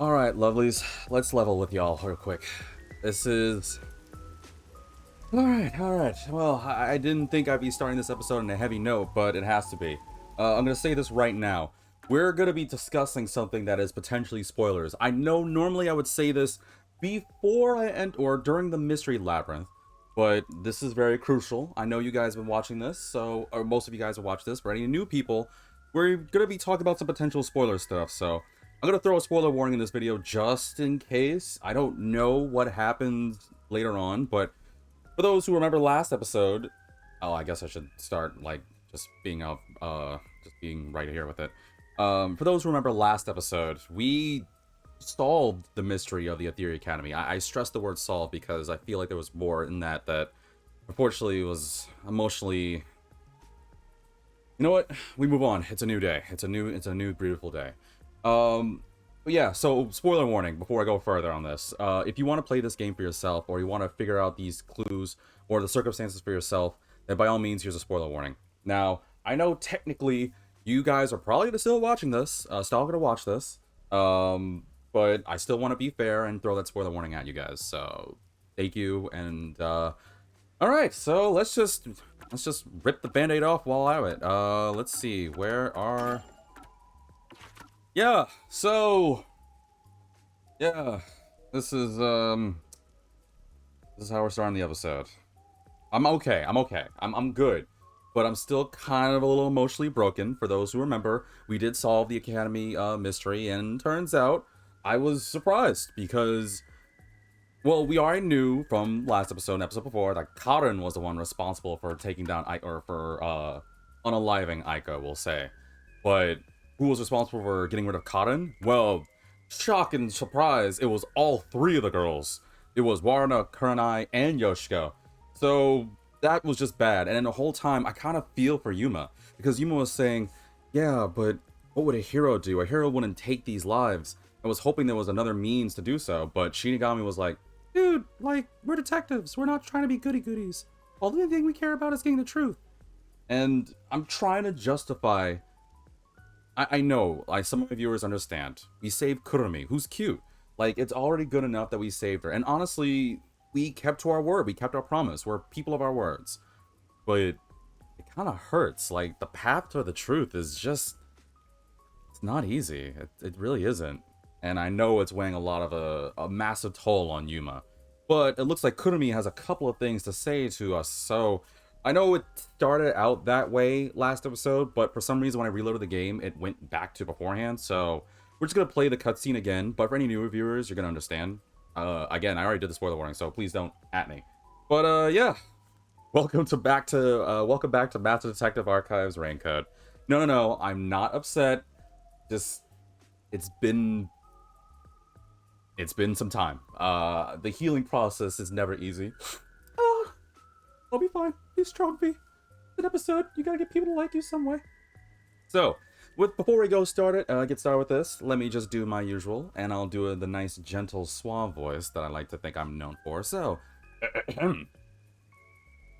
Alright, lovelies. Let's level with y'all real quick. This is... Alright. Well, I didn't think I'd be starting this episode on a heavy note, but it has to be. I'm gonna say this right now. We're gonna be discussing something that is potentially spoilers. I know normally I would say this before I end, or during the Mystery Labyrinth, but this is very crucial. I know you guys have been watching this, so, or most of you guys have watched this. For any new people, we're gonna be talking about some potential spoiler stuff, so I'm gonna throw a spoiler warning in this video just in case. I don't know what happens later on, but for those who remember last episode, oh, I guess I should start like just being right here with it. For those who remember last episode, we solved the mystery of the Ethereal Academy. I stress the word solved because I feel like there was more in that unfortunately was emotionally. You know what? We move on. It's a new day. It's a new beautiful day. But yeah, so spoiler warning before I go further on this. If you want to play this game for yourself, or you want to figure out these clues or the circumstances for yourself, then by all means, here's a spoiler warning. Now, I know technically you guys are probably still watching this, still gonna watch this, but I still want to be fair and throw that spoiler warning at you guys. So, thank you, and all right, so let's just rip the band-aid off while I'm at it. Let's see, where are... Yeah, so... Yeah, this is how we're starting the episode. I'm okay, I'm good. But I'm still kind of a little emotionally broken. For those who remember, we did solve the Academy mystery, and turns out I was surprised because... Well, we already knew from last episode and episode before that Karen was the one responsible for taking down or for unaliving Aiko, we'll say. But who was responsible for getting rid of Karen? Well, shock and surprise, it was all three of the girls. It was Warna, Kanai, and Yoshiko. So that was just bad. And then the whole time, I kind of feel for Yuma, because Yuma was saying, yeah, but what would a hero do? A hero wouldn't take these lives. I was hoping there was another means to do so, but Shinigami was like, dude, like, we're detectives. We're not trying to be goody-goodies. All the only thing we care about is getting the truth. And I'm trying to justify... I know, like, some of my viewers understand. We saved Kurumi, who's cute. Like, it's already good enough that we saved her. And honestly, we kept to our word. We kept our promise. We're people of our words. But it kind of hurts. Like, the path to the truth is just... It's not easy. It really isn't. And I know it's weighing a lot of a massive toll on Yuma. But it looks like Kurumi has a couple of things to say to us, so... I know it started out that way last episode, but for some reason when I reloaded the game, it went back to beforehand, so... We're just gonna play the cutscene again, but for any new viewers, you're gonna understand. Again, I already did the spoiler warning, so please don't at me. But, yeah. Welcome back to Master Detective Archives Raincode. No, I'm not upset. Just... It's been some time. The healing process is never easy. I'll be fine. Be strong, B. It's an episode. You gotta get people to like you some way. So, before we get started with this, let me just do my usual, and I'll do the nice, gentle, suave voice that I like to think I'm known for. So,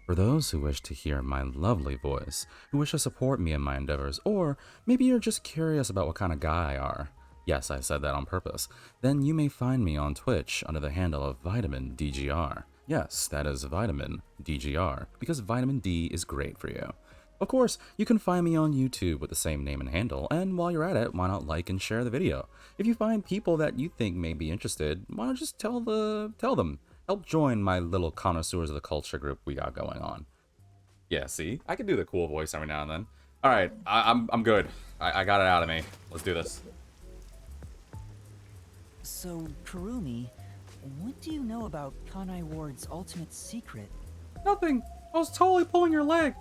for those who wish to hear my lovely voice, who wish to support me in my endeavors, or maybe you're just curious about what kind of guy I are. Yes, I said that on purpose. Then you may find me on Twitch under the handle of Vitamin DGR. Yes, that is Vitamin DGR, because vitamin D is great for you. Of course, you can find me on YouTube with the same name and handle, and while you're at it, why not like and share the video? If you find people that you think may be interested, why not just tell them. Help join my little connoisseurs of the culture group we got going on. Yeah, see? I can do the cool voice every now and then. Alright, I'm good. I got it out of me. Let's do this. So, Kurumi, what do you know about Kanai Ward's ultimate secret? Nothing. I was totally pulling your leg.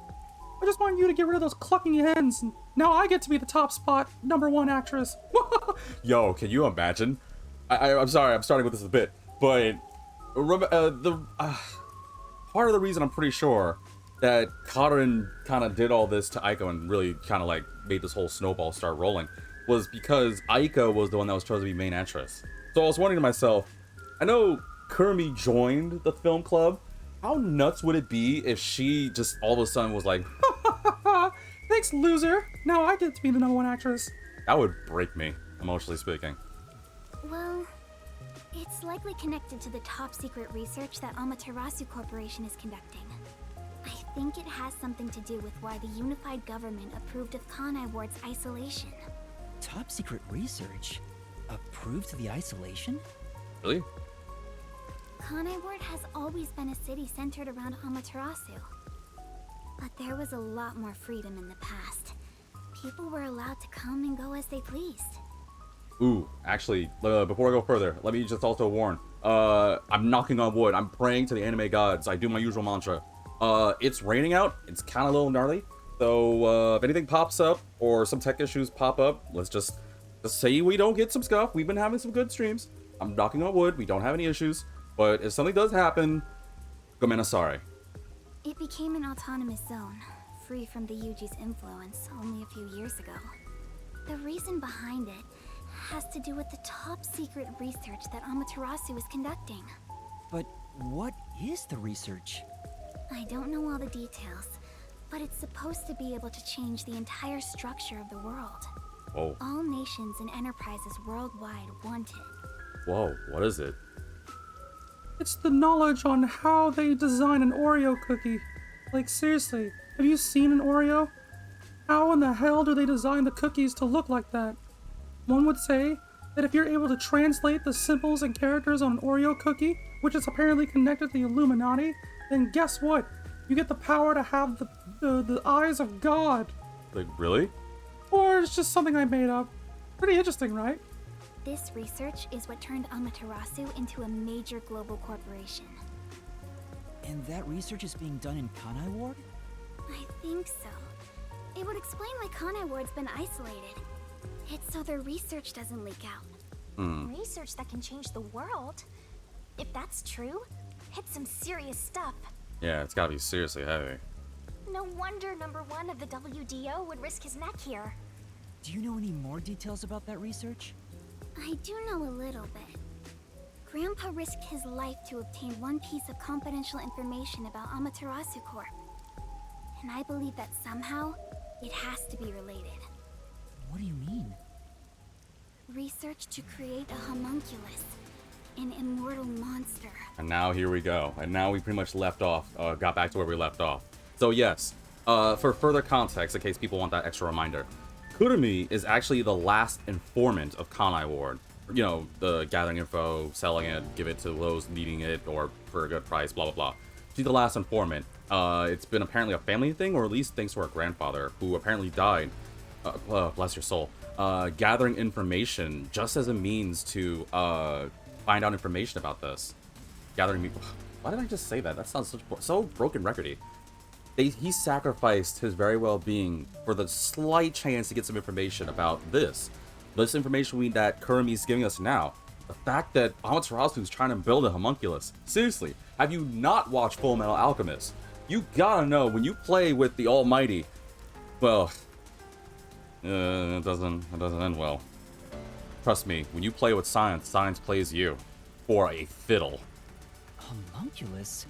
I just want you to get rid of those clucking hens, and now I get to be the top spot #1 actress. Yo, can you imagine? I'm sorry, I'm starting with this a bit, but part of the reason I'm pretty sure that Karen kind of did all this to Aiko and really kind of like made this whole snowball start rolling was because Aiko was the one that was chosen to be main actress. So I was wondering to myself, I know Kurumi joined the film club. How nuts would it be if she just all of a sudden was like, Thanks, loser. Now I get to be the #1 actress. that would break me, emotionally speaking. Well, it's likely connected to the top secret research that Amaterasu Corporation is conducting. I think it has something to do with why the unified government approved of Kanai Ward's isolation. Top secret research? Approved the isolation? Really? Kanai Ward has always been a city centered around Amaterasu. But there was a lot more freedom in the past. People were allowed to come and go as they pleased. Ooh, actually, before I go further, let me just also warn. I'm knocking on wood. I'm praying to the anime gods. I do my usual mantra. It's raining out. It's kind of a little gnarly. So, if anything pops up or some tech issues pop up, let's just say we don't get some scuff. We've been having some good streams. I'm knocking on wood. We don't have any issues. But if something does happen, Gomena sorry. It became an autonomous zone, free from the Yuji's influence only a few years ago. The reason behind it has to do with the top secret research that Amaterasu is conducting. But what is the research? I don't know all the details, but it's supposed to be able to change the entire structure of the world. Whoa. All nations and enterprises worldwide want it. Whoa, what is it? It's the knowledge on how they design an Oreo cookie. Like, seriously, have you seen an Oreo? How in the hell do they design the cookies to look like that? One would say that if you're able to translate the symbols and characters on an Oreo cookie, which is apparently connected to the Illuminati, then guess what? You get the power to have the eyes of God. Like, really? Or it's just something I made up. Pretty interesting, right? This research is what turned Amaterasu into a major global corporation. And that research is being done in Kanai Ward? I think so. It would explain why Kanai Ward's been isolated. It's so their research doesn't leak out. Research that can change the world? If that's true, it's some serious stuff. Yeah, it's gotta be seriously heavy. No wonder number one of the WDO would risk his neck here. Do you know any more details about that research? I do know a little bit. Grandpa risked his life to obtain one piece of confidential information about Amaterasu Corp. And I believe that somehow, it has to be related. What do you mean? Research to create a homunculus, an immortal monster. And now here we go. And now we pretty much left off, got back to where we left off. So yes, for further context, in case people want that extra reminder, Kurumi is actually the last informant of Kanai Ward. You know, the gathering info, selling it, give it to those needing it, or for a good price, blah, blah, blah. She's the last informant. It's been apparently a family thing, or at least thanks to her grandfather, who apparently died, bless your soul, gathering information just as a means to find out information about this. Why did I just say that? That sounds so broken recordy. He sacrificed his very well-being for the slight chance to get some information about this. This information that Kurumi's giving us now. The fact that Amaterasu is trying to build a homunculus. Seriously, have you not watched Full Metal Alchemist? You gotta know, when you play with the Almighty, well, it doesn't end well. Trust me, when you play with science, science plays you for a fiddle. Homunculus?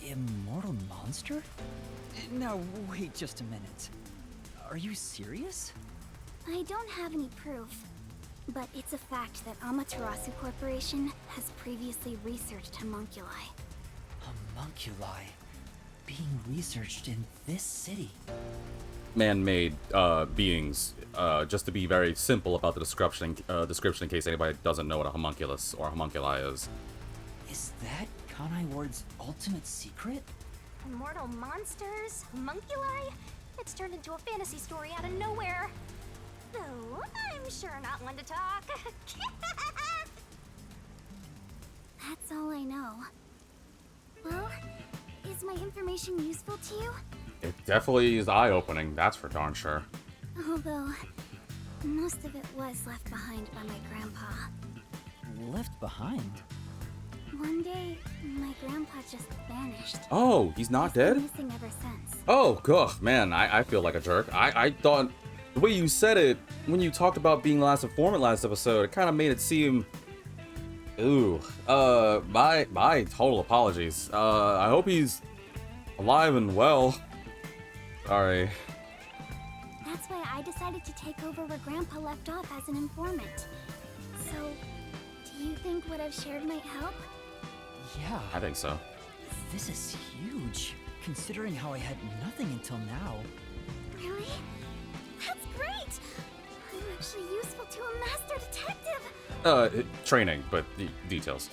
Immortal monster? Now, wait just a minute. Are you serious? I don't have any proof, but it's a fact that Amaterasu Corporation has previously researched homunculi. Homunculi being researched in this city. Man-made beings. Just to be very simple about the description in case anybody doesn't know what a homunculus or a homunculi is. Is that Kanai Ward's ultimate secret? Immortal monsters? Homunculi? It's turned into a fantasy story out of nowhere. Though, I'm sure not one to talk. That's all I know. Well, is my information useful to you? It definitely is eye-opening, that's for darn sure. Although, most of it was left behind by my grandpa. Left behind? One day, my grandpa just vanished. Oh, he's not He's been dead? missing ever since. Oh, gosh, man, I feel like a jerk. I thought, the way you said it, when you talked about being the last informant last episode, it kind of made it seem... Ooh, my total apologies. I hope he's alive and well. Sorry. That's why I decided to take over where Grandpa left off as an informant. So, what I've shared might help? Yeah, I think so. this is huge, considering how I had nothing until now. Really? That's great! I'm actually useful to a master detective! Training, but details.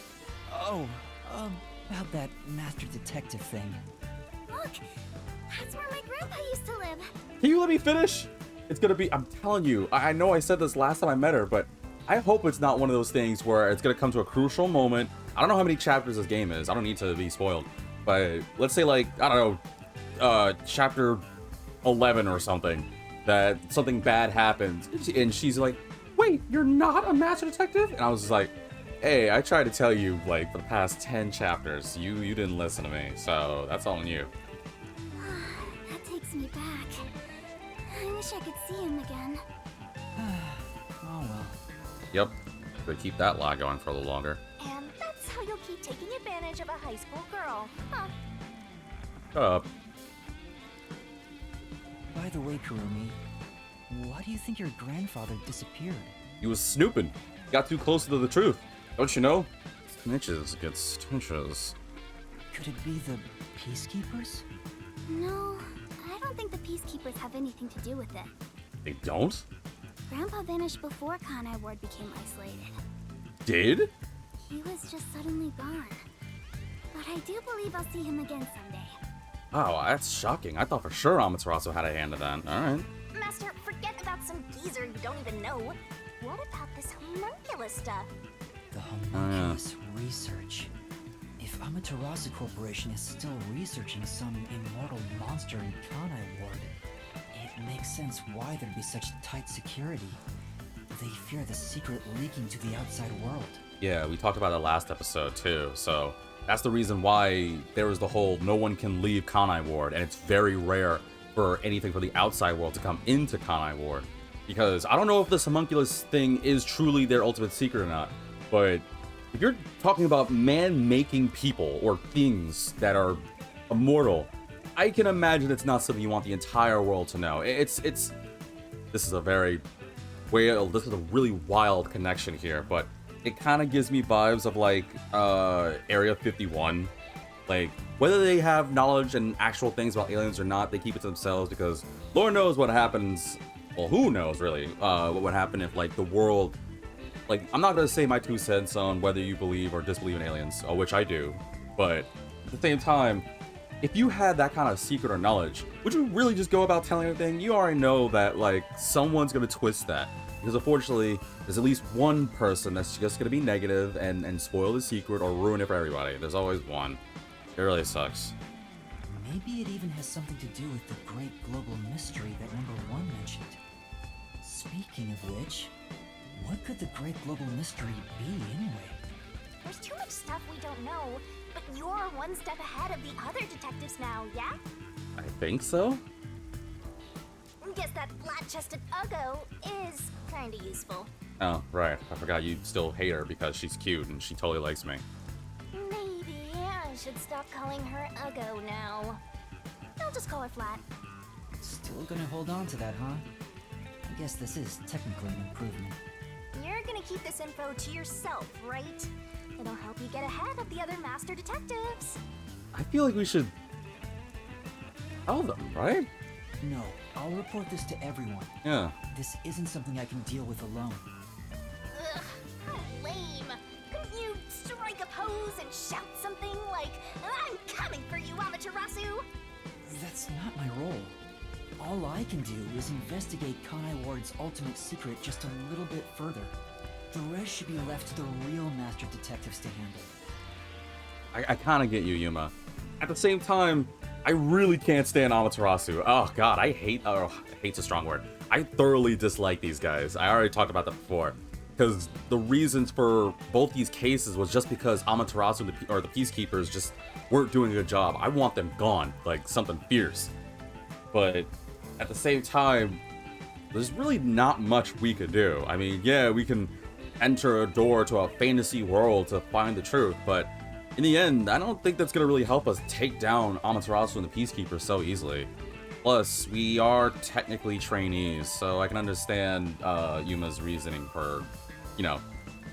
Oh, about that master detective thing. Look! That's where my grandpa used to live! Can you let me finish? It's gonna be, I'm telling you, I know I said this last time I met her, but I hope it's not one of those things where it's gonna come to a crucial moment. I don't know how many chapters this game is. I don't need to be spoiled. But let's say, like, I don't know, chapter 11 or something, that something bad happens, and she's like, Wait, you're not a master detective? and I was just like, hey, I tried to tell you, like, for the past 10 chapters, you didn't listen to me, so that's all on you. That takes me back. I wish I could see him again. Oh well. Yep, could keep that lie going for a little longer. And that's how you'll keep taking advantage of a high school girl, huh? Shut up. By the way, Kurumi, why do you think your grandfather disappeared? He was snooping. Got too close to the truth. Don't you know? Snitches get stitches. Could it be the Peacekeepers? No, I don't think the Peacekeepers have anything to do with it. They don't? Grandpa vanished before Kanai Ward became isolated. Did? He was just suddenly gone. But I do believe I'll see him again someday. Oh, that's shocking. I thought for sure Amaterasu had a hand in that. Alright. Master, forget about some geezer you don't even know. What about this homunculus stuff? The homunculus research. If Amaterasu Corporation is still researching some immortal monster in Kanai Ward, it makes sense why there'd be such tight security. They fear the secret leaking to the outside world. Yeah, we talked about it last episode too, so that's the reason why there was the whole no one can leave Kanai Ward, and it's very rare for anything from the outside world to come into Kanai Ward. Because I don't know if this homunculus thing is truly their ultimate secret or not, but if you're talking about man-making people or things that are immortal, I can imagine it's not something you want the entire world to know. This is a really wild connection here, but it kind of gives me vibes of like Area 51. Like, whether they have knowledge and actual things about aliens or not, they keep it to themselves because Lord knows what happens. Well, who knows really what would happen if like the world, like, I'm not gonna say my 2 cents on whether you believe or disbelieve in aliens, which I do, but at the same time, if you had that kind of secret or knowledge, would you really just go about telling everything? You already know that like someone's gonna twist that. Because unfortunately, there's at least one person that's just gonna be negative and spoil the secret or ruin it for everybody. There's always one. It really sucks. Maybe it even has something to do with the great global mystery that number 1 mentioned. Speaking of which, what could the great global mystery be anyway? There's too much stuff we don't know, but you're one step ahead of the other detectives now, yeah? I think so? Guess that flat-chested Uggo is kinda useful. Oh, right. I forgot you still hate her because she's cute and she totally likes me. Maybe I should stop calling her Uggo now. I'll just call her Flat. Still gonna hold on to that, huh? I guess this is technically an improvement. You're gonna keep this info to yourself, right? It'll help you get ahead of the other master detectives. I feel like we should tell them, right? No, I'll report this to everyone. Yeah. This isn't something I can deal with alone. Ugh, how lame. Couldn't you strike a pose and shout something like, I'm coming for you, Amaterasu? That's not my role. All I can do is investigate Kanai Ward's ultimate secret just a little bit further. The rest should be left to the real master detectives to handle. I kind of get you, Yuma. At the same time, I really can't stand Amaterasu. Oh god, hate's a strong word. I thoroughly dislike these guys. I already talked about that before. Because the reasons for both these cases was just because Amaterasu or the Peacekeepers just weren't doing a good job. I want them gone, like something fierce. But at the same time, there's really not much we could do. I mean, yeah, we can enter a door to a fantasy world to find the truth, but in the end, I don't think that's going to really help us take down Amaterasu and the Peacekeepers so easily. Plus, we are technically trainees, so I can understand Yuma's reasoning for,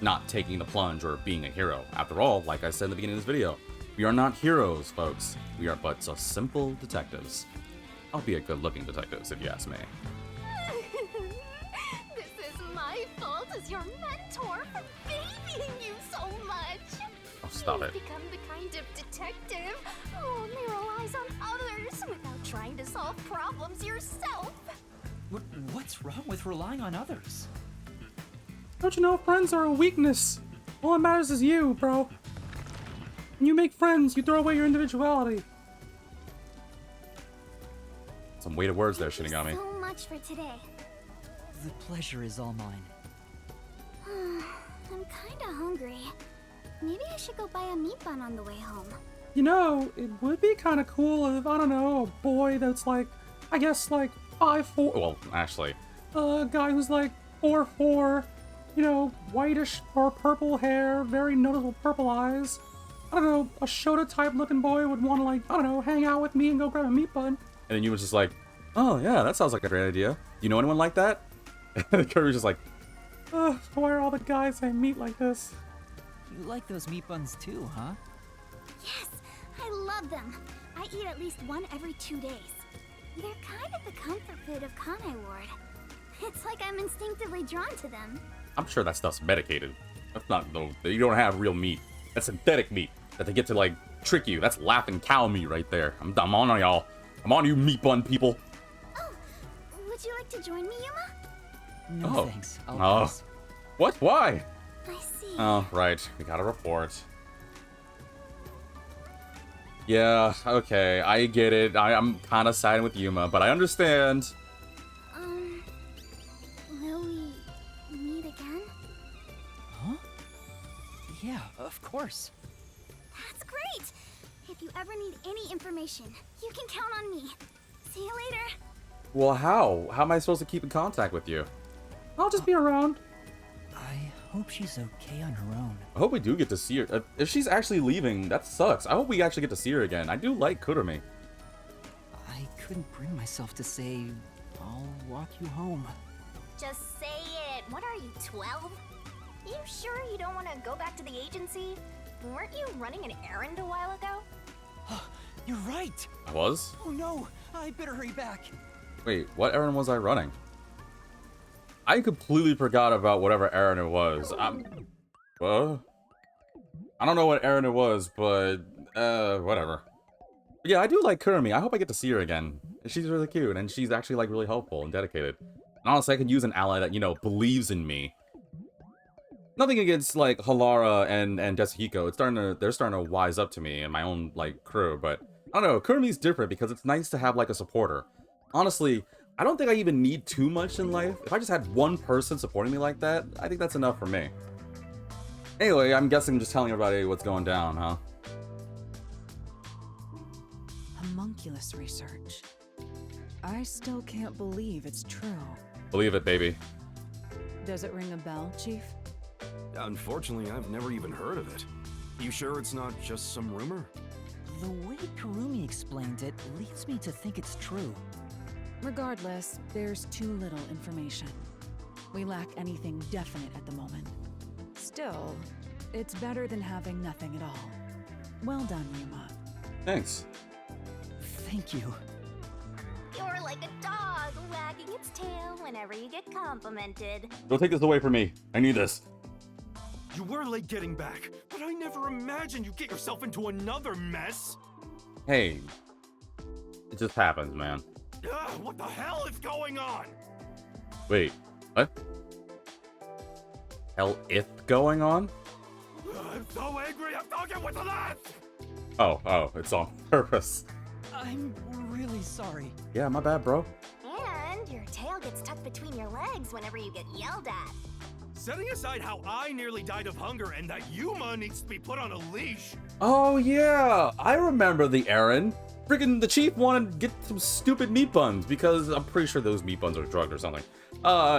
not taking the plunge or being a hero. After all, like I said in the beginning of this video, we are not heroes, folks. We are but simple detectives. I'll be a good-looking detective, if you ask me. This is my fault as your mentor for babying you so much. Oh, stop it. You've become the kind of detective who only relies on others without trying to solve problems yourself. What's wrong with relying on others? Don't you know friends are a weakness? All that matters is you, bro. When you make friends, you throw away your individuality. Some weighted words there, Thank Shinigami. you so much for today. The pleasure is all mine. I'm kinda hungry. Maybe I should go buy a meat bun on the way home. You know, it would be kind of cool if, I don't know, a boy that's like, I guess like 5'4", Well, actually, a guy who's like 4'4", you know, whitish or purple hair, very noticeable purple eyes. I don't know, a Shota type looking boy would want to like, I don't know, hang out with me and go grab a meat bun. and then you was just like, oh yeah, that sounds like a great idea. You know anyone like that? And Kirby's just like, Why are all the guys I meet like this? You like those meat buns too, huh? Yes, I love them. I eat at least one every 2 days. They're kind of the comfort food of Kanai Ward. It's like I'm instinctively drawn to them. I'm sure that stuff's medicated. That's not, no, you don't have real meat. That's synthetic meat that they get to like trick you. That's laughing cow meat right there. I'm on y'all. I'm on you meat bun people. Oh, would you like to join me, Yuma? No Oh. thanks. I'll Oh. pass. What? Why? I see. Oh, right. We got a report. Yeah, okay. I get it. I'm kind of siding with Yuma, but I understand. Will we meet again? Huh? Yeah, of course. That's great! If you ever need any information, you can count on me. See you later. Well, how? How am I supposed to keep in contact with you? I'll just be around. I hope she's okay on her own. I hope we do get to see her. If she's actually leaving, that sucks. I hope we actually get to see her again. I do like Kurumi. I couldn't bring myself to say, I'll walk you home. Just say it. What are you, 12? You sure you don't want to go back to the agency? Weren't you running an errand a while ago? You're right! I was? Oh no! I better hurry back! Wait, what errand was I running? I completely forgot about whatever errand it was. I don't know what errand it was, but, whatever. But yeah, I do like Kurumi. I hope I get to see her again. She's really cute, and she's actually, like, really helpful and dedicated. And honestly, I could use an ally that, you know, believes in me. Nothing against, like, Halara and Desahiko. They're starting to wise up to me and my own, like, crew, but I don't know, Kurumi's different because it's nice to have, like, a supporter. Honestly, I don't think I even need too much in life. If I just had one person supporting me like that, I think that's enough for me. Anyway, I'm guessing just telling everybody what's going down, huh? Homunculus research. I still can't believe it's true. Believe it, baby. Does it ring a bell, Chief? Unfortunately, I've never even heard of it. You sure it's not just some rumor? The way Kurumi explained it leads me to think it's true. Regardless, there's too little information. We lack anything definite at the moment. Still, it's better than having nothing at all. Well done, Yuma. Thanks. Thank you. You're like a dog wagging its tail whenever you get complimented. Don't take this away from me. I need this. You were late getting back, but I never imagined you'd get yourself into another mess. Hey. It just happens, man. Ugh, what the hell is going on? Wait. What? Hell if going on? I'm so angry, I'm talking with the last! Oh, it's on purpose. I'm really sorry. Yeah, my bad, bro. And your tail gets tucked between your legs whenever you get yelled at. Setting aside how I nearly died of hunger and that Yuma needs to be put on a leash. Oh, yeah. I remember the errand. Freaking the chief wanted to get some stupid meat buns because I'm pretty sure those meat buns are drugged or something.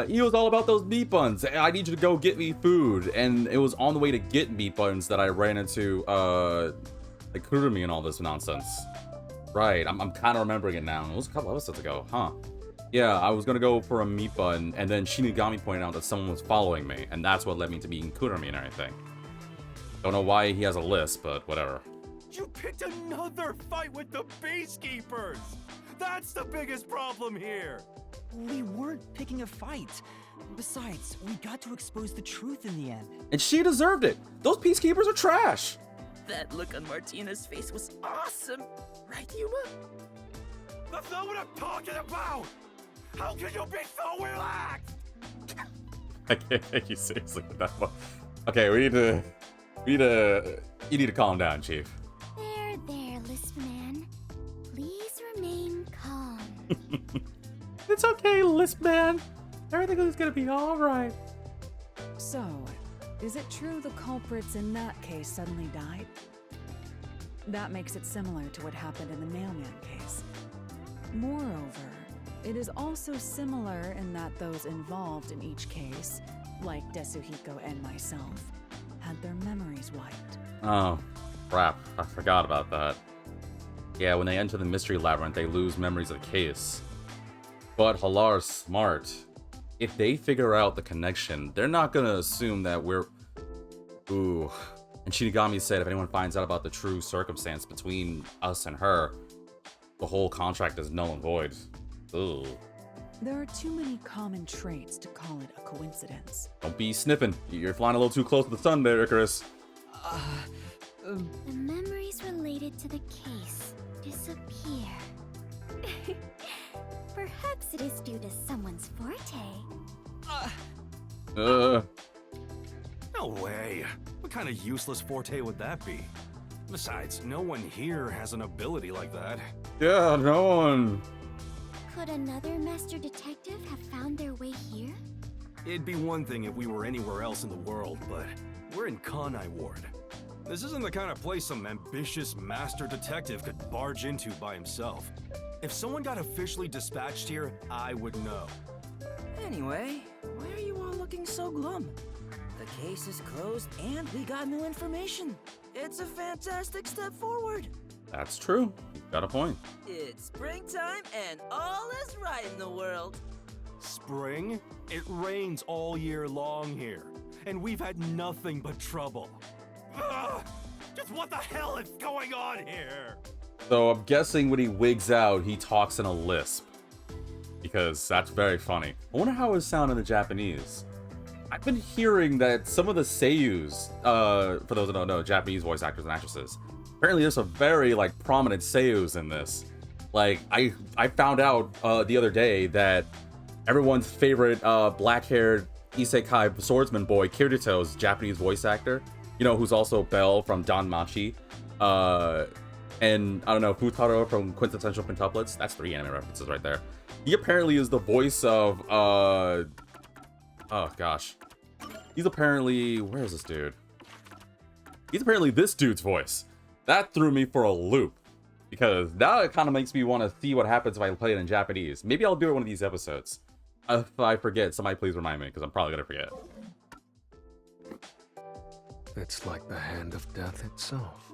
He was all about those meat buns. I need you to go get me food. And it was on the way to get meat buns that I ran into, like Kurumi and all this nonsense. Right, I'm kind of remembering it now. It was a couple episodes ago, huh? Yeah, I was gonna go for a meat bun, and then Shinigami pointed out that someone was following me, and that's what led me to being Kurumi and everything. Don't know why he has a list, but whatever. You picked another fight with the Peacekeepers! That's the biggest problem here! We weren't picking a fight. Besides, we got to expose the truth in the end. And she deserved it! Those Peacekeepers are trash! That look on Martina's face was awesome! Right, Yuma? That's not what I'm talking about! How can you be so relaxed? I can't take you seriously with that one. Okay, you need to calm down, Chief. There, Lisp Man. Please remain calm. It's okay, Lisp Man. Everything is gonna be alright. So, is it true the culprits in that case suddenly died? That makes it similar to what happened in the mailman case. Moreover, it is also similar in that those involved in each case, like Desuhiko and myself, had their memories wiped. Oh, crap. I forgot about that. Yeah, when they enter the mystery labyrinth, they lose memories of the case. But Halar's smart. If they figure out the connection, they're not gonna assume that we're... Ooh. And Shinigami said if anyone finds out about the true circumstance between us and her, the whole contract is null and void. Ooh. There are too many common traits to call it a coincidence. Don't be sniffing. You're flying a little too close to the sun there, Icarus. The memories related to the case disappear. Perhaps it is due to someone's forte. No way. What kind of useless forte would that be? Besides, no one here has an ability like that. Yeah, no one. Could another master detective have found their way here? It'd be one thing if we were anywhere else in the world, but we're in Kanai Ward. This isn't the kind of place some ambitious master detective could barge into by himself. If someone got officially dispatched here, I would know. Anyway, why are you all looking so glum? The case is closed and we got new information. It's a fantastic step forward. That's true. You've got a point. It's springtime and all is right in the world. Spring? It rains all year long here, and we've had nothing but trouble. Ugh! Just what the hell is going on here? So I'm guessing when he wigs out, he talks in a lisp. Because that's very funny. I wonder how it sounds in the Japanese. I've been hearing that some of the seiyus, for those who don't know, Japanese voice actors and actresses, apparently there's a very, like, prominent seiyus in this. Like, I found out the other day that everyone's favorite black-haired isekai swordsman boy, Kirito's Japanese voice actor, you know, who's also Bell from Danmachi, and, I don't know, Futaro from Quintessential Quintuplets. That's 3 anime references right there. He apparently is the voice of, oh gosh. He's apparently, where is this dude? He's apparently this dude's voice. That threw me for a loop. Because now it kind of makes me want to see what happens if I play it in Japanese. Maybe I'll do it one of these episodes. If I forget, somebody please remind me, because I'm probably going to forget. It's like the hand of death itself.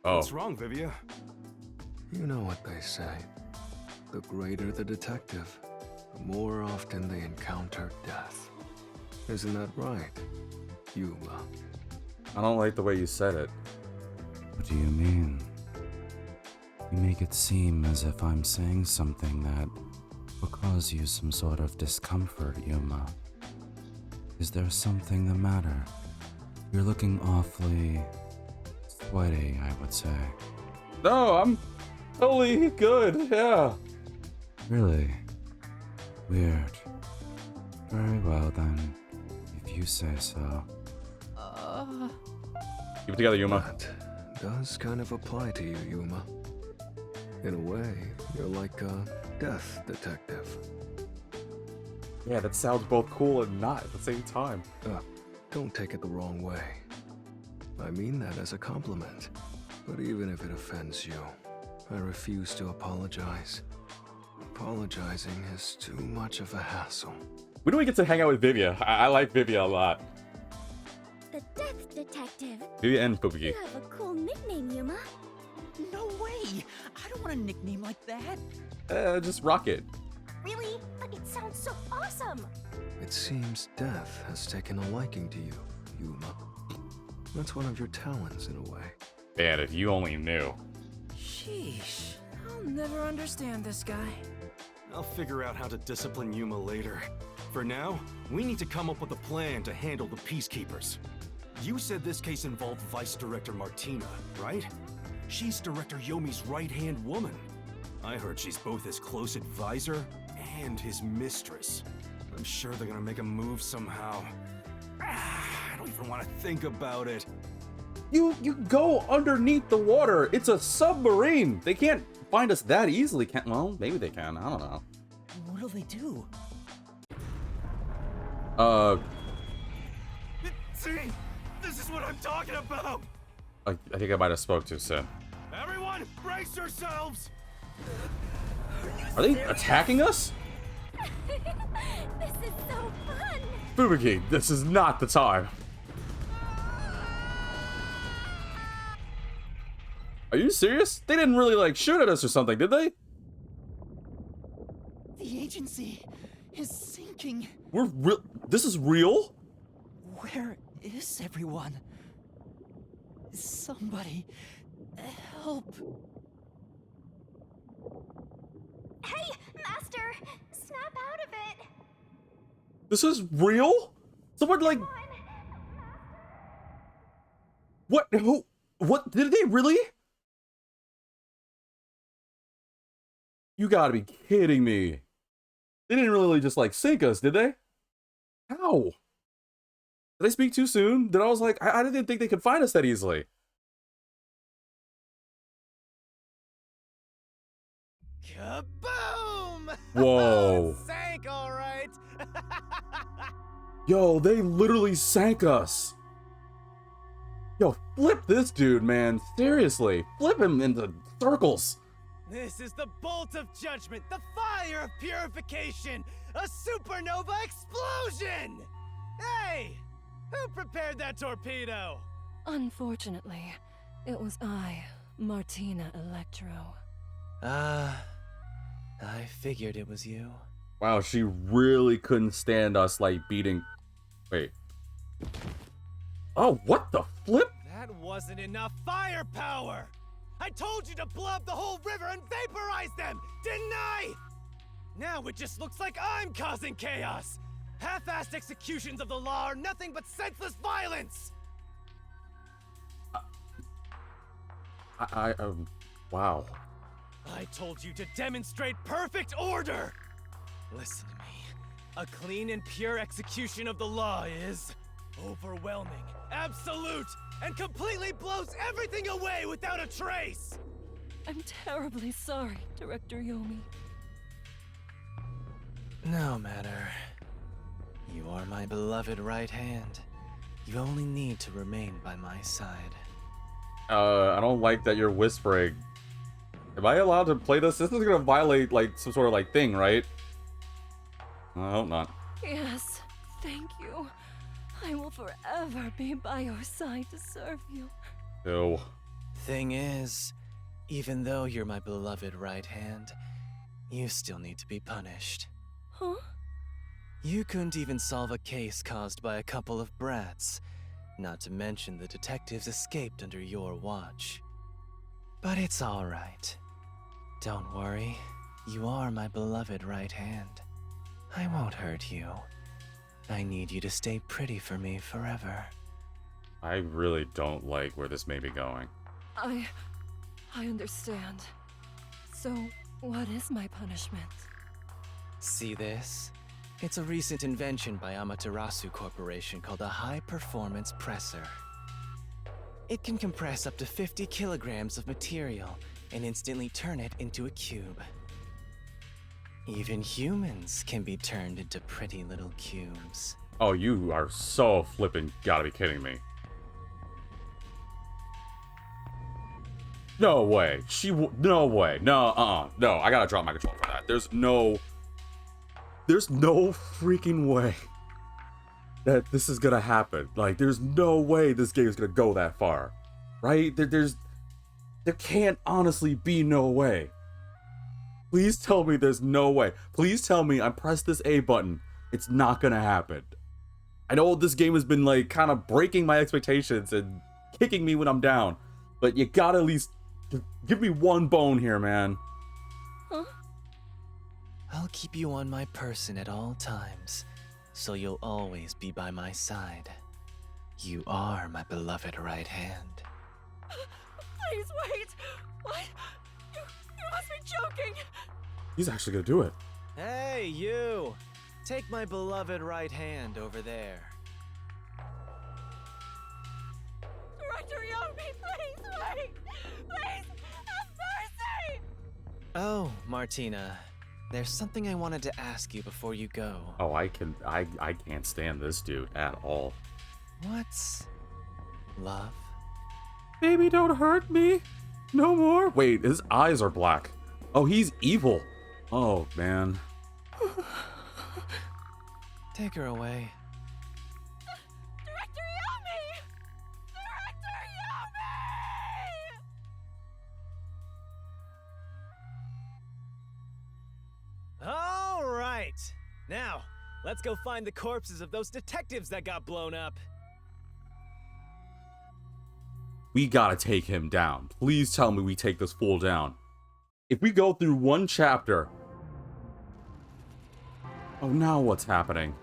Oh. What's wrong, Vivia? You know what they say. The greater the detective, the more often they encounter death. Isn't that right, Yuma? I don't like the way you said it. What do you mean? You make it seem as if I'm saying something that will cause you some sort of discomfort, Yuma. Is there something the matter? You're looking awfully sweaty, I would say. No, I'm totally good, yeah. Really? Weird. Very well then, if you say so. Keep it together, Yuma. That does kind of apply to you, Yuma. In a way, you're like a death detective. Yeah, that sounds both cool and not at the same time. Don't take it the wrong way. I mean that as a compliment. But even if it offends you, I refuse to apologize. Apologizing is too much of a hassle. When do we get to hang out with Vivia? I like Vivia a lot. The Death Detective. Vivia and Fubuki. You have a cool nickname, Yuma. No way! I don't want a nickname like that. Just Rocket. Really? But it sounds so awesome! It seems death has taken a liking to you, Yuma. That's one of your talents in a way. Man, if you only knew. Sheesh. I'll never understand this guy. I'll figure out how to discipline Yuma later. For now, we need to come up with a plan to handle the Peacekeepers. You said this case involved Vice Director Martina, right? She's Director Yomi's right-hand woman. I heard she's both his close advisor and his mistress. I'm sure they're gonna make a move somehow. I don't even want to think about it. You go underneath the water. It's a submarine. They can't find us that easily. Can't? Well, maybe they can. I don't know. What'll they do? See? This is what I'm talking about! I think I might have spoke too soon. Everyone, brace yourselves! Are they attacking us? This is so fun! Fubuki, this is not the time. Are you serious? They didn't really like shoot at us or something, did they? The agency is sinking. We're real. This is real? Where is everyone? Somebody help. Hey, Master! Snap out of it! This is real? Someone like... What? Who? What? Did they really? You gotta be kidding me. They didn't really just like sink us, did they? How? Did I speak too soon? Did I was like, I didn't think they could find us that easily. Kaboom! Whoa. Sank, all right. Yo, they literally sank us. Yo, flip this dude, man. Seriously. Flip him into circles. This is the bolt of judgment, the fire of purification, a supernova explosion! Hey! Who prepared that torpedo? Unfortunately, it was I, Martina Electro. I figured it was you. Wow, she really couldn't stand us, like, beating... Wait. Oh, what the flip? That wasn't enough firepower! I told you to blow up the whole river and vaporize them, didn't I? Now it just looks like I'm causing chaos! Half-assed executions of the law are nothing but senseless violence! Wow. I told you to demonstrate perfect order! Listen to me. A clean and pure execution of the law is overwhelming, absolute, and completely blows everything away without a trace! I'm terribly sorry, Director Yomi. No matter. You are my beloved right hand. You only need to remain by my side. I don't like that you're whispering. Am I allowed to play this? This is gonna violate, like, some sort of, like, thing, right? I hope not. Yes, thank you. I will forever be by your side to serve you. Ew. Thing is, even though you're my beloved right hand, you still need to be punished. Huh? You couldn't even solve a case caused by a couple of brats, not to mention the detectives escaped under your watch. But it's all right. Don't worry, you are my beloved right hand. I won't hurt you. I need you to stay pretty for me forever. I really don't like where this may be going. I understand. So, what is my punishment? See this? It's a recent invention by Amaterasu Corporation called a high-performance presser. It can compress up to 50 kilograms of material and instantly turn it into a cube. Even humans can be turned into pretty little cubes. Oh, you are so flippin' gotta be kidding me. No way. No way. No, no, I gotta drop my control for that. There's no freaking way that this is gonna happen. Like, there's no way this game is gonna go that far. Right? There can't honestly be no way. Please tell me there's no way. Please tell me I press this A button. It's not gonna happen. I know this game has been like kind of breaking my expectations and kicking me when I'm down, but you gotta at least give me one bone here, man. Huh? I'll keep you on my person at all times, so you'll always be by my side. You are my beloved right hand. Please wait! What? You must be joking! He's actually gonna do it. Hey, you! Take my beloved right hand over there. Director Yomi, please wait! Please, have mercy! Oh, Martina, there's something I wanted to ask you before you go. Oh, I can't stand this dude at all. What's love? Baby, don't hurt me. No more. Wait, his eyes are black. Oh, he's evil. Oh, man. Take her away. Director Yomi! Director Yomi! All right. Now, let's go find the corpses of those detectives that got blown up. We gotta take him down. Please tell me we take this fool down. If we go through one chapter... Oh, now what's happening?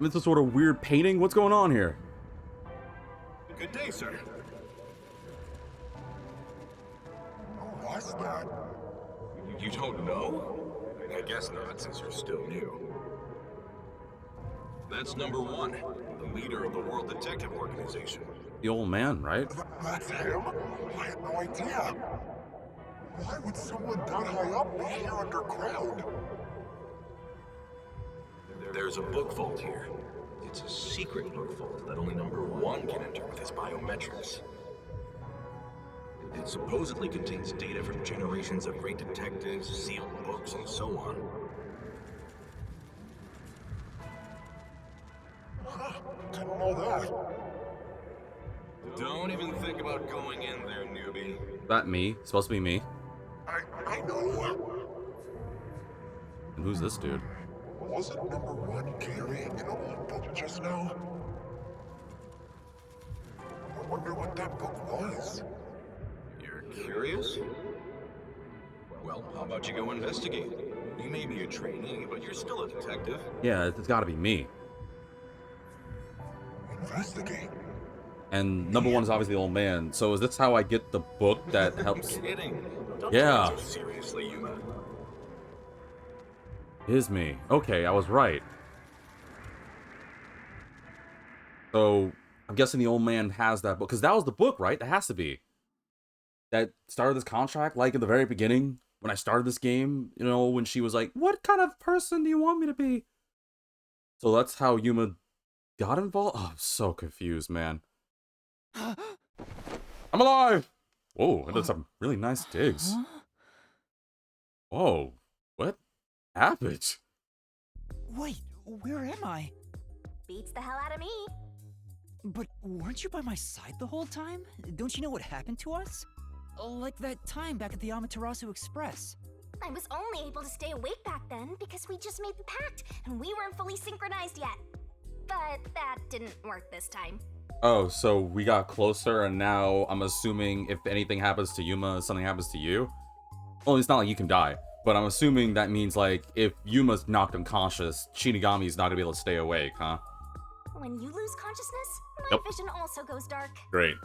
It's a sort of weird painting? What's going on here? Good day, sir. Who was that? You don't know? I guess not, since you're still new. That's number 1, the leader of the World Detective Organization. The old man, right? That's him? I had no idea. Why would someone that high up be here underground? There's a book vault here. It's a secret book vault that only number 1 can enter with his biometrics. It supposedly contains data from generations of great detectives, sealed books, and so on. Huh, didn't know that. Don't even think about going in there, newbie. That me? Supposed to be me? I know. And who's this dude? Wasn't number 1 carrying an old book just now? I wonder what that book was. You're curious? Well, how about you go investigate? You may be a trainee, but you're still a detective. Yeah, it's gotta be me. Investigate? And number 1 is obviously the old man. So is this how I get the book that helps? I'm kidding. Don't Yeah. take it so seriously, Yuma. Is me. Okay, I was right. So, I'm guessing the old man has that book. Because that was the book, right? That has to be. That started this contract, like, in the very beginning. When I started this game, you know, when she was like, what kind of person do you want me to be? So that's how Yuma got involved? Oh, I'm so confused, man. I'm alive! Whoa, and there's some really nice digs. Whoa, what happened? Wait, where am I? Beats the hell out of me. But weren't you by my side the whole time? Don't you know what happened to us? Like that time back at the Amaterasu Express. I was only able to stay awake back then because we just made the pact and we weren't fully synchronized yet. But that didn't work this time. Oh, so we got closer, and now I'm assuming if anything happens to Yuma, something happens to you? Well, it's not like you can die, but I'm assuming that means, like, if Yuma's knocked unconscious, Shinigami's not gonna be able to stay awake, huh? When you lose consciousness, my Yep. vision also goes dark. Great.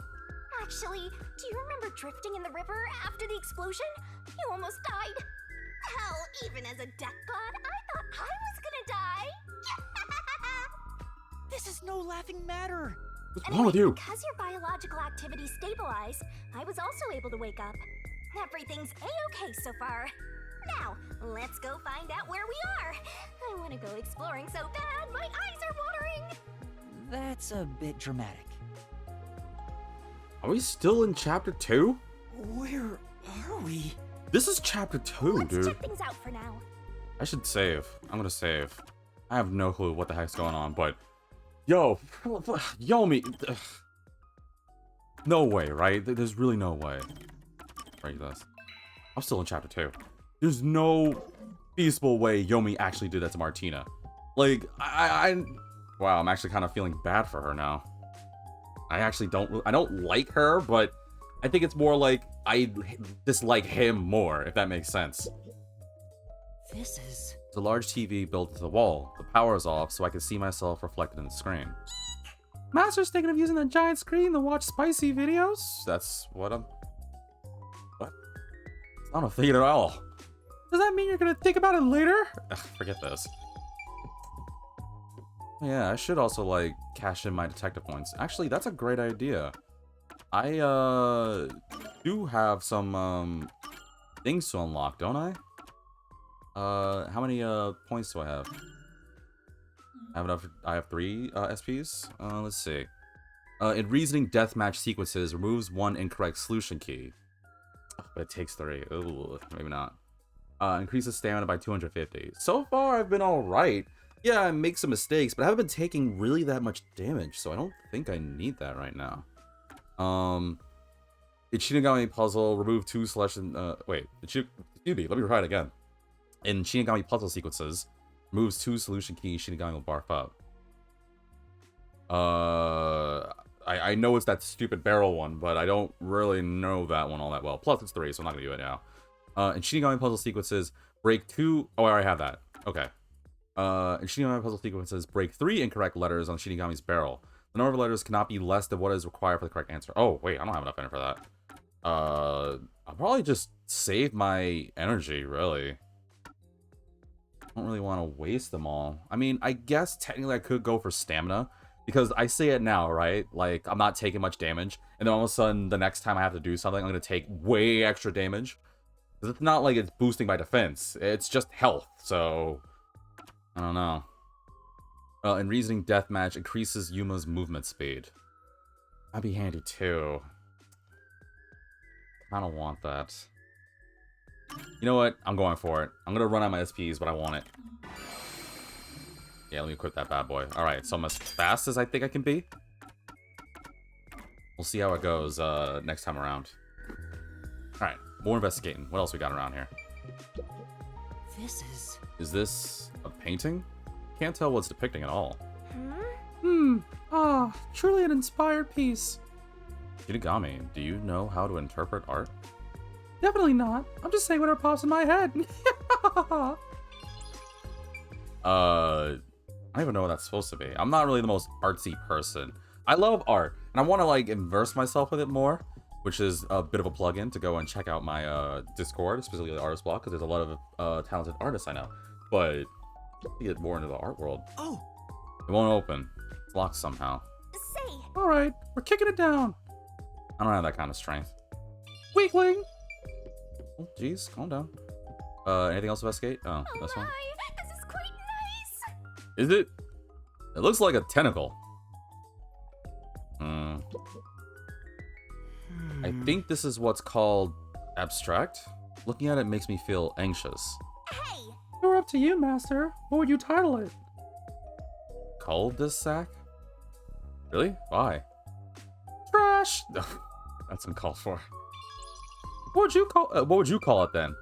Actually, do you remember drifting in the river after the explosion? You almost died. Hell, even as a death god, I thought I was gonna die. This is no laughing matter. What's wrong with you? Because your biological activity stabilized, I was also able to wake up. Everything's a-okay so far. Now, let's go find out where we are. I want to go exploring so bad, my eyes are watering. That's a bit dramatic. Are we still in chapter 2? Where are we? This is chapter 2, Let's dude. check things out for now. I should save. I'm gonna save. I have no clue what the heck's going on, but Yo, Yomi. No way, right? There's really no way. Right, this. I'm still in chapter 2. There's no feasible way Yomi actually did that to Martina. Like, wow, I'm actually kind of feeling bad for her now. I actually don't like her, but I think it's more like I dislike him more, if that makes sense. This is... It's a large TV built into the wall. The power is off, so I can see myself reflected in the screen. Master's thinking of using that giant screen to watch spicy videos? That's what I'm... What? It's not a thing at all. Does that mean you're gonna think about it later? Ugh, forget this. Yeah, I should also, like, cash in my detective points. Actually, that's a great idea. I, do have some, things to unlock, don't I? How many, points do I have? I have enough. I have 3, SPs. Let's see. In reasoning deathmatch sequences, removes 1 incorrect solution key. But it takes 3. Ooh, maybe not. Increases stamina by 250. So far, I've been alright. Yeah, I make some mistakes, but I haven't been taking really that much damage, so I don't think I need that right now. In Shinigami Puzzle, remove 2 selection, wait, excuse me, let me try it again. In Shinigami Puzzle sequences, removes 2 solution keys, Shinigami will barf up. I know it's that stupid barrel one, but I don't really know that one all that well. Plus, it's 3, so I'm not gonna do it now. In Shinigami Puzzle sequences, break 2, oh, I already have that. Okay. In Shinigami Puzzle sequences, break 3 incorrect letters on Shinigami's barrel. The number of letters cannot be less than what is required for the correct answer. Oh, wait, I don't have enough energy for that. I'll probably just save my energy, really. I don't really want to waste them all. I mean, I guess technically I could go for stamina, because I say it now, right? Like, I'm not taking much damage, and then all of a sudden, the next time I have to do something, I'm going to take way extra damage. Because it's not like it's boosting my defense. It's just health, so... I don't know. In Reasoning Deathmatch, increases Yuma's movement speed. That'd be handy too. I don't want that. You know what? I'm going for it. I'm gonna run out my SPs, but I want it. Yeah, let me equip that bad boy. Alright, so I'm as fast as I think I can be. We'll see how it goes next time around. Alright, more investigating. What else we got around here? This is... Is this a painting? Can't tell what's depicting at all. Truly an inspired piece. Shinigami, do you know how to interpret art? Definitely not. I'm just saying whatever pops in my head. I don't even know what that's supposed to be. I'm not really the most artsy person. I love art, and I want to, like, immerse myself with it more, which is a bit of a plug-in to go and check out my Discord, specifically the artist block, because there's a lot of talented artists I know. But to get more into the art world. Oh! It won't open. It's locked somehow. Say, Alright, we're kicking it down. I don't have that kind of strength. Weakling! Oh, jeez, calm down. Anything else to investigate? Oh, oh this one. my, this is quite nice. Is it? It looks like a tentacle. I think this is what's called abstract. Looking at it makes me feel anxious. Hey, You're up to you, Master. What would you title it? Cul-de-sac? Really? Why? Trash! That's uncalled for. What would you call it then?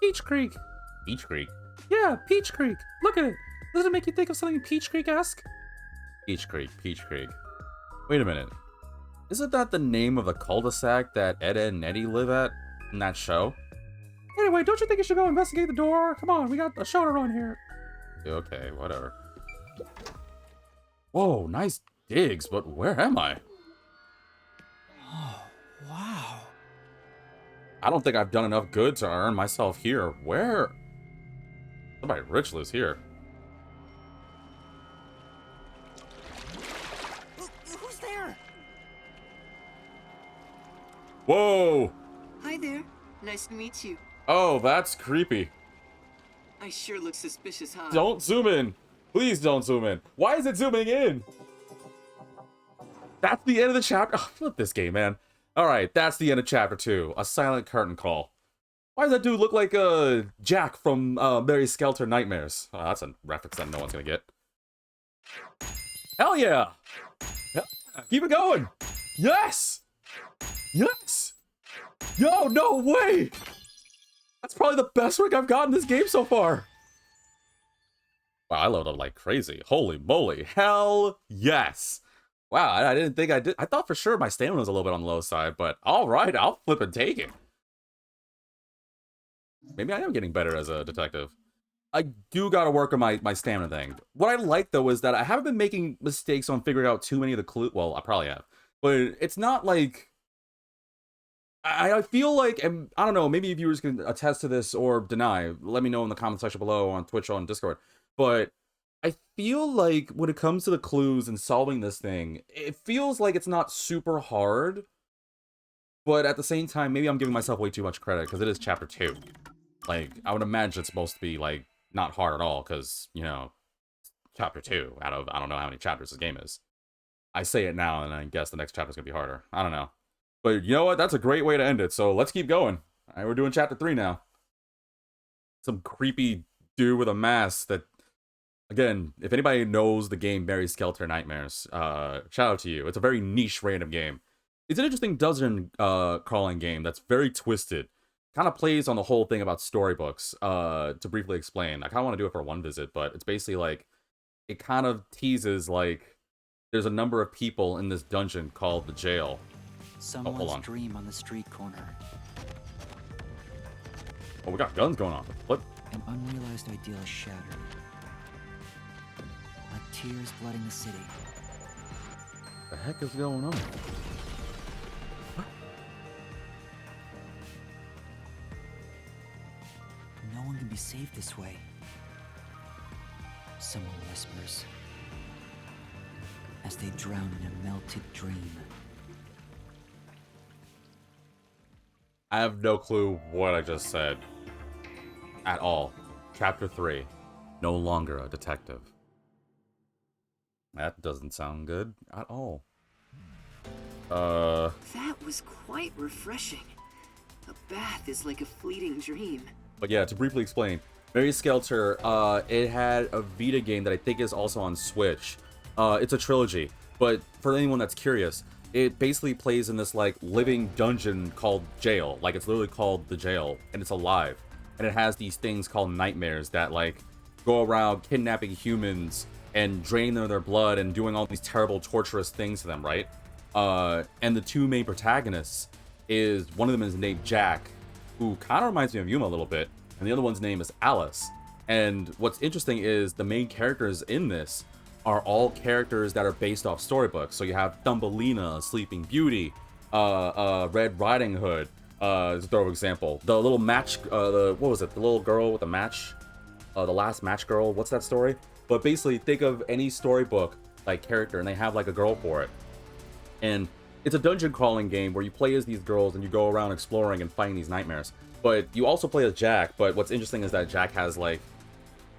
Peach Creek. Beach Creek. Yeah, Peach Creek. Look at it. Doesn't it make you think of something Peach Creek-esque? Peach Creek. Peach Creek. Wait a minute. Isn't that the name of the cul-de-sac that Ed and Nettie live at in that show? Anyway, don't you think you should go investigate the door? Come on, we got a show to run here. Okay, whatever. Whoa, nice digs, but where am I? Oh, wow. I don't think I've done enough good to earn myself here. Where? Somebody rich lives here. Who's there? Whoa! Hi there. Nice to meet you. Oh, that's creepy. I sure look suspicious, huh? Don't zoom in. Please don't zoom in. Why is it zooming in? That's the end of the chapter. Oh, flip this game, man. Alright, that's the end of chapter 2. A silent curtain call. Why does that dude look like Jack from Mary Skelter Nightmares? Oh, that's a reference that no one's gonna get. Hell yeah! Keep it going! Yes! Yes! Yo, no way! That's probably the best rank I've gotten this game so far. Wow, I leveled up like crazy. Holy moly. Hell yes. Wow, I didn't think I did. I thought for sure my stamina was a little bit on the low side, but alright, I'll flip and take it. Maybe I am getting better as a detective. I do gotta work on my stamina thing. What I like, though, is that I haven't been making mistakes on figuring out too many of the clues. Well, I probably have. But it's not like... I feel like, and I don't know, maybe viewers can attest to this or deny. Let me know in the comment section below on Twitch or on Discord. But I feel like when it comes to the clues and solving this thing, it feels like it's not super hard. But at the same time, maybe I'm giving myself way too much credit because it is chapter 2. Like, I would imagine it's supposed to be, like, not hard at all because, you know, chapter 2 out of, I don't know how many chapters this game is. I say it now and I guess the next chapter is going to be harder. I don't know. But you know what? That's a great way to end it. So let's keep going. All right, we're doing chapter 3 now. Some creepy dude with a mask that, again, if anybody knows the game Mary Skelter Nightmares, shout out to you. It's a very niche random game. It's an interesting dungeon crawling game that's very twisted. Kind of plays on the whole thing about storybooks. To briefly explain, I kind of want to do it for one visit, but it's basically like, it kind of teases like, there's a number of people in this dungeon called the jail. Someone's dream on the street corner. Oh, we got guns going on. What? An unrealized ideal is shattered. Like tears flooding the city. The heck is going on? What? No one can be saved this way. Someone whispers as they drown in a melted dream. I have no clue what I just said. At all. Chapter 3. No longer a detective. That doesn't sound good at all. That was quite refreshing. A bath is like a fleeting dream. But yeah, to briefly explain, Mary Skelter, it had a Vita game that I think is also on Switch. It's a trilogy, but for anyone that's curious, it basically plays in this like living dungeon called jail. Like it's literally called the jail, and it's alive. And it has these things called nightmares that like go around kidnapping humans and draining their blood and doing all these terrible, torturous things to them, right? And the two main protagonists is, one of them is named Jack, who kind of reminds me of Yuma a little bit, and the other one's name is Alice. And what's interesting is the main characters in this are all characters that are based off storybooks. So you have Thumbelina, Sleeping Beauty, Red Riding Hood, to throw an example. The little match, what was it? The little girl with the match, the last match girl. What's that story? But basically, think of any storybook like character, and they have like a girl for it. And it's a dungeon crawling game where you play as these girls and you go around exploring and fighting these nightmares. But you also play as Jack. But what's interesting is that Jack has like,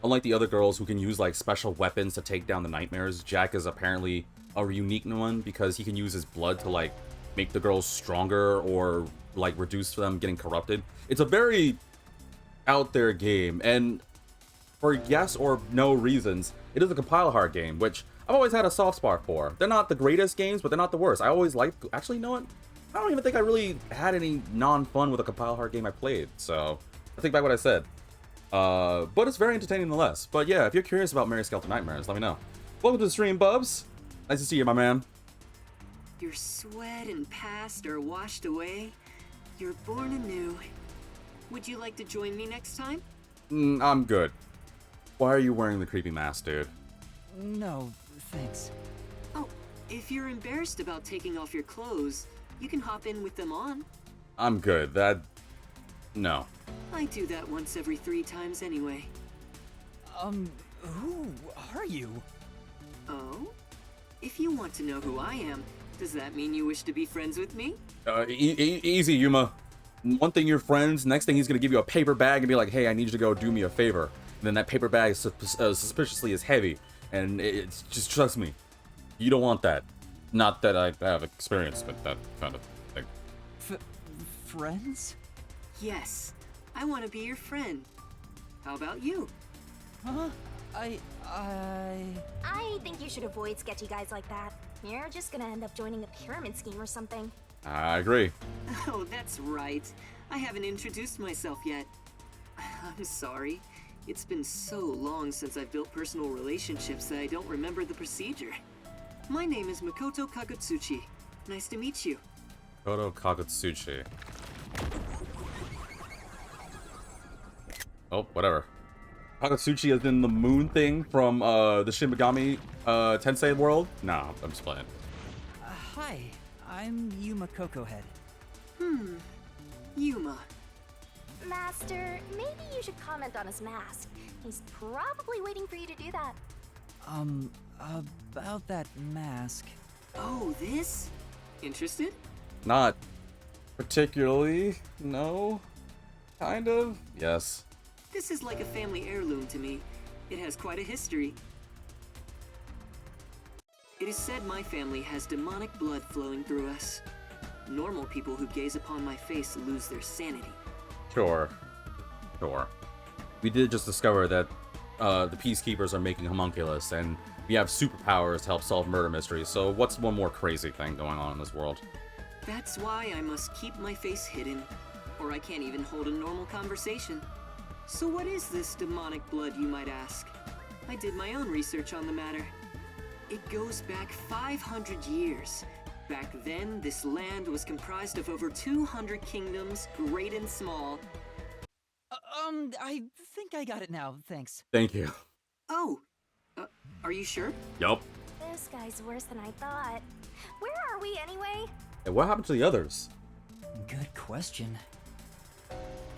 unlike the other girls who can use like special weapons to take down the nightmares, Jack is apparently a unique one because he can use his blood to like make the girls stronger or like reduce them getting corrupted. It's a very out there game, and for yes or no reasons, it is a compile hard game, which I've always had a soft spot for. They're not the greatest games, but they're not the worst. I always like, actually, you know what? I don't even think I really had any non-fun with a compile hard game I played, so I take back what I said. But it's very entertaining nonetheless. But yeah, if you're curious about Mary Skelter Nightmares, let me know. Welcome to the stream, Bubs. Nice to see you, my man. Your sweat and past are washed away. You're born anew. Would you like to join me next time? I'm good. Why are you wearing the creepy mask, dude? No, thanks. Oh, if you're embarrassed about taking off your clothes, you can hop in with them on. I'm good. No. I do that once every 3 times anyway. Who are you? Oh? If you want to know who I am, does that mean you wish to be friends with me? Easy, Yuma. One thing you're friends, next thing he's gonna give you a paper bag and be like, hey, I need you to go do me a favor. And then that paper bag suspiciously is heavy. And it's just, trust me, you don't want that. Not that I have experience with that kind of thing. Friends? Yes, I want to be your friend. How about you? Huh? I think you should avoid sketchy guys like that. You're just gonna end up joining a pyramid scheme or something. I agree. Oh, that's right. I haven't introduced myself yet. I'm sorry. It's been so long since I've built personal relationships that I don't remember the procedure. My name is Makoto Kagutsuchi. Nice to meet you. Koto Kagutsuchi. Oh, whatever. Kagutsuchi is in the moon thing from the Shin Megami Tensei world? Nah, I'm just playing. Hi, I'm Yuma Cocohead. Yuma. Master, maybe you should comment on his mask. He's probably waiting for you to do that. About that mask. Oh, this? Interested? Not particularly. No. Kind of. Yes. This is like a family heirloom to me. It has quite a history. It is said my family has demonic blood flowing through us. Normal people who gaze upon my face lose their sanity. Sure. Sure. We did just discover that the Peacekeepers are making homunculus, and we have superpowers to help solve murder mysteries, so what's one more crazy thing going on in this world? That's why I must keep my face hidden, or I can't even hold a normal conversation. So what is this demonic blood, you might ask? I did my own research on the matter. It goes back 500 years. Back then, this land was comprised of over 200 kingdoms, great and small. I think I got it now, thanks. Thank you. Oh, are you sure? Yup. This guy's worse than I thought. Where are we anyway? And what happened to the others? Good question.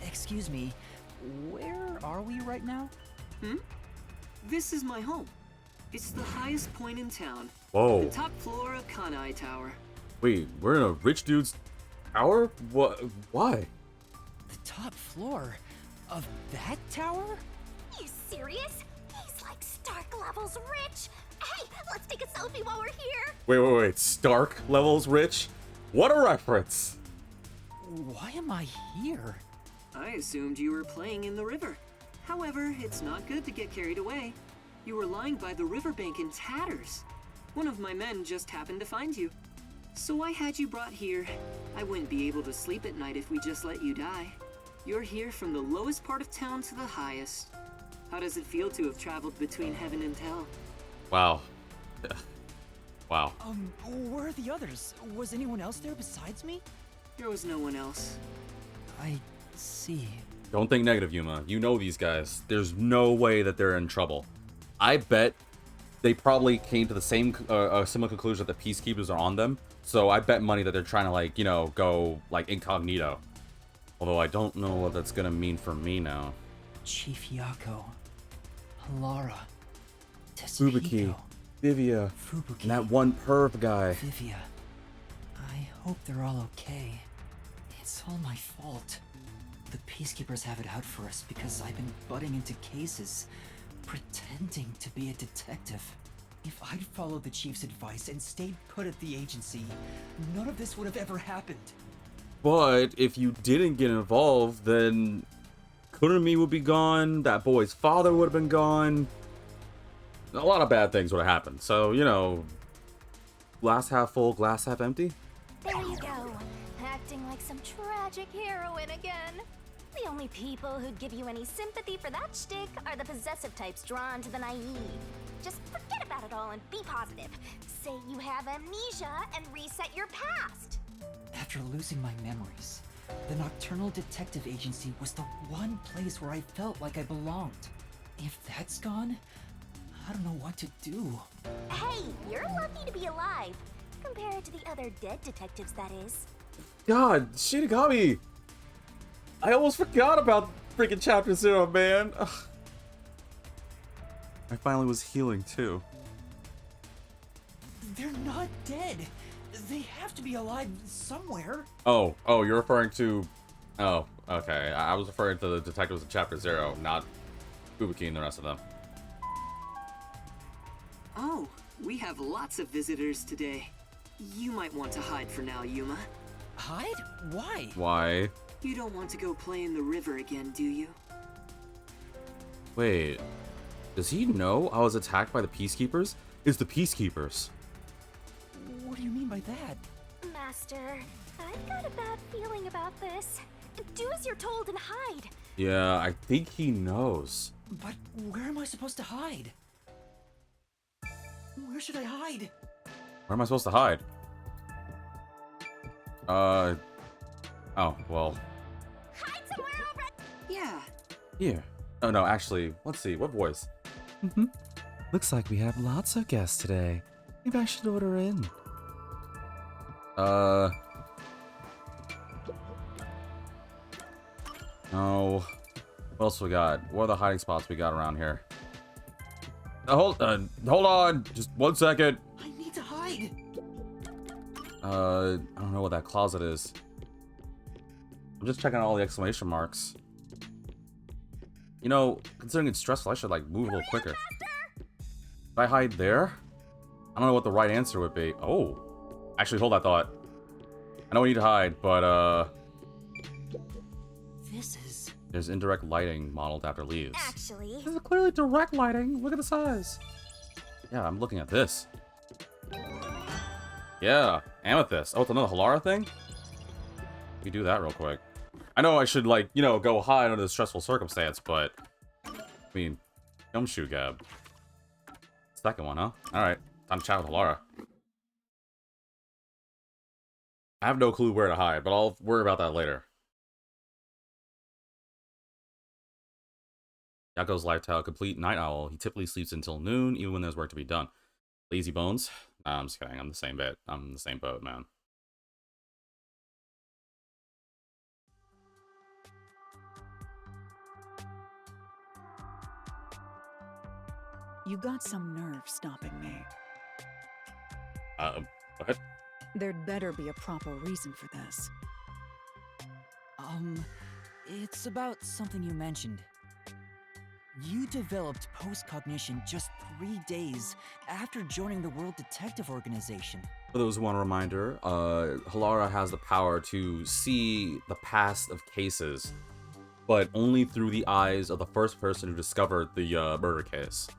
Excuse me, where are we right now? This is my home. It's the highest point in town. Whoa. The top floor of Kanai Tower. Wait, we're in a rich dude's tower? What? Why? The top floor of that tower? You serious? He's like Stark levels rich. Hey, let's take a selfie while we're here. Wait. Stark levels rich? What a reference! Why am I here? I assumed you were playing in the river. However, it's not good to get carried away. You were lying by the riverbank in tatters. One of my men just happened to find you. So I had you brought here. I wouldn't be able to sleep at night if we just let you die. You're here from the lowest part of town to the highest. How does it feel to have traveled between heaven and hell? Wow. Wow. Where are the others? Was anyone else there besides me? There was no one else. I see. Don't think negative, Yuma. You know these guys. There's no way that they're in trouble. I bet they probably came to the same similar conclusion that the Peacekeepers are on them. So I bet money that they're trying to, like, you know, go, like, incognito. Although I don't know what that's gonna mean for me now. Chief Yako, Halara, Fubuki, Tetsuhiko, Vivia, Fubuki, and that one perv guy. Vivia. I hope they're all okay. It's all my fault. The Peacekeepers have it out for us because I've been butting into cases, pretending to be a detective. If I'd followed the Chief's advice and stayed put at the agency, none of this would have ever happened. But if you didn't get involved, then Kurumi would be gone, that boy's father would have been gone. A lot of bad things would have happened. So, you know, glass half full, glass half empty? There you go. Acting like some tragic heroine again. The only people who'd give you any sympathy for that shtick are the possessive types drawn to the naive. Just forget about it all and be positive. Say you have amnesia and reset your past. After losing my memories, the Nocturnal Detective Agency was the one place where I felt like I belonged. If that's gone, I don't know what to do. Hey, you're lucky to be alive. Compared to the other dead detectives, that is. God, Shinigami! I almost forgot about freaking Chapter 0, man. Ugh. I finally was healing, too. They're not dead. They have to be alive somewhere. Oh, you're referring to... Oh, okay. I was referring to the detectives in Chapter 0, not Fubuki and the rest of them. Oh, we have lots of visitors today. You might want to hide for now, Yuma. Hide? Why? Why? You don't want to go play in the river again, do you? Wait. Does he know I was attacked by the Peacekeepers? It's the Peacekeepers. What do you mean by that? Master, I've got a bad feeling about this. Do as you're told and hide. Yeah, I think he knows. But where am I supposed to hide? Where should I hide? Where am I supposed to hide? Oh, well. Hide somewhere over. Yeah. Here. Oh, no, actually, let's see. What voice? Looks like we have lots of guests today. Maybe I should order in. No. What else we got? What are the hiding spots we got around here? Hold on. Just 1 second. I need to hide. I don't know what that closet is. I'm just checking out all the exclamation marks. You know, considering it's stressful, I should like move a little quicker. If I hide there? I don't know what the right answer would be. Oh. Actually, hold that thought. I know we need to hide, but there's indirect lighting modeled after leaves. Actually, This is clearly direct lighting. Look at the size. Yeah, I'm looking at this. Yeah, amethyst. Oh, it's another Halara thing? We do that real quick. I know I should, like, you know, go hide under the stressful circumstance, but... I mean, gumshoe gab. Second one, huh? Alright, time to chat with Halara. I have no clue where to hide, but I'll worry about that later. Yako's lifestyle, complete night owl. He typically sleeps until noon, even when there's work to be done. Lazy bones? Nah, I'm just kidding. I'm the same bit. I'm in the same boat, man. You got some nerve stopping me. What? There'd better be a proper reason for this. It's about something you mentioned. You developed post-cognition just 3 days after joining the World Detective Organization. For those who want a reminder, Halara has the power to see the past of cases, but only through the eyes of the first person who discovered the murder case.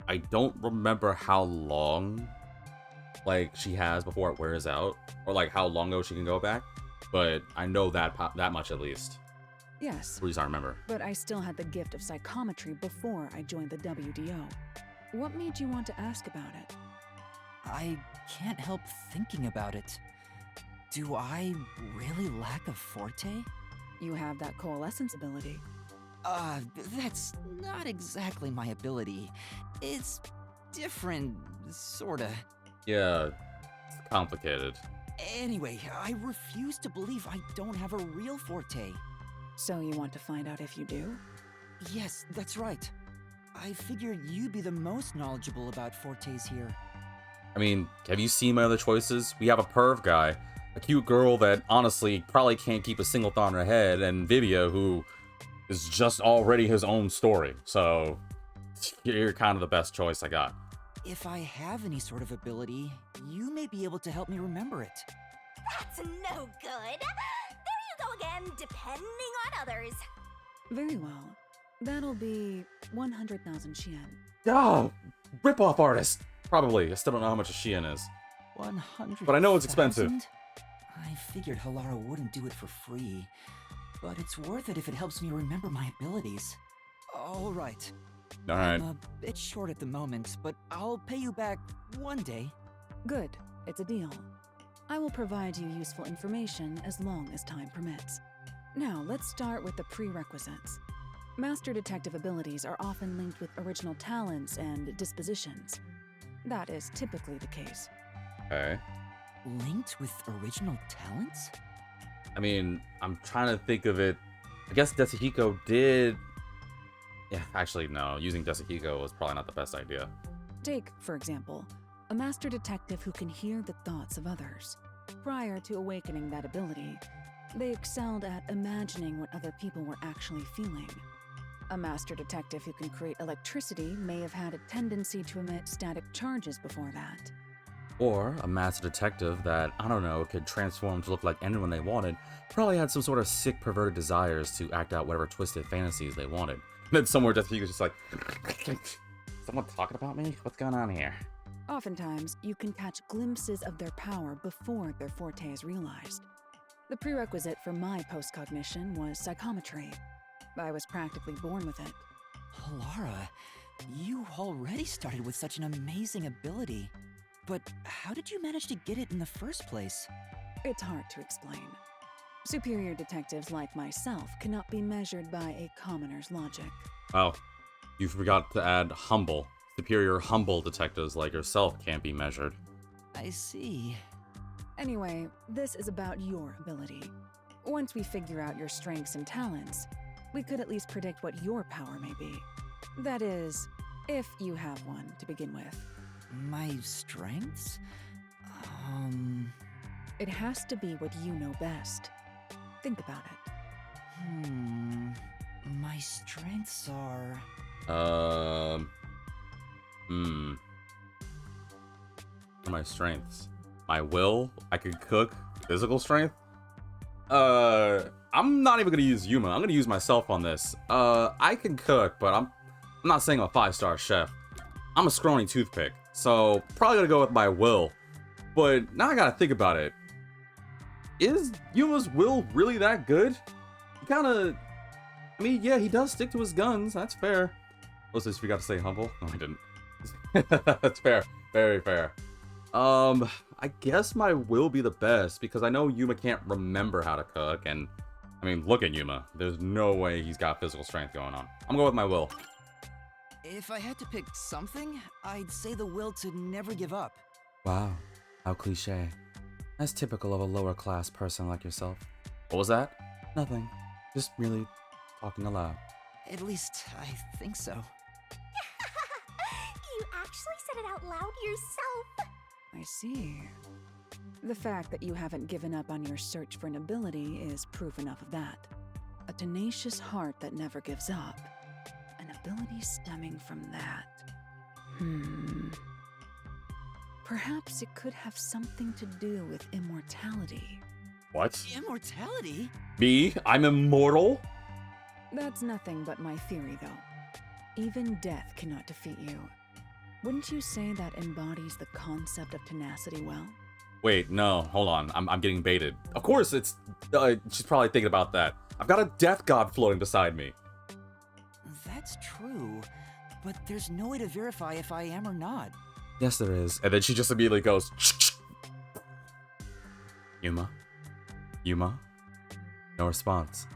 I don't remember how long, like, she has before it wears out, or like how long ago she can go back, but I know that much at least. Yes, At least I remember. but I still had the gift of psychometry before I joined the WDO. What made you want to ask about it? I can't help thinking about it. Do I really lack a forte? You have that coalescence ability. That's not exactly my ability. It's different, sorta. Yeah, it's complicated. Anyway, I refuse to believe I don't have a real forte. So you want to find out if you do? Yes, that's right. I figured you'd be the most knowledgeable about fortes here. I mean, have you seen my other choices? We have a perv guy, a cute girl that honestly probably can't keep a single thought in her head, and Vivia, who is just already his own story. So, you're kind of the best choice I got. If I have any sort of ability, you may be able to help me remember it. that's no good. There you go again, depending on others. Very well. That'll be 100,000 Xian. Oh, rip-off artist! Probably. I still don't know how much a Shein is. 100. But I know it's expensive. I figured Halara wouldn't do it for free, but it's worth it if it helps me remember my abilities. All right. Alright. I'm a bit short at the moment, but I'll pay you back one day. Good. It's a deal. I will provide you useful information as long as time permits. Now, let's start with the prerequisites. Master detective abilities are often linked with original talents and dispositions. That is typically the case. Okay. Linked with original talents? I mean, I'm trying to think of it. I guess Desahiko did... Yeah, actually, no. Using Desahiko was probably not the best idea. Take, for example, a master detective who can hear the thoughts of others. Prior to awakening that ability, they excelled at imagining what other people were actually feeling. A master detective who can create electricity may have had a tendency to emit static charges before that. Or a master detective that, I don't know, could transform to look like anyone they wanted, probably had some sort of sick, perverted desires to act out whatever twisted fantasies they wanted. And then somewhere Desahiko's just like... someone talking about me? What's going on here? Oftentimes, you can catch glimpses of their power before their forte is realized. The prerequisite for my postcognition was psychometry. I was practically born with it. Lara, you already started with such an amazing ability. But how did you manage to get it in the first place? It's hard to explain. Superior detectives like myself cannot be measured by a commoner's logic. Oh, you forgot to add humble. Superior humble detectives like yourself can't be measured. I see. Anyway, this is about your ability. Once we figure out your strengths and talents, we could at least predict what your power may be. That is, if you have one to begin with. My strengths? It has to be what you know best. Think about it. My strengths are... What are my strengths? My will? I could cook? Physical strength? I'm not even gonna use Yuma. I'm gonna use myself on this. I can cook, but I'm not saying I'm a 5-star chef. I'm a scrawny toothpick, so probably gonna go with my will. But now I gotta think about it. Is Yuma's will really that good? He kinda... I mean, yeah, he does stick to his guns. That's fair. What's this? We got to say humble? No, I didn't. That's fair. Very fair. I guess my will be the best because I know Yuma can't remember how to cook, and I mean, look at Yuma. There's no way he's got physical strength going on. I'm going with my will. If I had to pick something, I'd say the will to never give up. Wow, how cliche. That's typical of a lower class person like yourself. What was that? Nothing. Just really talking aloud. At least, I think so. You actually said it out loud yourself. I see. The fact that you haven't given up on your search for an ability is proof enough of that. A tenacious heart that never gives up. An ability stemming from that. Perhaps it could have something to do with immortality. What? Immortality? Me? I'm immortal? That's nothing but my theory, though. Even death cannot defeat you. Wouldn't you say that embodies the concept of tenacity well? Wait, no, hold on. I'm getting baited. Of course, it's... she's probably thinking about that. I've got a death god floating beside me. That's true, but there's no way to verify if I am or not. Yes, there is. And then she just immediately goes... Yuma? Yuma? No response.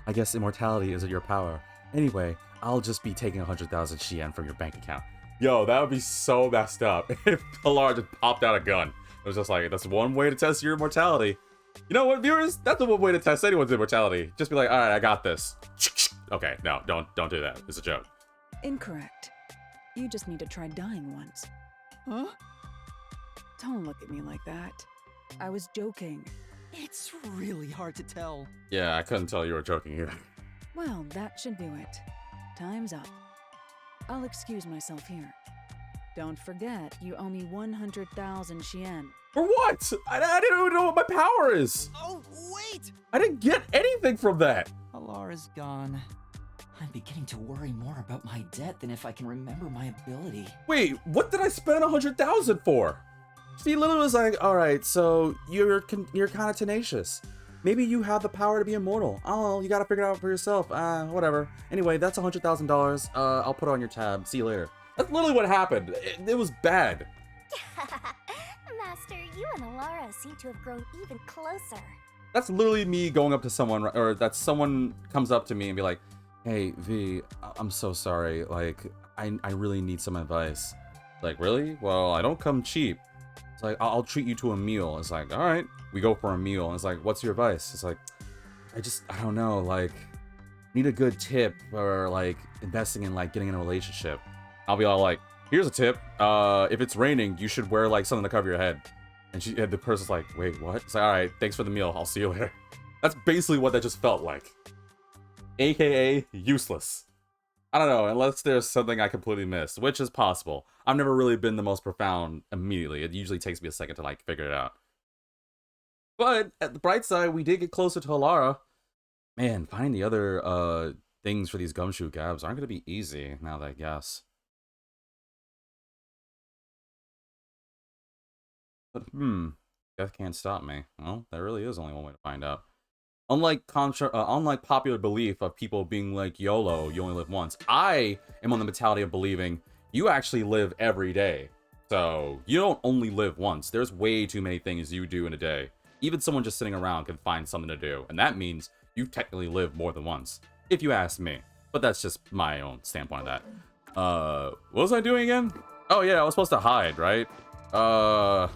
I guess immortality isn't your power. Anyway, I'll just be taking 100,000 Shien from your bank account. Yo, that would be so messed up if Pilar just popped out a gun. It was just like, that's one way to test your immortality. You know what, viewers? That's the one way to test anyone's immortality. Just be like, all right, I got this. Okay, no, don't do that. It's a joke. Incorrect. You just need to try dying once. Huh? Don't look at me like that. I was joking. It's really hard to tell. Yeah, I couldn't tell you were joking either. Well, that should do it. Time's up. I'll excuse myself here. Don't forget, you owe me 100,000 Shien. For what? I didn't even know what my power is. Oh, wait! I didn't get anything from that. Alara's gone. I'm beginning to worry more about my debt than if I can remember my ability. Wait, what did I spend 100,000 for? She literally was like, all right, so you're kind of tenacious. Maybe you have the power to be immortal. Oh, you gotta figure it out for yourself. Whatever. Anyway, that's $100,000. I'll put it on your tab. See you later. That's literally what happened. It was bad. Master, you and Alara seem to have grown even closer. That's literally me going up to someone, or that someone comes up to me and be like, hey, V, I'm so sorry. Like, I really need some advice. Like, really? Well, I don't come cheap. It's like, I'll treat you to a meal. It's like, all right, we go for a meal. And it's like, what's your advice? It's like, I don't know, like, need a good tip for, like, investing in, like, getting in a relationship. I'll be all like, here's a tip. If it's raining, you should wear, like, something to cover your head. And the person's like, wait, what? It's like, all right, thanks for the meal. I'll see you later. That's basically what that just felt like. AKA useless. I don't know, unless there's something I completely missed, which is possible. I've never really been the most profound immediately. It usually takes me a second to, like, figure it out. But, at the bright side, we did get closer to Alara. Man, finding the other, things for these gumshoe gabs aren't gonna be easy, now that I guess. But, death can't stop me. Well, there really is only one way to find out. Unlike popular belief of people being like, YOLO, you only live once, I am on the mentality of believing you actually live every day. So, you don't only live once. There's way too many things you do in a day. Even someone just sitting around can find something to do. And that means you technically live more than once. If you ask me. But that's just my own standpoint of that. What was I doing again? Oh yeah, I was supposed to hide, right? I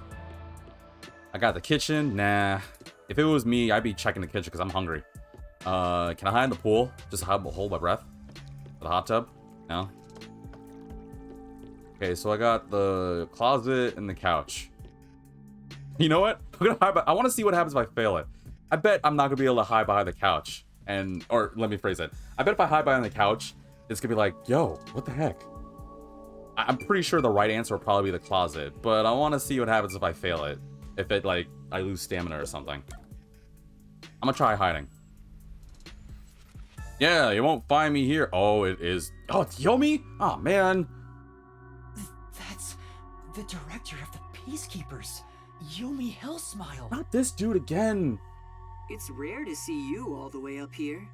got the kitchen. Nah. If it was me, I'd be checking the kitchen because I'm hungry. Can I hide in the pool? Just hold my breath? The hot tub? No? Okay, so I got the closet and the couch. You know what? I'm gonna hide I want to see what happens if I fail it. I bet I'm not gonna be able to hide behind the couch. Or let me phrase it. I bet if I hide behind the couch, it's gonna be like, yo, what the heck? I'm pretty sure the right answer will probably be the closet, but I want to see what happens if I fail it. If it, like, I lose stamina or something. I'm gonna try hiding. Yeah, you won't find me here. Oh, it is. Oh, it's Yomi? Oh, man. That's the director of the Peacekeepers, Yumi Hellsmile. Not this dude again. It's rare to see you all the way up here.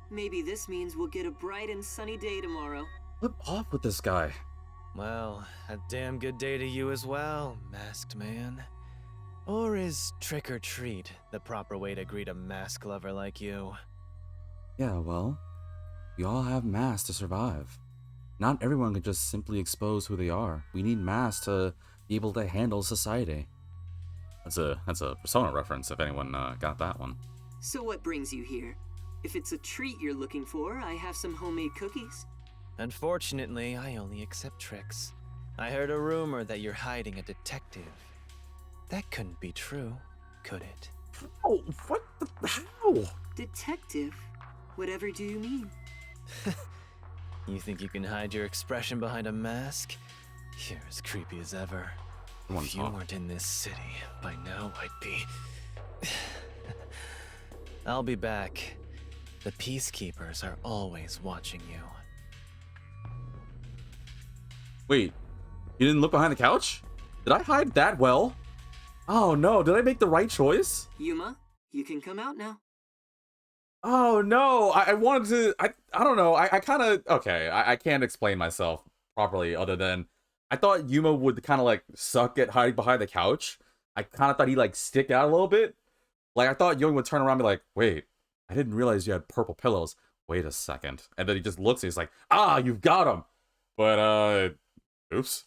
Maybe this means we'll get a bright and sunny day tomorrow. Flip off with this guy. Well, a damn good day to you as well, masked man. Or is trick or treat the proper way to greet a mask lover like you? Yeah, well, we all have masks to survive. Not everyone can just simply expose who they are. We need masks to be able to handle society. That's a Persona reference, if anyone got that one. So what brings you here? If it's a treat you're looking for, I have some homemade cookies. Unfortunately, I only accept tricks. I heard a rumor that you're hiding a detective. That couldn't be true, could it? Oh, what the hell? Detective? Whatever do you mean? You think you can hide your expression behind a mask? You're as creepy as ever. If you weren't in this city, by now I'd be... I'll be back. The Peacekeepers are always watching you. Wait, you didn't look behind the couch? Did I hide that well? Oh no, did I make the right choice? Yuma, you can come out now. Oh no, I wanted to, I don't know, I kind of, okay, I can't explain myself properly other than, I thought Yuma would kind of like suck at hiding behind the couch. I kind of thought he'd like stick out a little bit. Like I thought Yuma would turn around and be like, wait, I didn't realize you had purple pillows. Wait a second. And then he just looks and he's like, ah, you've got him. But, oops.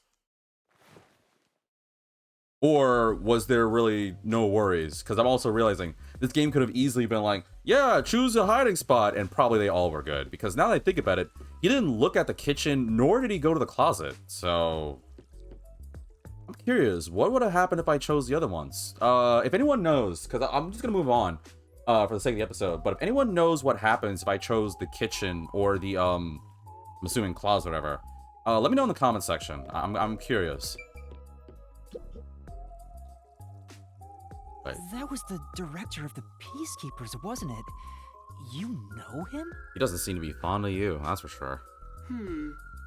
Or was there really no worries? Because I'm also realizing this game could have easily been like, yeah, choose a hiding spot, and probably they all were good. Because now that I think about it, he didn't look at the kitchen, nor did he go to the closet. So I'm curious, what would have happened if I chose the other ones? If anyone knows, because I'm just gonna move on for the sake of the episode. But if anyone knows what happens if I chose the kitchen or the I'm assuming closet or whatever, let me know in the comment section. I'm curious. Wait. That was the director of the Peacekeepers, wasn't it? You know him? He doesn't seem to be fond of you, that's for sure.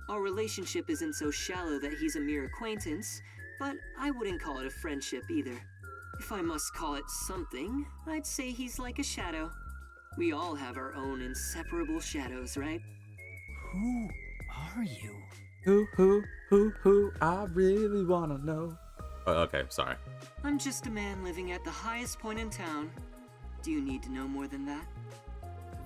Our relationship isn't so shallow that he's a mere acquaintance, but I wouldn't call it a friendship either. If I must call it something, I'd say he's like a shadow. We all have our own inseparable shadows, right? Who are you? Who, I really wanna know. Okay, sorry. I'm just a man living at the highest point in town. Do you need to know more than that?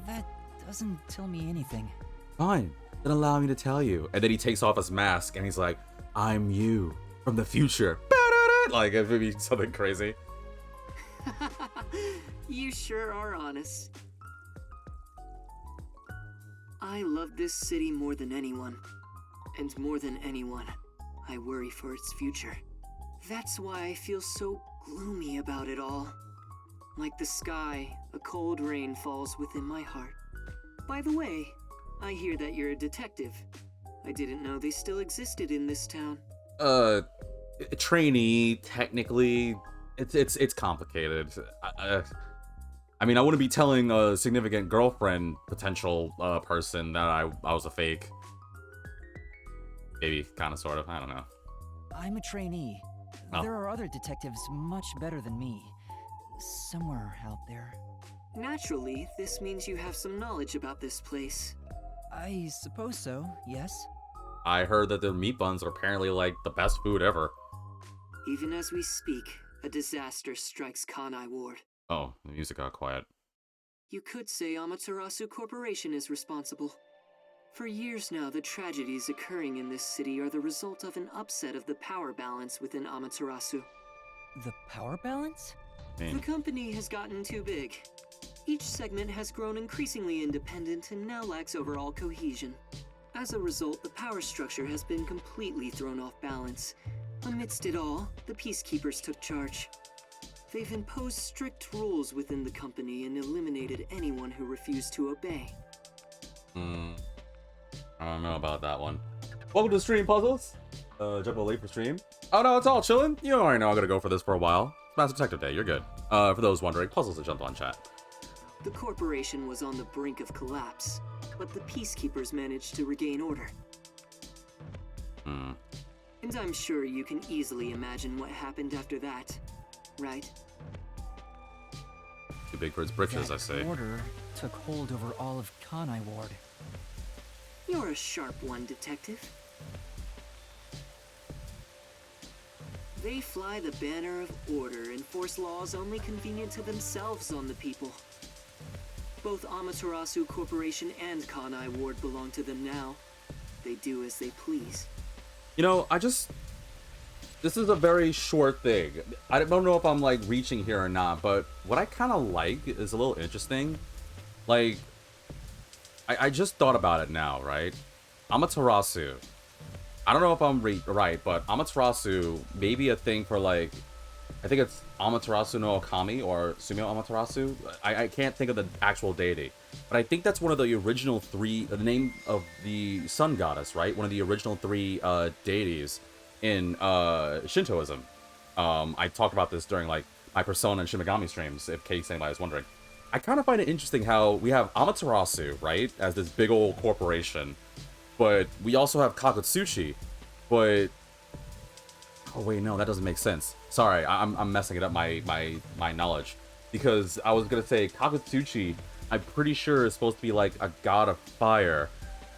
That doesn't tell me anything. Fine, then allow me to tell you. And then he takes off his mask and he's like, I'm you from the future. Like, it would be something crazy. You sure are honest. I love this city more than anyone. And more than anyone, I worry for its future. That's why I feel so gloomy about it all. Like the sky, a cold rain falls within my heart. By the way, I hear that you're a detective. I didn't know they still existed in this town. Trainee, technically. It's complicated. I mean, I wouldn't be telling a significant girlfriend potential person that I was a fake. Maybe, kind of, sort of, I don't know. I'm a trainee. Oh. There are other detectives much better than me. Somewhere out there. Naturally, this means you have some knowledge about this place. I suppose so, yes. I heard that their meat buns are apparently like the best food ever. Even as we speak, a disaster strikes Kanai Ward. Oh, the music got quiet. You could say Amaterasu Corporation is responsible. For years now, the tragedies occurring in this city are the result of an upset of the power balance within Amaterasu. The power balance? The company has gotten too big. Each segment has grown increasingly independent and now lacks overall cohesion. As a result, the power structure has been completely thrown off balance. Amidst it all, the Peacekeepers took charge. They've imposed strict rules within the company and eliminated anyone who refused to obey. I don't know about that one. Welcome to Stream Puzzles. Jump a late for stream. Oh no, it's all chilling. You already know I'm gonna go for this for a while. It's Master Detective Day, you're good. For those wondering, Puzzles that jumped on chat. The corporation was on the brink of collapse, but the Peacekeepers managed to regain order. And I'm sure you can easily imagine what happened after that, right? Too big for its britches, I say. Order took hold over all of Kanai Ward. You're a sharp one, Detective. They fly the banner of order and force laws only convenient to themselves on the people. Both Amaterasu Corporation and Kanai Ward belong to them now. They do as they please. You know, this is a very short thing. I don't know if I'm like reaching here or not, but what I kind of like is a little interesting. Like, I just thought about it now, right? Amaterasu. I don't know if I'm right, but Amaterasu may be a thing for like, I think it's Amaterasu no Okami or Sumio Amaterasu. I can't think of the actual deity, but I think that's one of the original three, the name of the sun goddess, right? One of the original three deities in Shintoism. I talked about this during like my Persona and Shin Megami streams, in case anybody was wondering. I kind of find it interesting how we have Amaterasu, right, as this big old corporation, but we also have Kakutsuchi, but oh wait, no, that doesn't make sense. Sorry, I'm messing it up my knowledge, because I was gonna say Kakutsuchi, I'm pretty sure is supposed to be like a god of fire,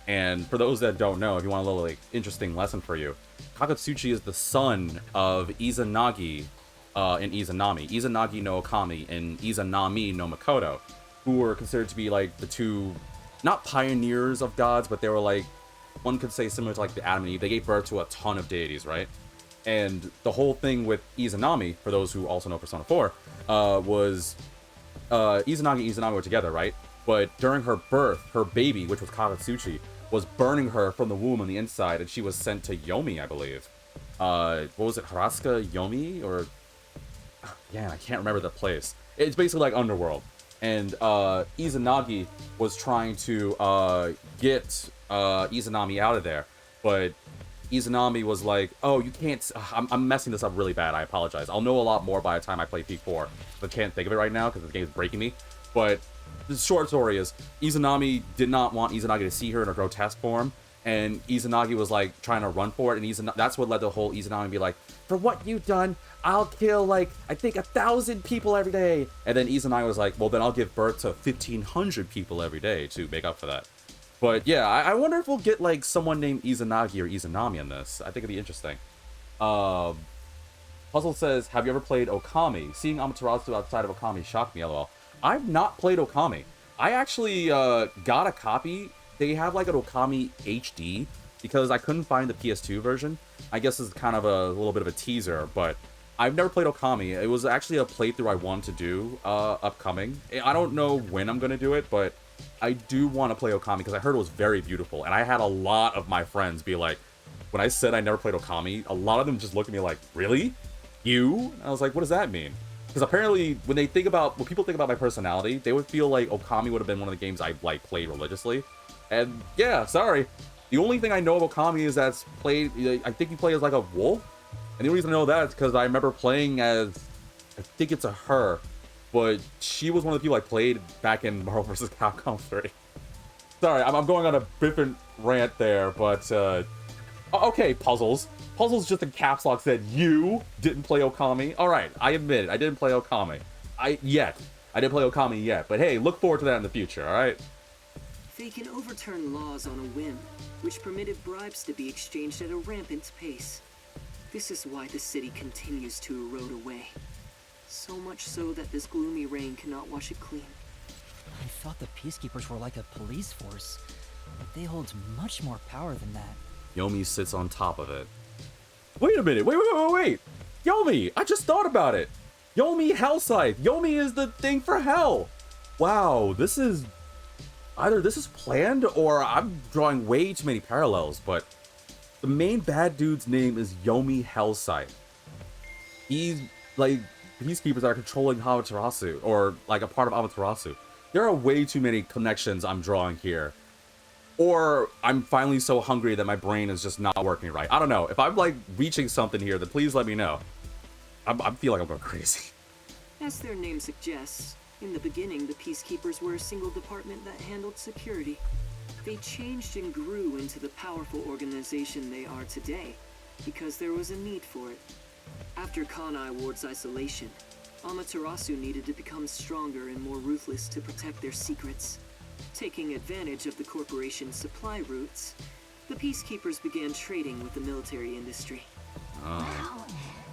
and for those that don't know, if you want a little like interesting lesson for you, Kakutsuchi is the son of Izanagi and Izanami, Izanagi no Okami and Izanami no Makoto, who were considered to be like the two, not pioneers of gods, but they were like, one could say similar to like the Adam and Eve. They gave birth to a ton of deities, right? And the whole thing with Izanami, for those who also know Persona 4, was Izanagi and Izanami were together, right? But during her birth, her baby, which was Kakutsuchi, was burning her from the womb on the inside, and she was sent to Yomi, I believe. What was it, Haraska Yomi? Or yeah, I can't remember the place. It's basically like Underworld. And Izanagi was trying to get Izanami out of there, but Izanami was like, oh, you can't, I'm messing this up really bad, I apologize. I'll know a lot more by the time I play Peak 4, but can't think of it right now because the game's breaking me. But the short story is, Izanami did not want Izanagi to see her in a grotesque form, and Izanagi was like trying to run for it, and that's what led the whole Izanami be like, for what you've done, I'll kill like, I think 1,000 people every day. And then Izanagi was like, well then I'll give birth to 1,500 people every day to make up for that. But yeah, I wonder if we'll get like someone named Izanagi or Izanami in this. I think it'd be interesting. Puzzle says, have you ever played Okami? Seeing Amaterasu outside of Okami shocked me, lol. I've not played Okami. I actually got a copy. They have like an Okami HD because I couldn't find the PS2 version. I guess it's kind of a little bit of a teaser, but I've never played Okami. It was actually a playthrough I wanted to do upcoming. I don't know when I'm going to do it, but I do want to play Okami because I heard it was very beautiful. And I had a lot of my friends be like, when I said I never played Okami, a lot of them just looked at me like, really? You? And I was like, what does that mean? Because apparently when people think about my personality, they would feel like Okami would have been one of the games I like played religiously. And yeah, sorry. The only thing I know of Okami is that's played, I think you play as like a wolf. And the only reason I know that is because I remember playing as, I think it's a her, but she was one of the people I played back in Marvel vs. Capcom 3. Sorry, I'm going on a different rant there, but Okay, Puzzles. Puzzles just in caps lock said you didn't play Okami. Alright, I admit it. I didn't play Okami. I didn't play Okami yet. But hey, look forward to that in the future, alright? They can overturn laws on a whim, which permitted bribes to be exchanged at a rampant pace. This is why the city continues to erode away. So much so that this gloomy rain cannot wash it clean. I thought the Peacekeepers were like a police force, but they hold much more power than that. Yomi sits on top of it. Wait a minute, wait. Yomi, I just thought about it. Yomi Hellscythe. Yomi is the thing for hell. Wow, either this is planned or I'm drawing way too many parallels, but the main bad dude's name is Yomi Hellscythe. He's like Peacekeepers that are controlling Amaterasu, or like a part of Amaterasu. There are way too many connections I'm drawing here. Or I'm finally so hungry that my brain is just not working right. I don't know. If I'm like reaching something here, then please let me know. I feel like I'm going crazy. As their name suggests, in the beginning the Peacekeepers were a single department that handled security. They changed and grew into the powerful organization they are today, because there was a need for it. After Kanai Ward's isolation, Amaterasu needed to become stronger and more ruthless to protect their secrets. Taking advantage of the corporation's supply routes, the Peacekeepers began trading with the military industry. Wow,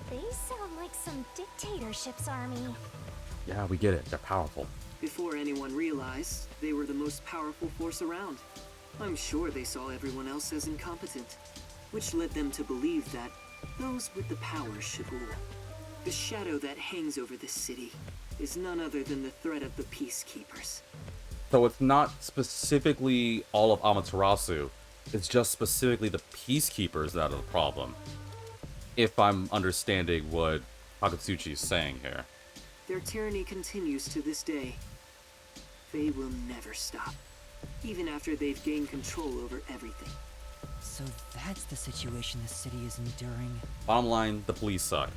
they sound like some dictatorship's army. Yeah, we get it. They're powerful. Before anyone realized, they were the most powerful force around. I'm sure they saw everyone else as incompetent, which led them to believe that those with the power should rule. The shadow that hangs over this city is none other than the threat of the Peacekeepers. So it's not specifically all of Amaterasu. It's just specifically the Peacekeepers that are the problem. If I'm understanding what Akatsuchi is saying here. Their tyranny continues to this day. They will never stop, even after they've gained control over everything. So that's the situation the city is enduring. Bottom line, the police suck.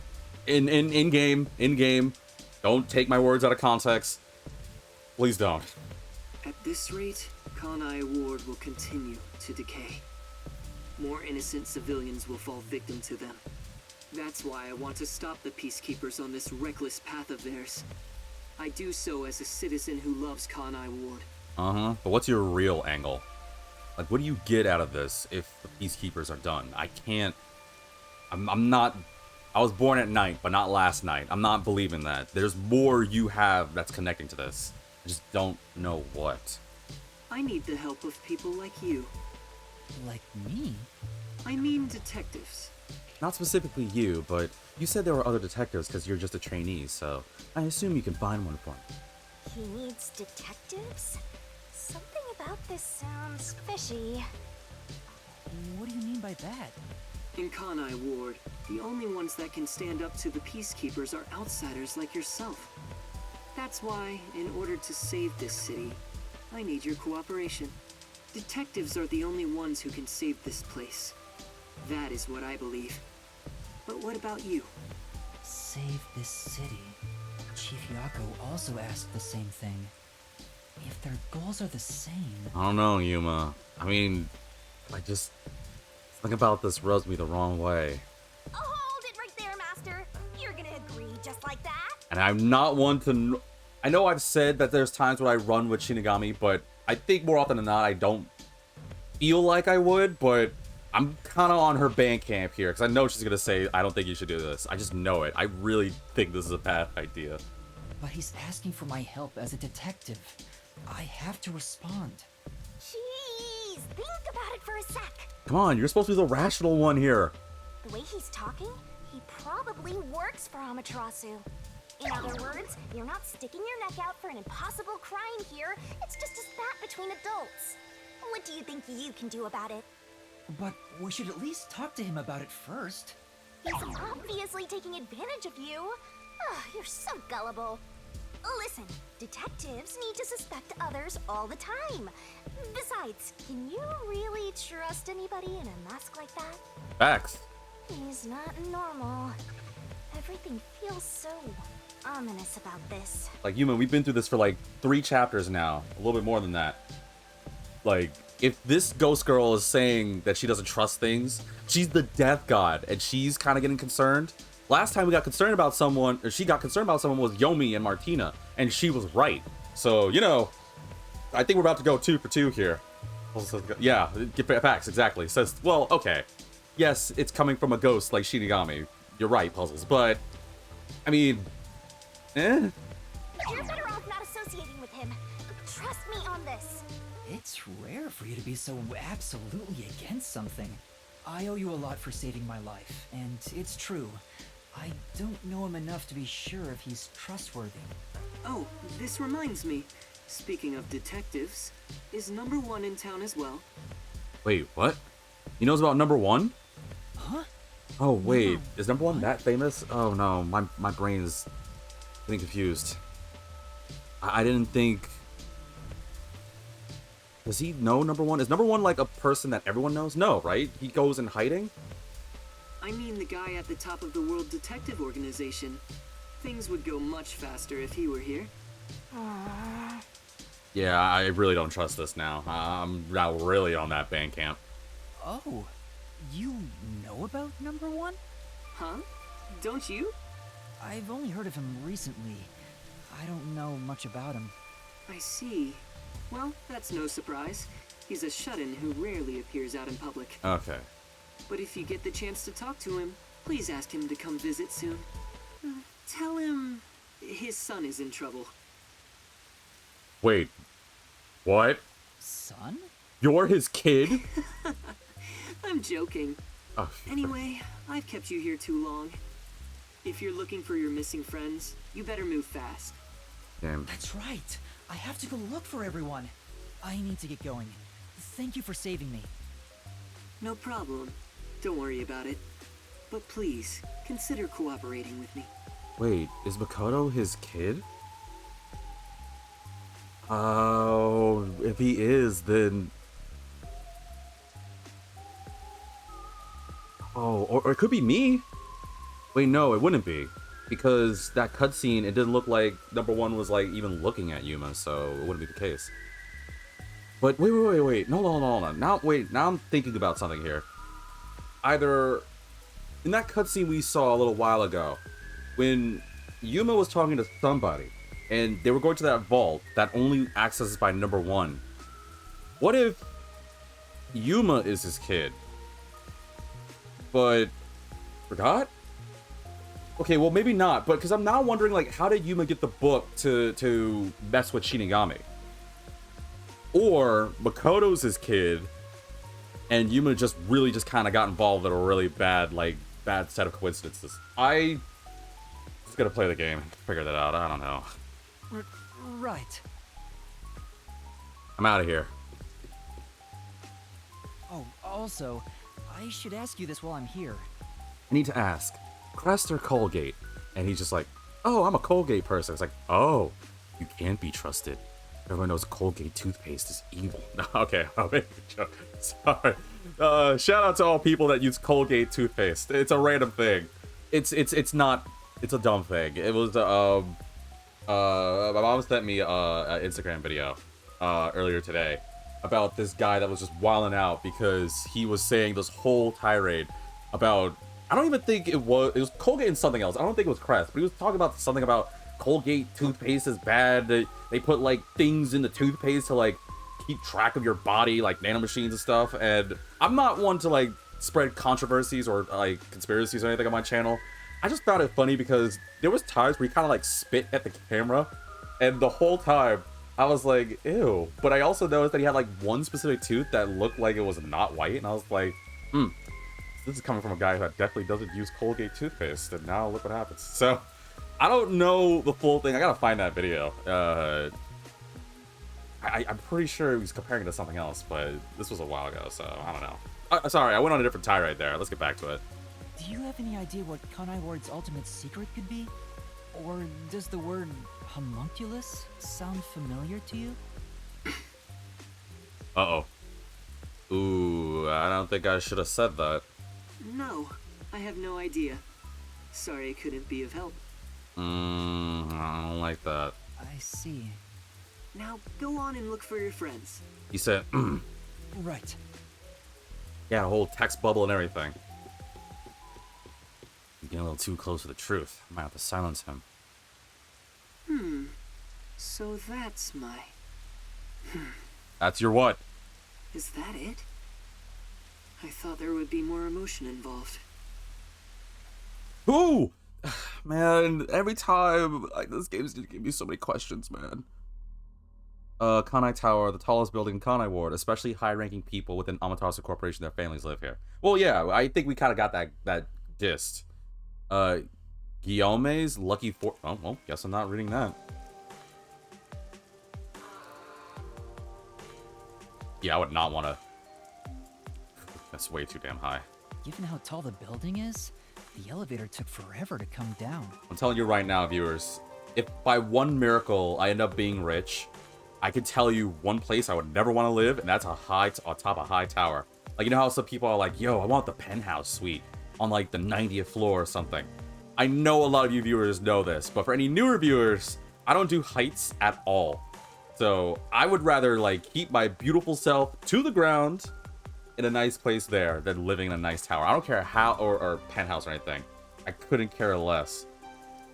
In game. Don't take my words out of context. Please don't. At this rate, Kanai Ward will continue to decay. More innocent civilians will fall victim to them. That's why I want to stop the Peacekeepers on this reckless path of theirs. I do so as a citizen who loves Kanai Ward. But what's your real angle? Like, what do you get out of this if the Peacekeepers are done? I'm not... I was born at night, but not last night. I'm not believing that. There's more you have that's connecting to this. I just don't know what. I need the help of people like you. Like me? I mean detectives. Not specifically you, but you said there were other detectives because you're just a trainee, so I assume you can find one for me. He needs detectives? Something about this sounds fishy. What do you mean by that? In Kanai Ward, the only ones that can stand up to the Peacekeepers are outsiders like yourself. That's why, in order to save this city, I need your cooperation. Detectives are the only ones who can save this place. That is what I believe. But what about you? Save this city. Chief Yako also asked the same thing. If their goals are the same... I don't know, Yuma. I mean, something about this rubs me the wrong way. Oh, hold it right there, Master. You're gonna agree just like that? And I'm not one to... I know I've said that there's times when I run with Shinigami, but I think more often than not I don't feel like I would, but I'm kind of on her band camp here, because I know she's going to say, I don't think you should do this. I just know it. I really think this is a bad idea. But he's asking for my help as a detective. I have to respond. Jeez, think about it for a sec. Come on, you're supposed to be the rational one here. The way he's talking, he probably works for Amaterasu. In other words, you're not sticking your neck out for an impossible crime here. It's just a spat between adults. What do you think you can do about it? But we should at least talk to him about it first. He's obviously taking advantage of you. Oh, you're so gullible. Listen, detectives need to suspect others all the time. Besides, can you really trust anybody in a mask like that? Facts. He's not normal. Everything feels so ominous about this. Like, Yuma, we've been through this for like 3 chapters now. A little bit more than that. Like, if this ghost girl is saying that she doesn't trust things, she's the death god, and she's kind of getting concerned. Last time we got concerned about someone, or she got concerned about someone, was Yomi and Martina, and she was right. So, you know, I think we're about to go 2 for 2 here. Yeah, get facts, exactly. Says, well, okay. Yes, it's coming from a ghost like Shinigami. You're right, Puzzles, but, I mean, You're better off not associating with him. Trust me on this. It's rare for you to be so absolutely against something. I owe you a lot for saving my life, and it's true. I don't know him enough to be sure if he's trustworthy. Oh, this reminds me. Speaking of detectives, is number 1 in town as well? Wait, what? He knows about number 1? Huh? Oh, wait. Is number 1 that famous? Oh, no. My brain is getting confused. I didn't think... Does he know number 1? Is number 1 like a person that everyone knows? No, right? He goes in hiding? I mean the guy at the top of the World Detective Organization. Things would go much faster if he were here. Yeah, I really don't trust this now. I'm now really on that Bandcamp. Oh, you know about number 1? Huh? Don't you? I've only heard of him recently. I don't know much about him. I see. Well, that's no surprise. He's a shut-in who rarely appears out in public. Okay. But if you get the chance to talk to him, please ask him to come visit soon. Tell him his son is in trouble. Wait. What? Son? You're his kid? I'm joking. Oh. Anyway, I've kept you here too long. If you're looking for your missing friends, you better move fast. Damn. That's right. I have to go look for everyone. I need to get going. Thank you for saving me. No problem. Don't worry about it. But please, consider cooperating with me. Wait, is Makoto his kid? Oh, if he is, then... Oh, or it could be me. Wait, no, it wouldn't be. Because that cutscene, it didn't look like number 1 was like even looking at Yuma, so it wouldn't be the case. But wait. No, hold on. Now I'm thinking about something here. Either in that cutscene we saw a little while ago, when Yuma was talking to somebody, and they were going to that vault that only accesses by number 1. What if Yuma is his kid, but forgot? Okay, well maybe not, but because I'm now wondering, like, how did Yuma get the book to mess with Shinigami? Or Makoto's his kid, and Yuma just kind of got involved in a really bad set of coincidences. I just gotta play the game and figure that out. I don't know. Right. I'm out of here. Oh, also, I should ask you this while I'm here. I need to ask, Crest or Colgate? And he's just like, oh, I'm a Colgate person. It's like, oh, you can't be trusted. Everyone knows Colgate toothpaste is evil. No, okay, I'll make a joke. Sorry. Shout out to all people that use Colgate toothpaste. It's a random thing. It's not. It's a dumb thing. It was my mom sent me an Instagram video earlier today about this guy that was just wilding out because he was saying this whole tirade about. I don't even think it was Colgate and something else. I don't think it was Crest, but he was talking about something about Colgate toothpaste is bad. They put like things in the toothpaste to like keep track of your body, like nanomachines and stuff. And I'm not one to like spread controversies or like conspiracies or anything on my channel. I just found it funny because there was times where he kind of like spit at the camera, and the whole time I was like, ew. But I also noticed that he had like one specific tooth that looked like it was not white, and I was like, this is coming from a guy who definitely doesn't use Colgate toothpaste, and now look what happens. So I don't know the full thing. I gotta find that video. I'm pretty sure he was comparing it to something else, but this was a while ago, so I don't know. Sorry, I went on a different tirade there. Let's get back to it. Do you have any idea what Kanai Ward's ultimate secret could be? Or does the word homunculus sound familiar to you? Uh-oh. Ooh, I don't think I should have said that. No, I have no idea. Sorry I couldn't be of help. I don't like that. I see. Now, go on and look for your friends. He said, Right. Yeah, a whole text bubble and everything. He's getting a little too close to the truth. I might have to silence him. So that's my... That's your what? Is that it? I thought there would be more emotion involved. Ooh! Man, every time, like, this game's gonna give me so many questions, man. Kanai Tower, the tallest building in Kanai Ward, especially high-ranking people within Amaterasu Corporation, their families live here. Well, yeah, I think we kind of got that gist. Guillaume's lucky for... Oh, well, guess I'm not reading that. Yeah, I would not want to... That's way too damn high. Given how tall the building is, the elevator took forever to come down. I'm telling you right now, viewers, if by one miracle I end up being rich, I can tell you one place I would never want to live, and that's on top of a high tower. Like, you know how some people are like, yo, I want the penthouse suite on like the 90th floor or something. I know a lot of you viewers know this, but for any newer viewers, I don't do heights at all. So I would rather like keep my beautiful self to the ground in a nice place there than living in a nice tower. I don't care how, or penthouse or anything. I couldn't care less.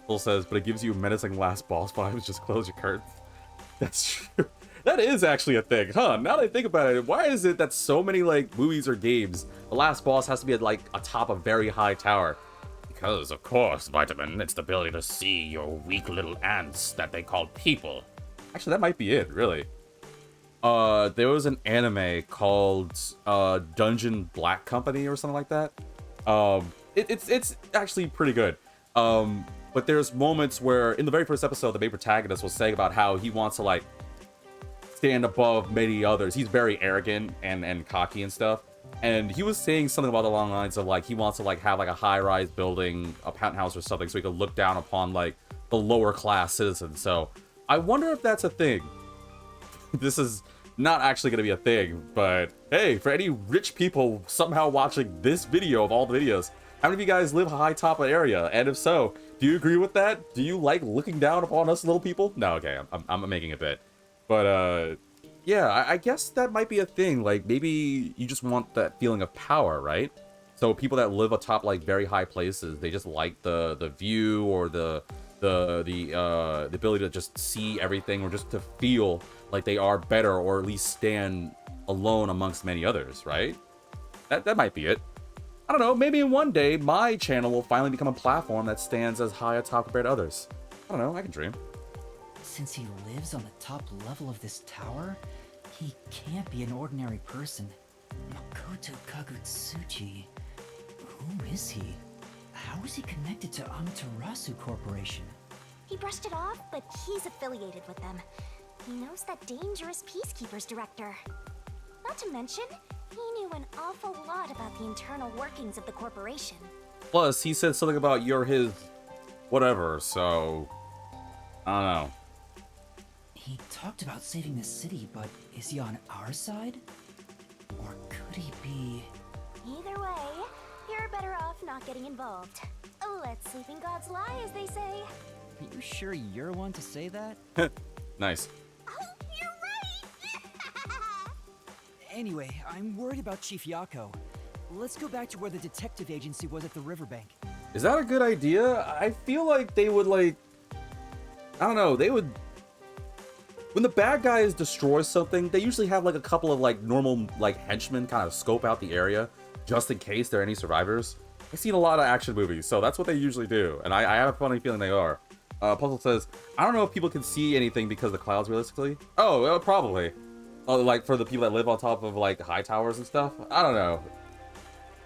Phil says, but it gives you menacing last boss vibes, just close your curtains. That's true. That is actually a thing, huh? Now that I think about it, why is it that so many like movies or games, the last boss has to be at like atop a very high tower? Because, of course, Vitamin, it's the ability to see your weak little ants that they call people. Actually, that might be it, really. There was an anime called Dungeon Black Company or something like that. It's actually pretty good. But there's moments where, in the very first episode, the main protagonist was saying about how he wants to, like, stand above many others. He's very arrogant and cocky and stuff. And he was saying something about the long lines of, like, he wants to, like, have, like, a high-rise building, a penthouse or something, so he could look down upon, like, the lower-class citizens. So, I wonder if that's a thing. This is not actually going to be a thing, but, hey, for any rich people somehow watching this video of all the videos, how many of you guys live high top of area? And if so, do you agree with that? Do you like looking down upon us little people? No, okay, I'm making a bit. But, yeah, I guess that might be a thing. Like, maybe you just want that feeling of power, right? So people that live atop, like, very high places, they just like the view or the ability to just see everything or just to feel like they are better or at least stand alone amongst many others, right? That might be it. I don't know, maybe in one day, my channel will finally become a platform that stands as high atop compared to others. I don't know, I can dream. Since he lives on the top level of this tower, he can't be an ordinary person. Makoto Kagutsuchi. Who is he? How is he connected to Amaterasu Corporation? He brushed it off, but he's affiliated with them. He knows that dangerous Peacekeepers director. Not to mention, he knew an awful lot about the internal workings of the corporation. Plus, he said something about you're his whatever, so I don't know. He talked about saving the city, but is he on our side? Or could he be... Either way, you're better off not getting involved. Let sleeping gods lie, as they say. Are you sure you're one to say that? Nice. Oh, you're right! Anyway, I'm worried about Chief Yako. Let's go back to where the detective agency was at the riverbank. Is that a good idea? I feel like they would, like, I don't know, they would... When the bad guys destroy something, they usually have, like, a couple of, like, normal, like, henchmen kind of scope out the area, just in case there are any survivors. I've seen a lot of action movies, so that's what they usually do, and I have a funny feeling they are. Puzzle says, I don't know if people can see anything because of the clouds, realistically. Oh, probably. Oh, like, for the people that live on top of, like, high towers and stuff? I don't know.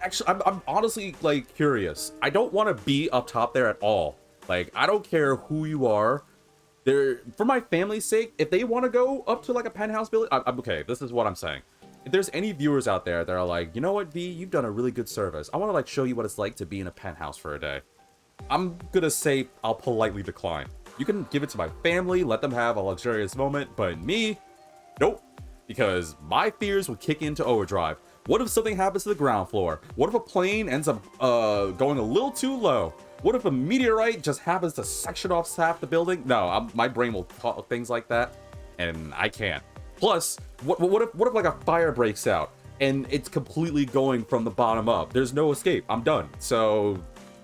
Actually, I'm honestly, like, curious. I don't want to be up top there at all. Like, I don't care who you are. For my family's sake, if they want to go up to, like, a penthouse building, I'm okay, this is what I'm saying. If there's any viewers out there that are like, you know what, V, you've done a really good service. I want to, like, show you what it's like to be in a penthouse for a day. I'm gonna say I'll politely decline. You can give it to my family, let them have a luxurious moment, but me, nope. Because my fears would kick into overdrive. What if something happens to the ground floor? What if a plane ends up going a little too low? What if a meteorite just happens to section off half the building? No, my brain will talk things like that, and I can't. Plus, what if like a fire breaks out and it's completely going from the bottom up? There's no escape. I'm done. So,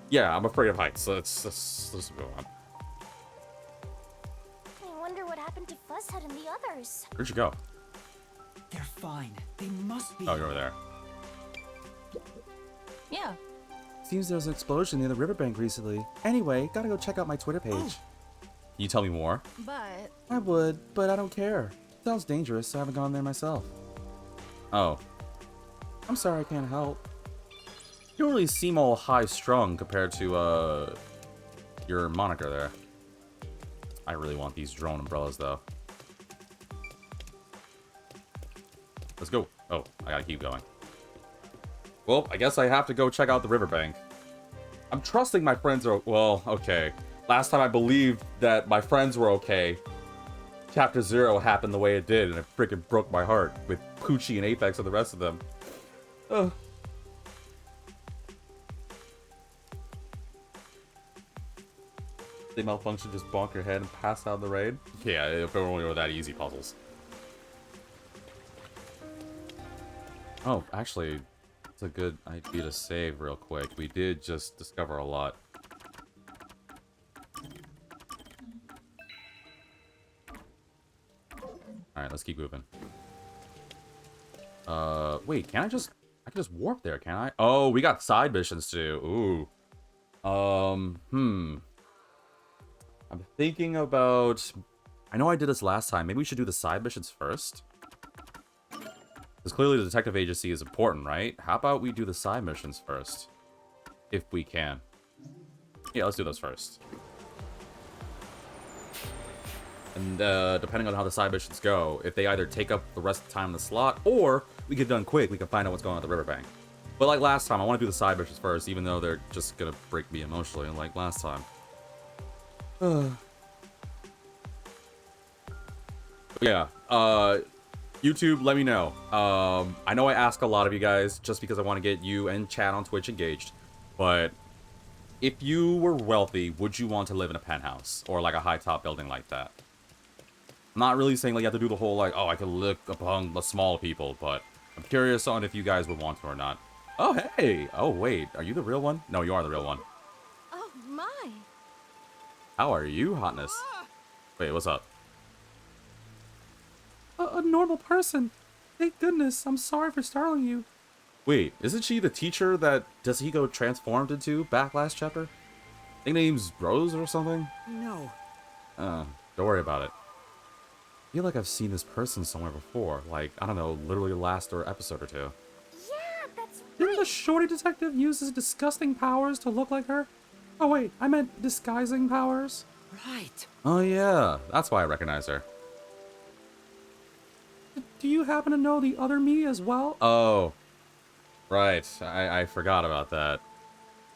yeah, I'm afraid of heights. Let's go on. I wonder what happened to Fuzzhead and the others. Where'd you go? They're fine. They must be. Oh, you're over there. Yeah. Seems there was an explosion near the riverbank recently. Anyway, gotta go check out my Twitter page. Can you tell me more? But I would, but I don't care. Sounds dangerous, so I haven't gone there myself. Oh. I'm sorry I can't help. You don't really seem all high-strung compared to, your moniker there. I really want these drone umbrellas, though. Let's go. Oh, I gotta keep going. Well, I guess I have to go check out the riverbank. I'm trusting my friends are... Well, okay. Last time I believed that my friends were okay, Chapter 0 happened the way it did, and it freaking broke my heart with Poochie and Apex and the rest of them. Ugh. They malfunction, just bonk your head and pass out in the raid? Yeah, if it only were that easy puzzles. Oh, actually, it's a good idea to save real quick. We did just discover a lot. Alright, let's keep moving. Wait, I can just warp there, can I? Oh, we got side missions too. Ooh. I'm thinking about... I know I did this last time. Maybe we should do the side missions first? Because clearly the detective agency is important, right? How about we do the side missions first? If we can. Yeah, let's do those first. And depending on how the side missions go, if they either take up the rest of the time in the slot, or we get done quick, we can find out what's going on at the riverbank. But like last time, I want to do the side missions first, even though they're just gonna break me emotionally, like last time. Yeah, YouTube, let me know. I know I ask a lot of you guys just because I want to get you and chat on Twitch engaged, but if you were wealthy, would you want to live in a penthouse or like a high top building like that? I'm not really saying like you have to do the whole like, oh, I can look upon the small people, but I'm curious on if you guys would want to or not. Oh, hey! Oh, wait, are you the real one? No, you are the real one. Oh my! How are you, hotness? Wait, what's up? A normal person. Thank goodness. I'm sorry for startling you. Wait, isn't she the teacher that Deshiko transformed into back last chapter? I think name's Rose or something? No. Don't worry about it. I feel like I've seen this person somewhere before. Like, I don't know, literally last or episode or two. Yeah, that's Didn't the shorty detective use his disgusting powers to look like her? Oh wait, I meant disguising powers. Right. Oh yeah, that's why I recognize her. Do you happen to know the other me as well? Oh, right. I forgot about that.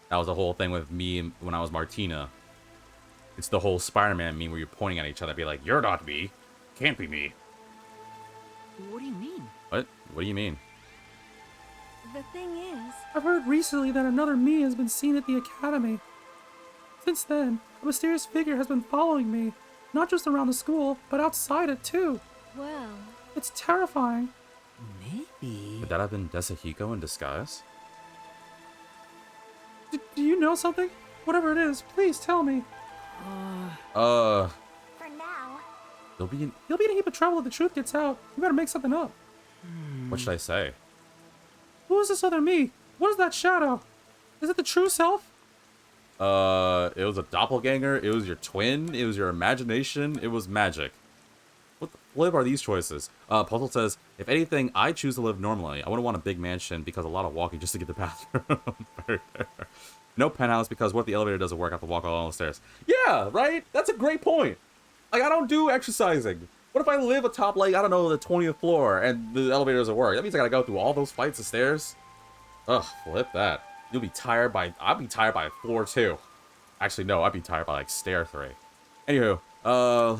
That was the whole thing with me when I was Martina. It's the whole Spider-Man meme where you're pointing at each other and be like, you're not me. Can't be me. What do you mean? What? What do you mean? The thing is, I've heard recently that another me has been seen at the academy. Since then, a mysterious figure has been following me, not just around the school, but outside it too. well, It's terrifying. Maybe. Would that have been Deshiko in disguise? Do you know something? Whatever it is, please tell me. for now. He'll be in a heap of trouble if the truth gets out. You better make something up. What should I say? Who is this other me? What is that shadow? Is it the true self? It was a doppelganger, it was your twin, it was your imagination, it was magic. What the flip are these choices? Puzzle says, if anything, I choose to live normally. I wouldn't want a big mansion because a lot of walking just to get to the bathroom. Very fair. No penthouse because what if the elevator doesn't work? I have to walk all the stairs. Yeah, right? That's a great point. Like, I don't do exercising. What if I live atop, like, I don't know, the 20th floor and the elevator doesn't work? That means I gotta go through all those flights of stairs? Ugh, flip that. You'll be tired by... I'd be tired by floor 2. Actually, no, I'd be tired by, like, stair 3. Anywho,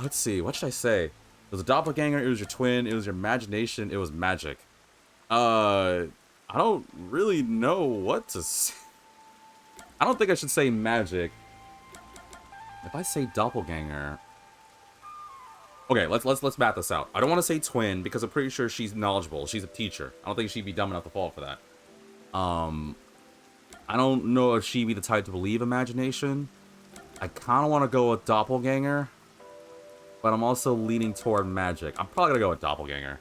let's see. What should I say? It was a doppelganger, it was your twin, it was your imagination, it was magic. I don't really know what to say. I don't think I should say magic. If I say doppelganger... Okay, let's map this out. I don't want to say twin because I'm pretty sure she's knowledgeable. She's a teacher. I don't think she'd be dumb enough to fall for that. I don't know if she'd be the type to believe imagination. I kind of want to go with doppelganger, but I'm also leaning toward magic. I'm probably gonna go with doppelganger.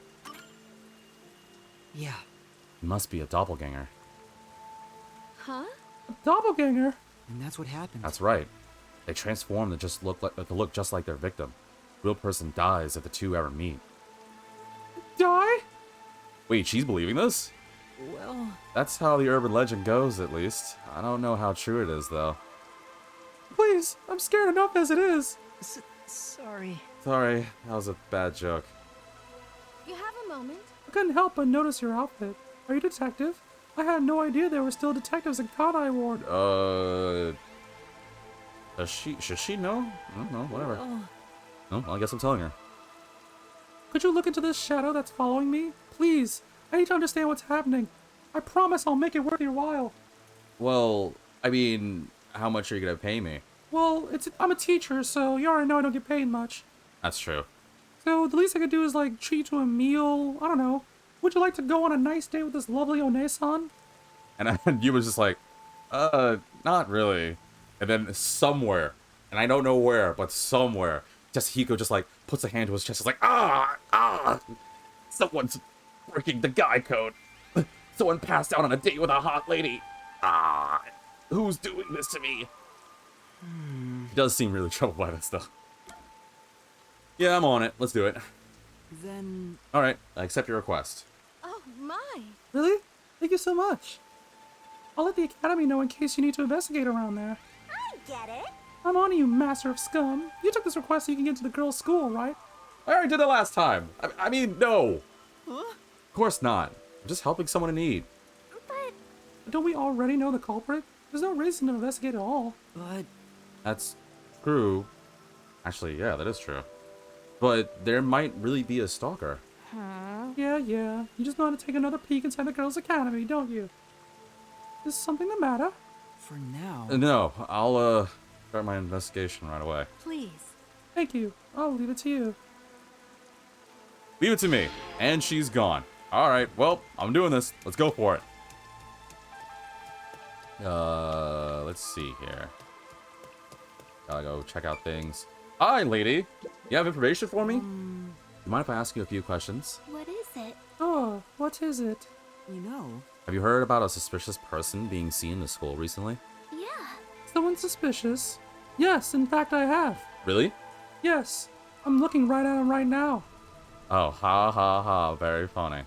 Yeah. It must be a doppelganger. Huh? A doppelganger? And that's what happened. That's right. They transform to look just like their victim. Real person dies if the two ever meet. Die? Wait, she's believing this? Well... That's how the urban legend goes, at least. I don't know how true it is, though. Please, I'm scared enough as it is. Sorry. Sorry, that was a bad joke. You have a moment? I couldn't help but notice your outfit. Are you a detective? I had no idea there were still detectives in Kanai Ward. Should she know? I don't know, whatever. Well... No, I guess I'm telling her. Could you look into this shadow that's following me? Please, I need to understand what's happening. I promise I'll make it worth your while. Well, I mean, how much are you gonna pay me? Well, I'm a teacher, so you already know I don't get paid much. That's true. So the least I could do is, like, treat you to a meal. I don't know. Would you like to go on a nice date with this lovely One-san? And you was just like, not really. And then somewhere, and I don't know where, but somewhere, just Hiko just like puts a hand to his chest. It's like, someone's breaking the guy code. Someone passed out on a date with a hot lady. Who's doing this to me? He does seem really troubled by this, though. Yeah, I'm on it. Let's do it. Then... Alright, I accept your request. Oh, my. Really? Thank you so much. I'll let the Academy know in case you need to investigate around there. I get it. I'm on you, Master of Scum. You took this request so you can get into the girls' school, right? I already did it last time. I mean, no. Huh? Of course not. I'm just helping someone in need. But Don't we already know the culprit? There's no reason to investigate at all. But... That's true. Actually, yeah, that is true. But there might really be a stalker. Yeah. You just know how to take another peek inside the girls' academy, don't you? Is something the matter? For now... No, I'll, start my investigation right away. Please. Thank you. I'll leave it to you. Leave it to me. And she's gone. Alright, well, I'm doing this. Let's go for it. Let's see here. Gotta go check out things. Hi, lady. You have information for me? You mind if I ask you a few questions? What is it? Oh, what is it? You know... Have you heard about a suspicious person being seen in the school recently? Yeah. Someone suspicious? Yes, in fact I have. Really? Yes. I'm looking right at him right now. Oh, ha ha ha. Very funny.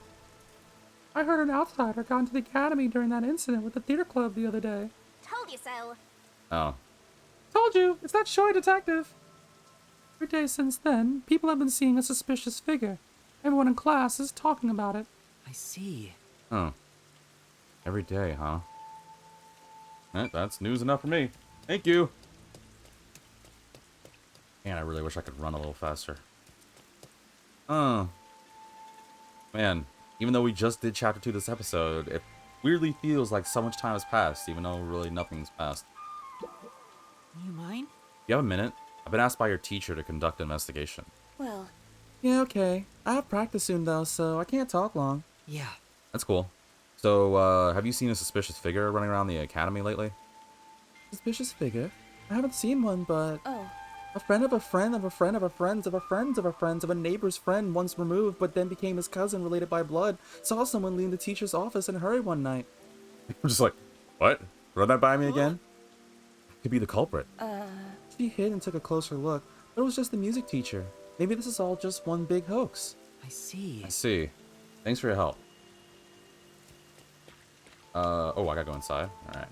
I heard an outsider got into the academy during that incident with the theater club the other day. told you so. Oh. Told you, it's that showy detective. Every day since then, people have been seeing a suspicious figure. Everyone in class is talking about it. I see. Oh. Every day, huh? That's news enough for me. Thank you. Man, I really wish I could run a little faster. Oh. Man, even though we just did Chapter 2 this episode, it weirdly feels like so much time has passed, even though really nothing's passed. You mind? You have a minute? I've been asked by your teacher to conduct an investigation. Well... Yeah, okay. I have practice soon though, so I can't talk long. Yeah. That's cool. So, have you seen a suspicious figure running around the academy lately? Suspicious figure? I haven't seen one, but... Oh. A friend of a friend of a friend of a friend's of a friend's of a friend's of a neighbor's friend once removed but then became his cousin related by blood saw someone leave the teacher's office in a hurry one night. I'm just like, what? Run that by me again? Could be the culprit. She hid and took a closer look, but it was just the music teacher. Maybe this is all just one big hoax. I see. I see. Thanks for your help. Oh, I gotta go inside. Alright.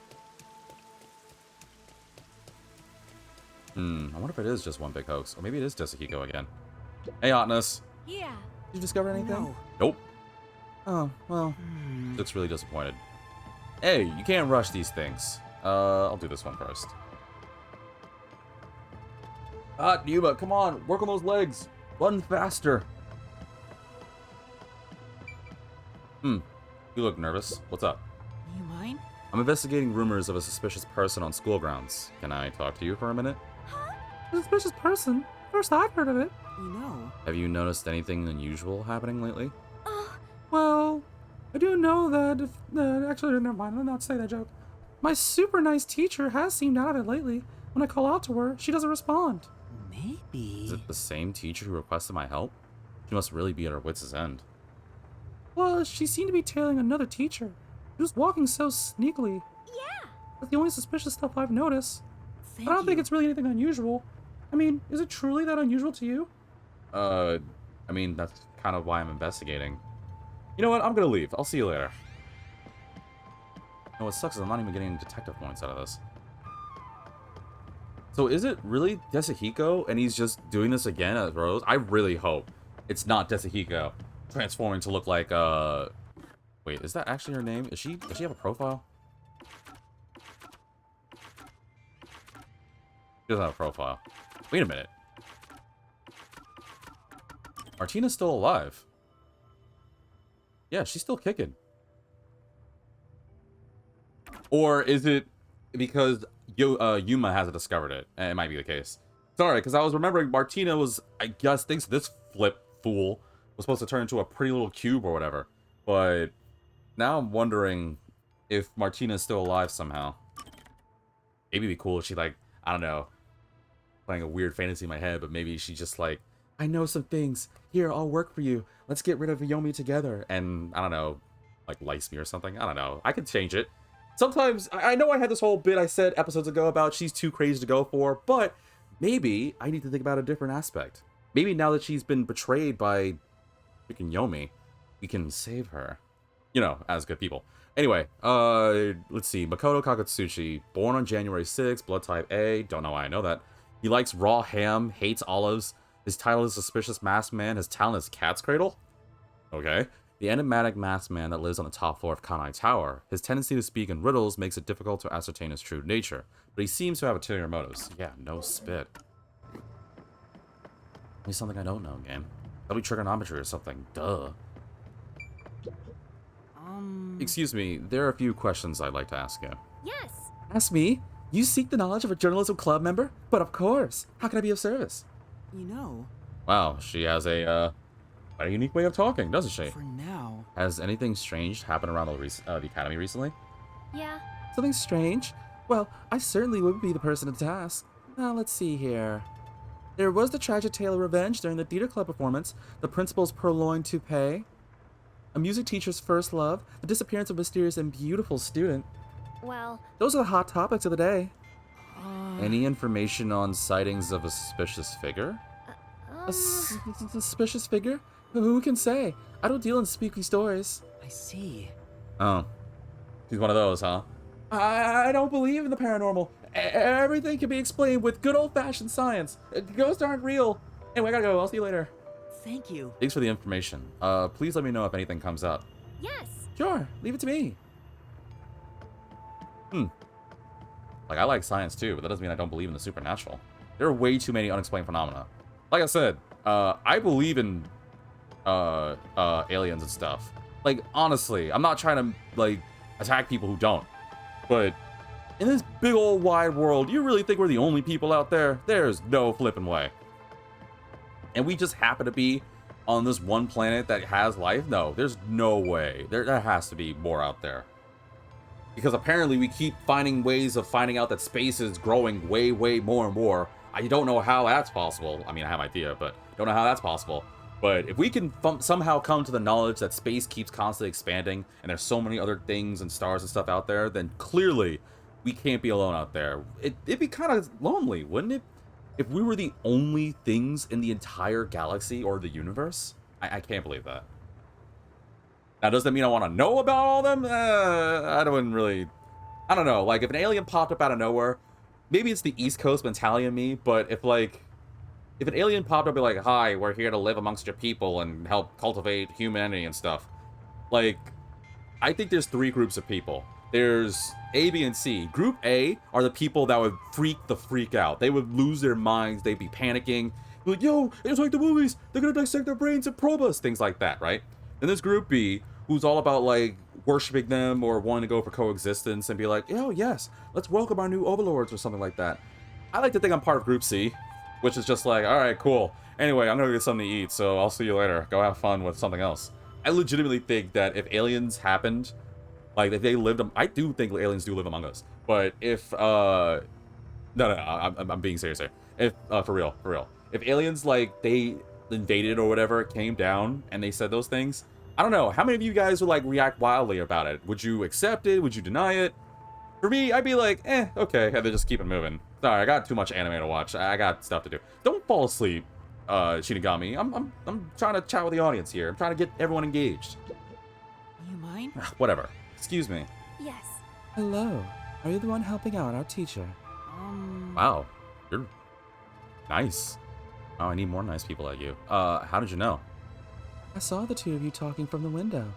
I wonder if it is just one big hoax. Or maybe it is just Hiko again. Hey, Hotness. Yeah. Did you discover anything? No. Nope. Oh, well. Looks really disappointed. Hey, you can't rush these things. I'll do this one first. Yuba, come on. Work on those legs. Run faster. You look nervous. What's up? You mind? I'm investigating rumors of a suspicious person on school grounds. Can I talk to you for a minute? A suspicious person? First I've heard of it. You know... Have you noticed anything unusual happening lately? Well, I do know that if... actually, never mind. Let's not say that joke. My super nice teacher has seemed out of it lately. When I call out to her, she doesn't respond. Maybe... Is it the same teacher who requested my help? She must really be at her wits' end. Well, she seemed to be tailing another teacher. She was walking so sneakily. Yeah. That's the only suspicious stuff I've noticed. Thank I don't think you. it's really anything unusual. I mean, is it truly that unusual to you? I mean, that's kind of why I'm investigating. You know what? I'm gonna leave. I'll see you later. And what sucks is I'm not even getting any detective points out of this. So is it really Desahiko and he's just doing this again as Rose? I really hope it's not Desahiko transforming to look like, wait, is that actually her name? Does she have a profile? She doesn't have a profile. Wait a minute. Martina's still alive. Yeah, she's still kicking. Or is it because Yuma hasn't discovered it? It might be the case. Sorry, because I was remembering Martina was, I guess, thinks this flip fool was supposed to turn into a pretty little cube or whatever. But now I'm wondering if Martina's still alive somehow. Maybe it'd be cool if she, like, I don't know, playing a weird fantasy in my head, but maybe she just like, I know some things. Here, I'll work for you. Let's get rid of Yomi together. And, I don't know, like, lice me or something. I don't know. I could change it. Sometimes, I know I had this whole bit I said episodes ago about she's too crazy to go for, but maybe I need to think about a different aspect. Maybe now that she's been betrayed by freaking Yomi, we can save her. You know, as good people. Anyway, let's see. Makoto Kakatsuchi, born on January 6th, blood type A. Don't know why I know that. He likes raw ham, hates olives. His title is Suspicious Masked Man. His talent is Cat's Cradle. Okay. The enigmatic masked man that lives on the top floor of Kanai Tower. His tendency to speak in riddles makes it difficult to ascertain his true nature, but he seems to have ulterior motives. Yeah, no spit. Maybe something I don't know, game. That'll be trigonometry or something. Duh. Excuse me, there are a few questions I'd like to ask you. Yes. Ask me? You seek the knowledge of a journalism club member? But of course. How can I be of service? You know... Wow, she has a unique way of talking, doesn't she? For now... Has anything strange happened around the academy recently? Yeah. Something strange? Well, I certainly would be the person to ask. Let's see here. There was the tragic tale of revenge during the theater club performance, the principal's purloined toupee, a music teacher's first love, the disappearance of a mysterious and beautiful student. Well... Those are the hot topics of the day. Any information on sightings of a suspicious figure? A suspicious figure? Who can say? I don't deal in spooky stories. I see. Oh. She's one of those, huh? I don't believe in the paranormal. Everything can be explained with good old-fashioned science. Ghosts aren't real. Anyway, I gotta go. I'll see you later. Thank you. Thanks for the information. Please let me know if anything comes up. Yes. Sure. Leave it to me. Like, I like science too, but that doesn't mean I don't believe in the supernatural. There are way too many unexplained phenomena. Like I said, I believe in aliens and stuff. Like, honestly, I'm not trying to, like, attack people who don't. But in this big old wide world, you really think we're the only people out there? There's no flipping way. And we just happen to be on this one planet that has life? No, there's no way. There has to be more out there. Because apparently we keep finding ways of finding out that space is growing way, way more and more. I don't know how that's possible. I mean, I have an idea, but don't know how that's possible. But if we can somehow come to the knowledge that space keeps constantly expanding and there's so many other things and stars and stuff out there, then clearly we can't be alone out there. It'd be kind of lonely, wouldn't it? If we were the only things in the entire galaxy or the universe? I can't believe that. Now, does that mean I want to know about all of them? I don't really... I don't know. Like, if an alien popped up out of nowhere, maybe it's the East Coast mentality in me, but if an alien popped up and be like, hi, we're here to live amongst your people and help cultivate humanity and stuff. Like, I think there's three groups of people. There's A, B, and C. Group A are the people that would freak out. They would lose their minds. They'd be panicking. Be like, yo, it's like the movies. They're going to dissect our brains and probe us. Things like that, right? Then there's Group B, who's all about, like, worshiping them or wanting to go for coexistence and be like, oh, yes, let's welcome our new overlords or something like that. I like to think I'm part of Group C, which is just like, all right, cool. Anyway, I'm gonna get something to eat, so I'll see you later. Go have fun with something else. I legitimately think that if aliens happened, like if they lived, I do think aliens do live among us. But if no, I'm being serious here. If for real, if aliens like they invaded or whatever, came down and they said those things, I don't know. How many of you guys would like react wildly about it? Would you accept it? Would you deny it? For me, I'd be like, okay, and then just keep it moving. Sorry, I got too much anime to watch. I got stuff to do. Don't fall asleep, Shinigami. I'm trying to chat with the audience here. I'm trying to get everyone engaged. You mind? Whatever. Excuse me. Yes. Hello. Are you the one helping out our teacher? Wow, you're nice. Oh, I need more nice people like you. How did you know? I saw the two of you talking from the window.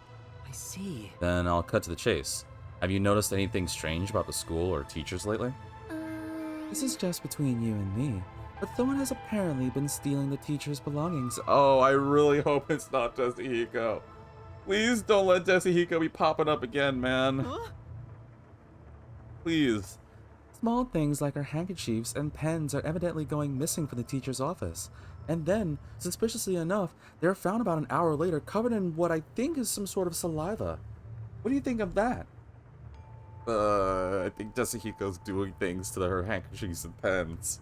I see. Then I'll cut to the chase. Have you noticed anything strange about the school or teachers lately? This is just between you and me, but someone has apparently been stealing the teacher's belongings. Oh, I really hope it's not Desahiko. Please don't let Desahiko be popping up again, man. Huh? Please. Small things like her handkerchiefs and pens are evidently going missing from the teacher's office. And then, suspiciously enough, they're found about an hour later covered in what I think is some sort of saliva. What do you think of that? I think Desahiko's doing things to her handkerchiefs and pens.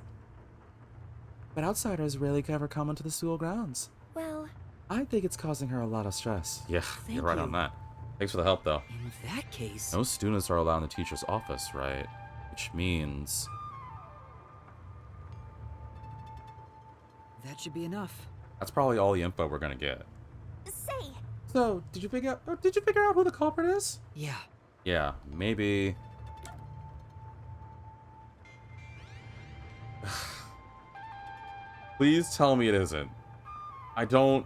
But outsiders rarely ever come onto the school grounds. Well, I think it's causing her a lot of stress. Yeah, you're right on that. Thanks for the help, though. In that case... No students are allowed in the teacher's office, right? Which means... that should be enough. that's probably all the info we're gonna get. Say, So, did you figure out who the culprit is? Yeah. Yeah, maybe... Please tell me it isn't. I don't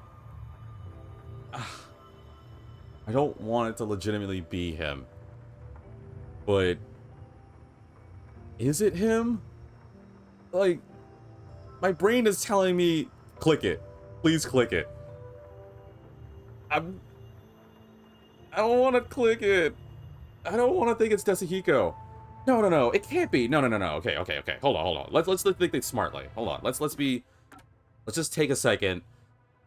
want it to legitimately be him. But... is it him? Like... my brain is telling me... click it. Please click it. I don't want to click it. I don't want to think it's Desahiko. No. It can't be. No. Okay. Hold on. Let's think this smartly. Hold on. Let's just take a second.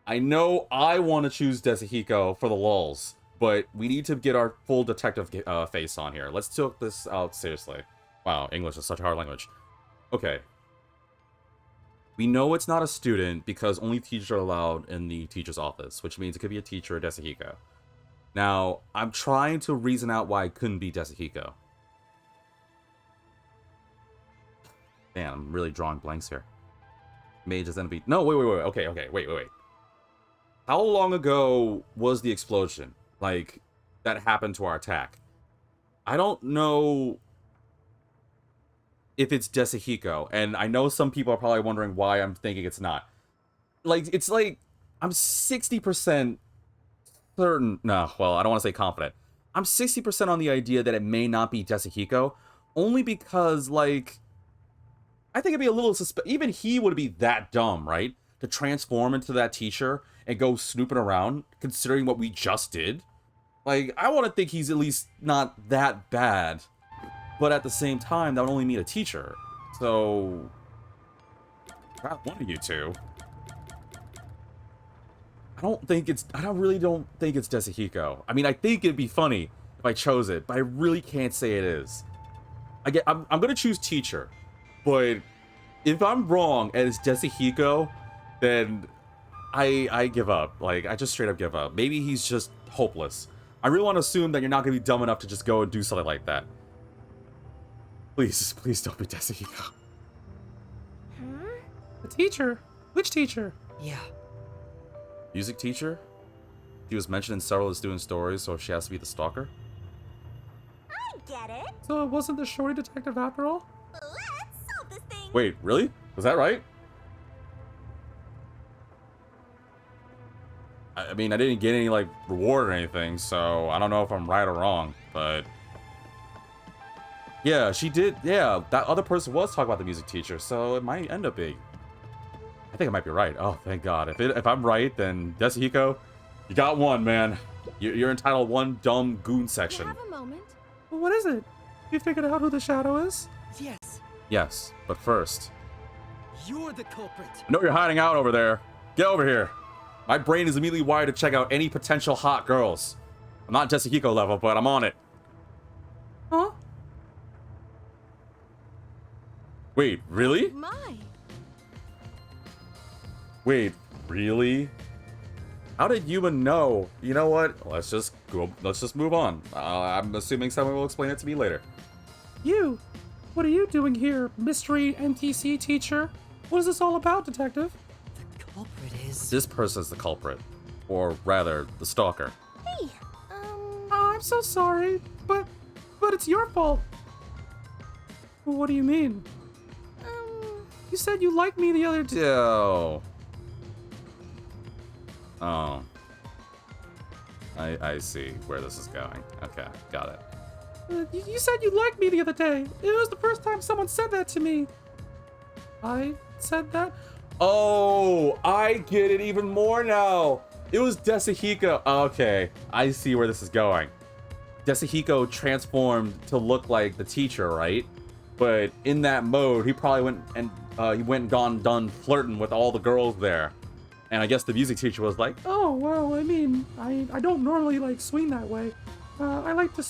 I know I want to choose Desahiko for the lulz, but we need to get our full detective face on here. Let's take this out seriously. Wow, English is such a hard language. Okay. We know it's not a student because only teachers are allowed in the teacher's office, which means it could be a teacher or Desahiko. Now, I'm trying to reason out why it couldn't be Desahiko. Man, I'm really drawing blanks here. Mage is enemy. No, wait. Okay, wait. How long ago was the explosion? Like, that happened to our attack? I don't know if it's Desahiko, and I know some people are probably wondering why I'm thinking it's not. Like, it's like, I'm 60% certain, no, well, I don't want to say confident. I'm 60% on the idea that it may not be Desahiko, only because, like, I think it'd be a little even he would be that dumb, right? To transform into that teacher and go snooping around, considering what we just did. Like, I want to think he's at least not that bad. But at the same time, that would only mean a teacher. So... not one of you two. I really don't think it's Desahiko. I mean, I think it'd be funny if I chose it, but I really can't say it is. I'm gonna choose teacher. But if I'm wrong and it's Desahiko, then I give up. Like, I just straight up give up. Maybe he's just hopeless. I really want to assume that you're not gonna be dumb enough to just go and do something like that. Please don't be Desahiko. The teacher? Which teacher? Yeah. Music teacher? She was mentioned in several of the student stories, so she has to be the stalker? I get it. So it wasn't the shorty detective after all? Let's solve this thing. Wait, really? Was that right? I mean, I didn't get any, like, reward or anything, so I don't know if I'm right or wrong, but... yeah, she did. Yeah, that other person was talking about the music teacher, so it might end up being. I think I might be right. Oh, thank God. If I'm right, then Desahiko, you got one, man. You're entitled one dumb goon section. Have a moment. Well, what is it? You figured out who the shadow is? Yes. Yes, but first, You're the culprit. I know you're hiding out over there. Get over here. My brain is immediately wired to check out any potential hot girls. I'm not Jessahiko level, but I'm on it. Huh? Wait, really? My. Wait, really? How did Yuma know? You know what? Let's just go. Let's just move on. I'm assuming someone will explain it to me later. You? What are you doing here, mystery NTC teacher? What is this all about, detective? The culprit is... This person's the culprit, or rather, the stalker. Hey, Oh, I'm so sorry, but it's your fault. What do you mean? You said you liked me the other day. Oh. Oh. I see where this is going. Okay, got it. You said you liked me the other day. It was the first time someone said that to me. I said that? Oh, I get it even more now. It was Desahiko. Okay, I see where this is going. Desahiko transformed to look like the teacher, right? But in that mode, he probably went and done flirting with all the girls there. And I guess the music teacher was like, Oh, well, I mean, I don't normally like swing that way. I like to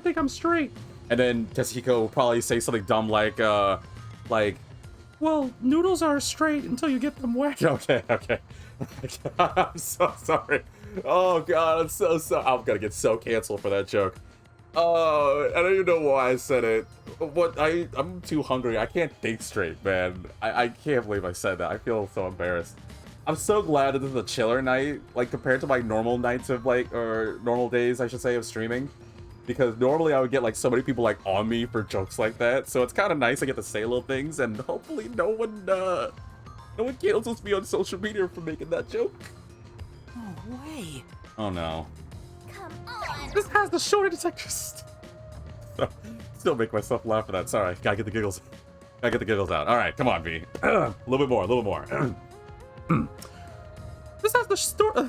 think I'm straight. and then Desahiko will probably say something dumb like, Well, noodles are straight until you get them wet. okay. I'm so sorry. Oh god, I'm so sorry. I'm gonna get so canceled for that joke. I don't even know why I said it. I'm too hungry. I can't think straight, man. I can't believe I said that. I feel so embarrassed. I'm so glad that this is a chiller night, like compared to my normal nights of or normal days, I should say, of streaming. Because normally I would get like so many people like on me for jokes like that. So it's kind of nice I get to say little things, and hopefully no one cancels me on social media for making that joke. No way. Oh no. Come on. This has the shorter detectors. Still make myself laugh for that. Sorry, gotta get the giggles. Gotta get the giggles out. All right, come on, V. A little bit more. This has the story.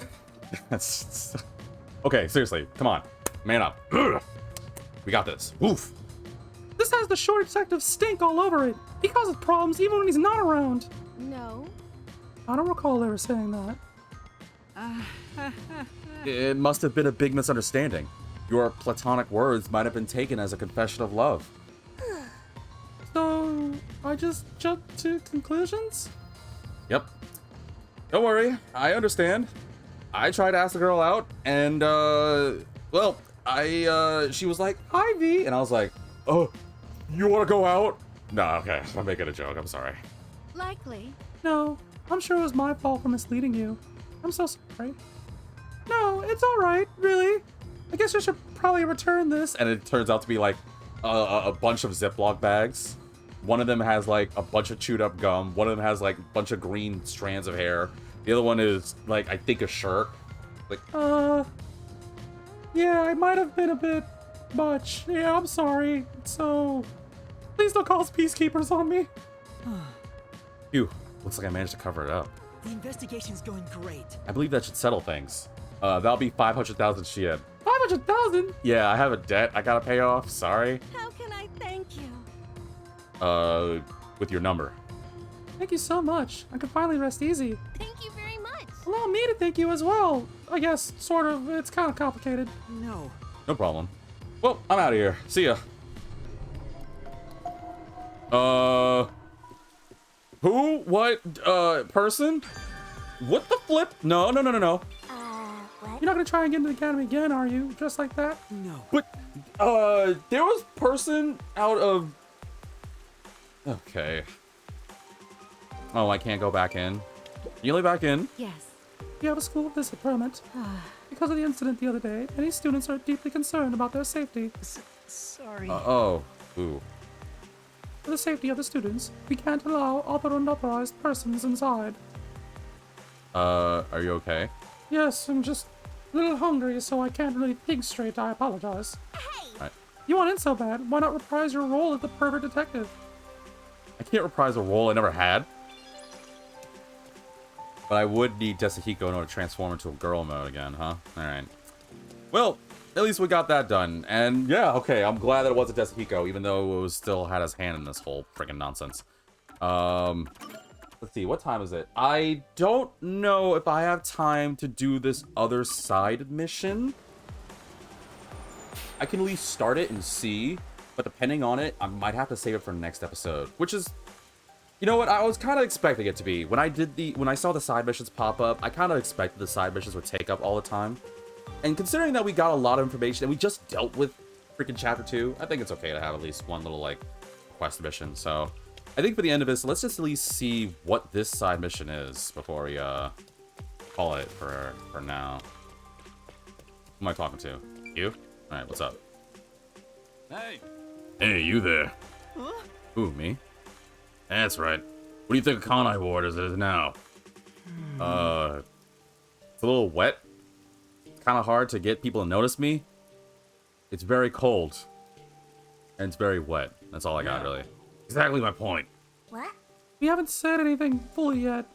Okay, seriously, come on, man up. We got this. Woof. This has the short detective stink all over it. He causes problems even when he's not around. no. I don't recall ever saying that. It must have been a big misunderstanding. Your platonic words might have been taken as a confession of love. So, I just jumped to conclusions? Yep. Don't worry, I understand. I tried to ask the girl out, and she was like, Ivy, and I was like, oh, you want to go out? No, okay, I'm making a joke. I'm sorry. Likely. No, I'm sure it was my fault for misleading you. I'm so sorry. No, it's alright, really. I guess I should probably return this. And it turns out to be like a bunch of Ziploc bags. One of them has like a bunch of chewed up gum. One of them has like a bunch of green strands of hair. The other one is like, I think, a shirt. Like, yeah, I might have been a bit much. Yeah, I'm sorry. So, please don't call us Peacekeepers on me. phew, looks like I managed to cover it up. The investigation's going great. I believe that should settle things. That'll be 500,000 Shien. 500,000? Yeah, I have a debt I gotta pay off. Sorry. How can I thank you? With your number. Thank you so much. I can finally rest easy. Thank you very much. Allow me to thank you as well. I guess, sort of. It's kind of complicated. No. No problem. Well, I'm out of here. See ya. Who? What? Person? What the flip? No. What? You're not gonna try and get into the academy again, are you? Just like that? No. But, there was person out of... Okay. Oh, I can't go back in. Can you let back in? Yes. You have a school visit permit. Because of the incident the other day, many students are deeply concerned about their safety. Sorry. Oh. Ooh. For the safety of the students, we can't allow other unauthorized persons inside. Are you okay? Yes, I'm just a little hungry, so I can't really think straight. I apologize. Right. You want in so bad, why not reprise your role as the pervert detective? I can't reprise a role I never had. But I would need Desahiko in order to transform into a girl mode again, huh? Alright. Well, at least we got that done. And yeah, okay, I'm glad that it wasn't Desahiko, even though it was still had his hand in this whole freaking nonsense. Let's let's see, what time is it? I don't know if I have time to do this other side mission. I can at least start it and see, but depending on it, I might have to save it for next episode, which is, you know what, I was kind of expecting it to be. When I saw the side missions pop up, I kind of expected the side missions would take up all the time. And considering that we got a lot of information and we just dealt with freaking chapter 2, I think it's okay to have at least one little, like, quest mission. So I think for the end of this, let's just at least see what this side mission is before we call it for now. Who am I talking to? You? Alright, what's up? Hey! Hey, you there. Huh? Who, me? That's right. What do you think of Kanai Ward as it is now? It's a little wet. It's kind of hard to get people to notice me. It's very cold. And it's very wet. That's all I got, really. Exactly my point. What? We haven't said anything fully yet.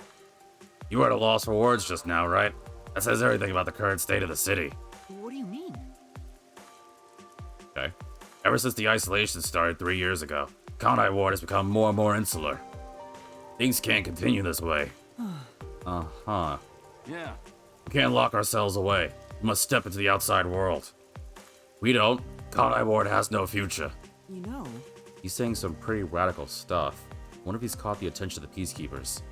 You were at a loss for words just now, right? That says everything about the current state of the city. What do you mean? Okay. Ever since the isolation started 3 years ago, Kanai Ward has become more and more insular. Things can't continue this way. Uh-huh. Yeah. We can't lock ourselves away. We must step into the outside world. We don't. Kanai Ward has no future. You know, He's saying some pretty radical stuff. I wonder if he's caught the attention of the Peacekeepers.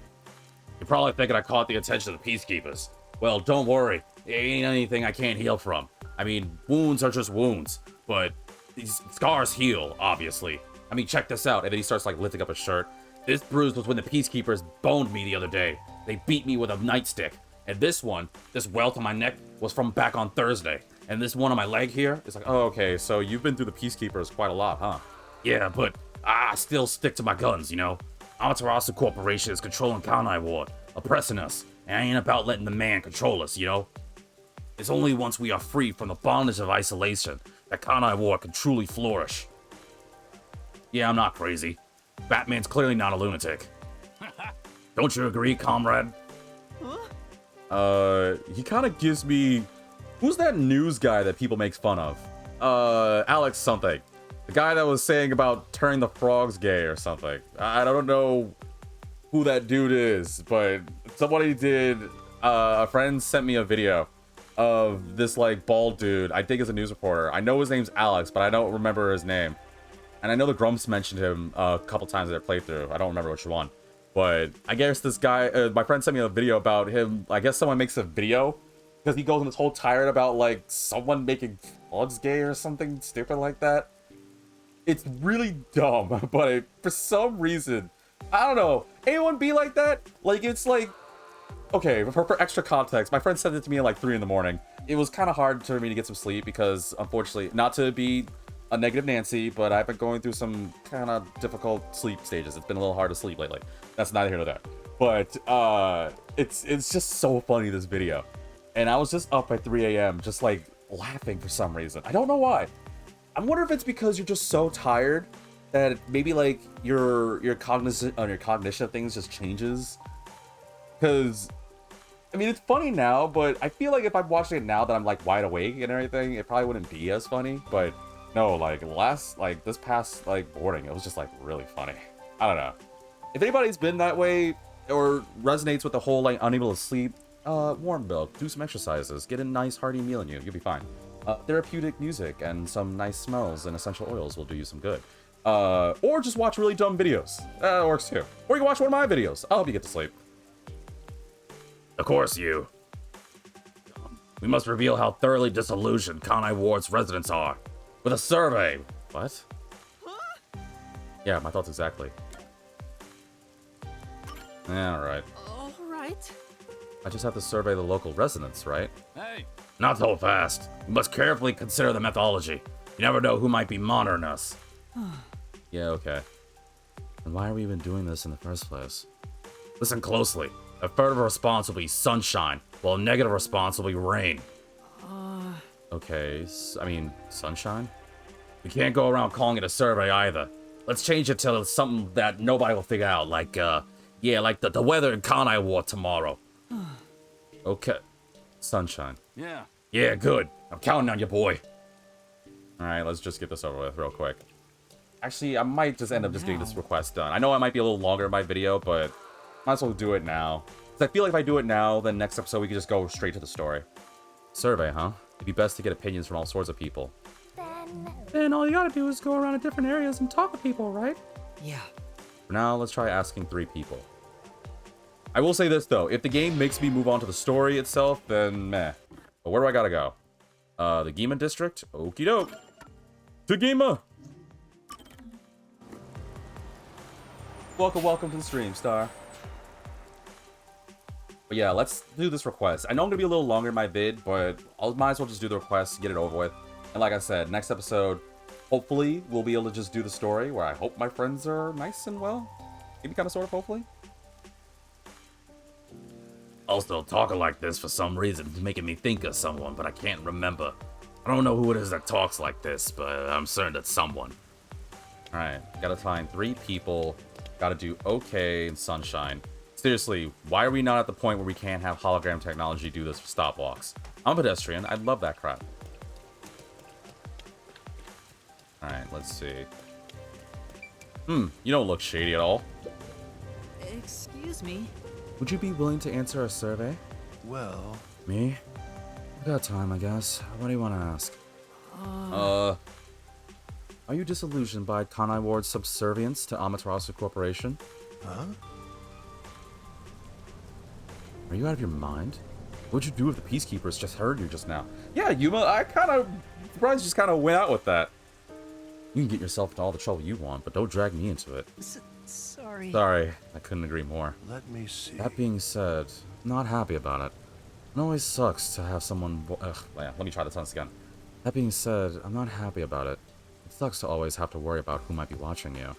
You're probably thinking I caught the attention of the Peacekeepers. Well, don't worry. It ain't anything I can't heal from. I mean, wounds are just wounds, but these scars heal, obviously. I mean, check this out. And then he starts, like, lifting up his shirt. This bruise was when the Peacekeepers boned me the other day. They beat me with a nightstick. And this one, this welt on my neck, was from back on Thursday. And this one on my leg here, it's like, oh, okay, so you've been through the Peacekeepers quite a lot, huh? Yeah, but I still stick to my guns, you know? Amaterasu Corporation is controlling Kanai Ward, oppressing us, and I ain't about letting the man control us, you know? It's only once we are free from the bondage of isolation that Kanai Ward can truly flourish. Yeah, I'm not crazy. Batman's clearly not a lunatic. Don't you agree, comrade? He kind of gives me... Who's that news guy that people make fun of? Alex something. The guy that was saying about turning the frogs gay or something. I don't know who that dude is, but somebody did... a friend sent me a video of this, like, bald dude. I think is a news reporter. I know his name's Alex, but I don't remember his name. And I know the Grumps mentioned him a couple times in their playthrough. I don't remember which one. But I guess this guy... my friend sent me a video about him. I guess someone makes a video because he goes on this whole tirade about, like, someone making frogs gay or something stupid like that. It's really dumb, but for some reason, I don't know. Anyone be like that? Like, it's like... Okay, for extra context, my friend sent it to me at like 3 in the morning. It was kind of hard for me to get some sleep because, unfortunately, not to be a negative Nancy, but I've been going through some kind of difficult sleep stages. It's been a little hard to sleep lately. That's neither here nor there. But it's just so funny, this video. And I was just up at 3 a.m. just like laughing for some reason. I don't know why. I wonder if it's because you're just so tired that maybe like your cognition of things just changes. Because I mean, it's funny now, but I feel like if I'm watching it now that I'm like wide awake and everything, it probably wouldn't be as funny. But no, like this past like boarding, it was just like really funny. I don't know. If anybody's been that way or resonates with the whole like unable to sleep, warm milk, do some exercises, get a nice hearty meal in you, you'll be fine. Therapeutic music and some nice smells and essential oils will do you some good. Or just watch really dumb videos. That works too. Or you can watch one of my videos. I'll help you get to sleep. Of course, you. We must reveal how thoroughly disillusioned Kanai Ward's residents are. With a survey. What? Yeah, my thoughts exactly. Yeah, alright. Alright. I just have to survey the local residents, right? Hey! Not so fast. We must carefully consider the methodology. You never know who might be monitoring us. Yeah, okay. And why are we even doing this in the first place? Listen closely. Affirmative response will be sunshine, while a negative response will be rain. Okay, I mean, sunshine? We can't go around calling it a survey either. Let's change it to something that nobody will figure out, like, like the weather in Kanai Ward tomorrow. Okay. Sunshine. Yeah. Yeah, good. I'm counting on you, boy. Alright, let's just get this over with real quick. Actually, I might just end up just getting this request done. I know I might be a little longer in my video, but Might as well do it now. 'Cause I feel like if I do it now, then next episode we can just go straight to the story. Survey, huh? It'd be best to get opinions from all sorts of people. Then all you gotta do is go around to different areas and talk to people, right? Yeah. For now, let's try asking 3 people. I will say this, though. If the game makes me move on to the story itself, then meh. But where do I gotta go? The Gima District? Okie doke. To Gima! Welcome to the stream, Star. But yeah, let's do this request. I know I'm gonna be a little longer in my vid, but I might as well just do the request, get it over with. And like I said, next episode, hopefully, we'll be able to just do the story, where I hope my friends are nice and well. Maybe kind of, sort of, hopefully. Also, talking like this for some reason is making me think of someone, but I can't remember. I don't know who it is that talks like this, but I'm certain it's someone. Alright, gotta find 3 people. Gotta do okay and Sunshine. Seriously, why are we not at the point where we can't have hologram technology do this for stop walks? I'm a pedestrian. I love that crap. Alright, let's see. You don't look shady at all. Excuse me. Would you be willing to answer a survey? Well... Me? I've got time, I guess. What do you want to ask? Are you disillusioned by Kanai Ward's subservience to Amaterasu Corporation? Huh? Are you out of your mind? What'd you do if the Peacekeepers just heard you just now? Yeah, Yuma, I kind of surprised you just kind of went out with that. You can get yourself into all the trouble you want, but don't drag me into it. Sorry. Sorry, I couldn't agree more. Let me see. That being said, I'm not happy about it. It always sucks to have someone... Yeah, let me try this once again. That being said, I'm not happy about it. It sucks to always have to worry about who might be watching you.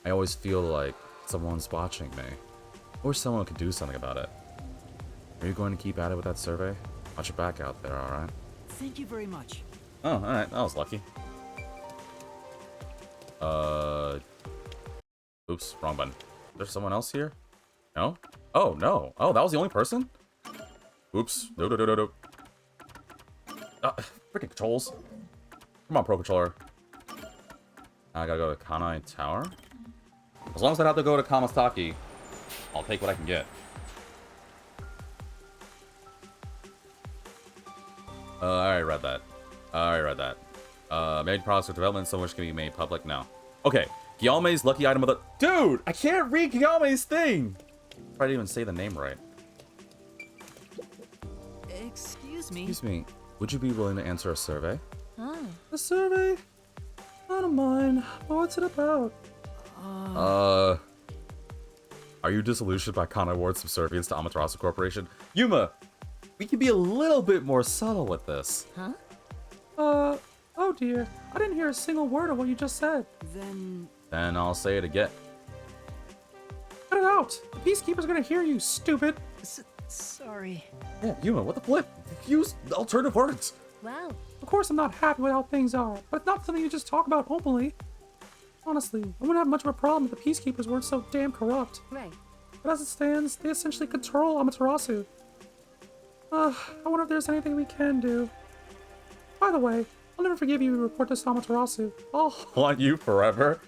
I always feel like someone's watching me. Or someone could do something about it. Are you going to keep at it with that survey? Watch your back out there, alright? Thank you very much. Oh, alright, that was lucky. Oops, wrong button. There's someone else here? No? Oh, no. Oh, that was the only person? Oops. No. Freaking controls. Come on, Pro Controller. I gotta go to Kanai Tower? As long as I don't have to go to Kamasaki, I'll take what I can get. I already read that. Made products of development, some which can be made public now. Okay, Gyame's lucky item of the... Dude! I can't read Gyame's thing! I didn't even say the name right. Excuse me. Excuse me, would you be willing to answer a survey? A survey? I don't mind. But what's it about? Are you disillusioned by Kanai Ward's subservience to Amaterasu Corporation? Yuma, we can be a little bit more subtle with this. Huh? Oh dear. I didn't hear a single word of what you just said. Then I'll say it again. Cut it out! The Peacekeepers are gonna hear you, stupid! Sorry. Yeah, Yuma, what the flip? Use alternative words. Wow. Of course I'm not happy with how things are, but it's not something you just talk about openly. Honestly, I wouldn't have much of a problem if the Peacekeepers weren't so damn corrupt. Right. But as it stands, they essentially control Amaterasu. I wonder if there's anything we can do. By the way, I'll never forgive you if you report this to Amaterasu. I'll Want you forever?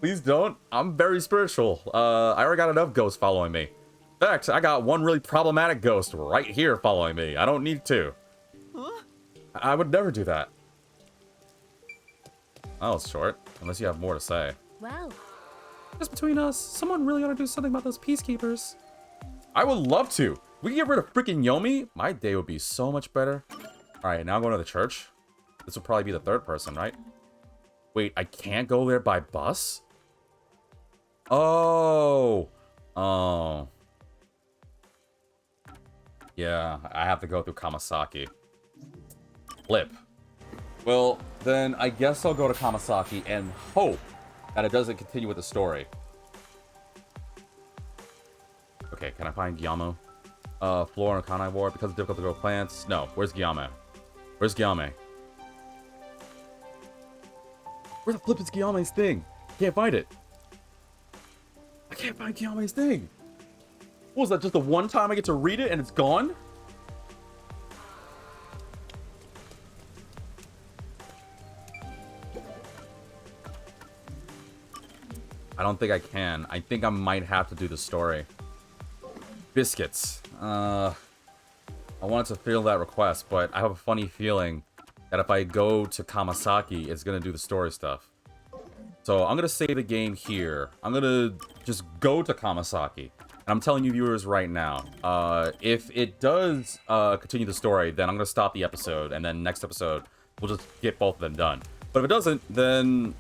Please don't. I'm very spiritual. I already got enough ghosts following me. In fact, I got one really problematic ghost right here following me. I don't need two. Huh? I would never do that. That was short, unless you have more to say. Wow. Just between us, someone really ought to do something about those Peacekeepers. I would love to. We can get rid of freaking Yomi. My day would be so much better. Alright, now I'm going to the church. This will probably be the 3rd person, right? Wait, I can't go there by bus? Oh. Oh. Yeah, I have to go through Kamasaki. Flip. Well, then I guess I'll go to Kamasaki and hope that it doesn't continue with the story. Okay, can I find Gyamo? Floor and Kanai Ward because it's difficult to grow plants. No, where's Gyame? Where's Gyame? Where the flip is Gyame's thing? Can't find it. I can't find Gyame's thing. What was that, just the one time I get to read it and it's gone? I don't think I can. I think I might have to do the story. Biscuits. I wanted to fill that request, but I have a funny feeling that if I go to Kamasaki, it's gonna do the story stuff. So I'm gonna save the game here. I'm gonna just go to Kamasaki. And I'm telling you viewers right now, if it does continue the story, then I'm gonna stop the episode, and then next episode, we'll just get both of them done. But if it doesn't, then...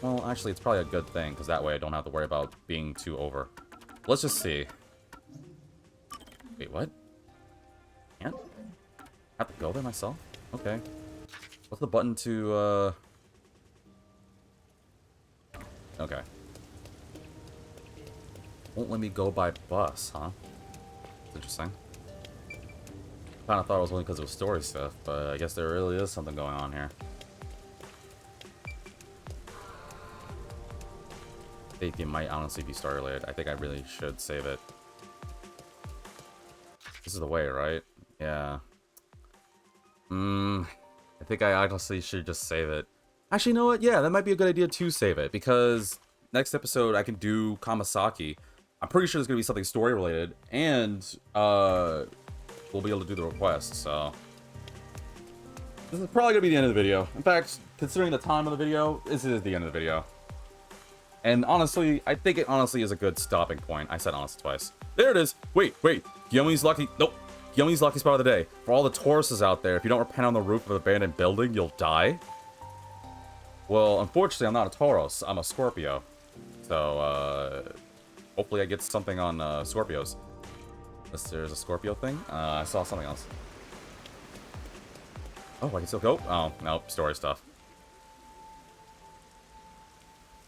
Well, actually, it's probably a good thing, because that way I don't have to worry about being too over. Let's just see. Wait, what? Can't? Have to go there myself? Okay. What's the button to, Okay. Won't let me go by bus, huh? That's interesting. Kinda thought it was only because it was story stuff, but I guess there really is something going on here. I think it might honestly be story related. I think I really should save it. This is the way, right? Yeah. I think I honestly should just save it. Actually, you know what? Yeah, that might be a good idea to save it, because next episode I can do Kamasaki. I'm pretty sure there's going to be something story related, and we'll be able to do the request, so... This is probably going to be the end of the video. In fact, considering the time of the video, this is the end of the video. And honestly, I think it honestly is a good stopping point. I said honestly twice. There it is! Wait! Guillaume's lucky... Nope! Guillaume's lucky spot of the day. For all the Tauruses out there, if you don't repent on the roof of an abandoned building, you'll die. Well, unfortunately, I'm not a Taurus. I'm a Scorpio. So, hopefully I get something on Scorpios. Unless there's a Scorpio thing. I saw something else. Oh, I can still go? Oh, nope. Story stuff.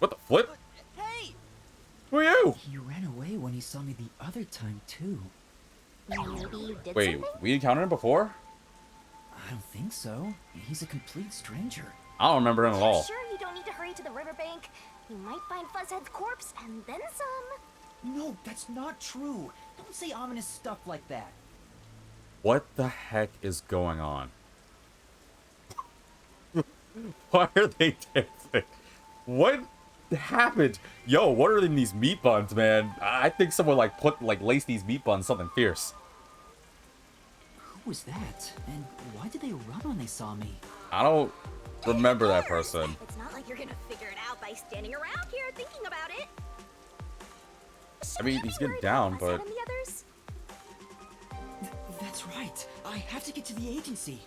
What the flip? Hey! Who are you? He ran away when he saw me the other time, too. Maybe you did Wait, something? we encountered him before? I don't think so. He's a complete stranger. I don't remember him at all. Sure you don't need to hurry to the riverbank? You might find Fuzzhead's corpse and then some. No, that's not true. Don't say ominous stuff like that. What the heck is going on? Why are they dancing? What happened? Yo, what are in these meat buns, man? I think someone laced these meat buns something fierce. Who was that? And why did they run when they saw me? I don't remember that person. It's not like you're gonna figure it out by standing around here thinking about it. I mean, he's getting down, but... And the others? That's right. I have to get to the agency.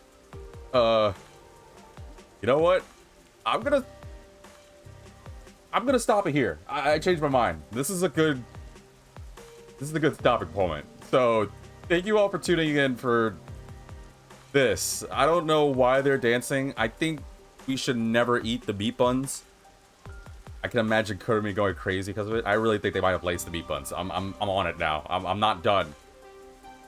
You know what? I'm gonna stop it here. I changed my mind. This is a good stopping point. So, thank you all for tuning in for this. I don't know why they're dancing. I think we should never eat the meat buns. I can imagine Kurumi going crazy because of it. I really think they might have laced the meat buns. I'm on it now. I'm not done.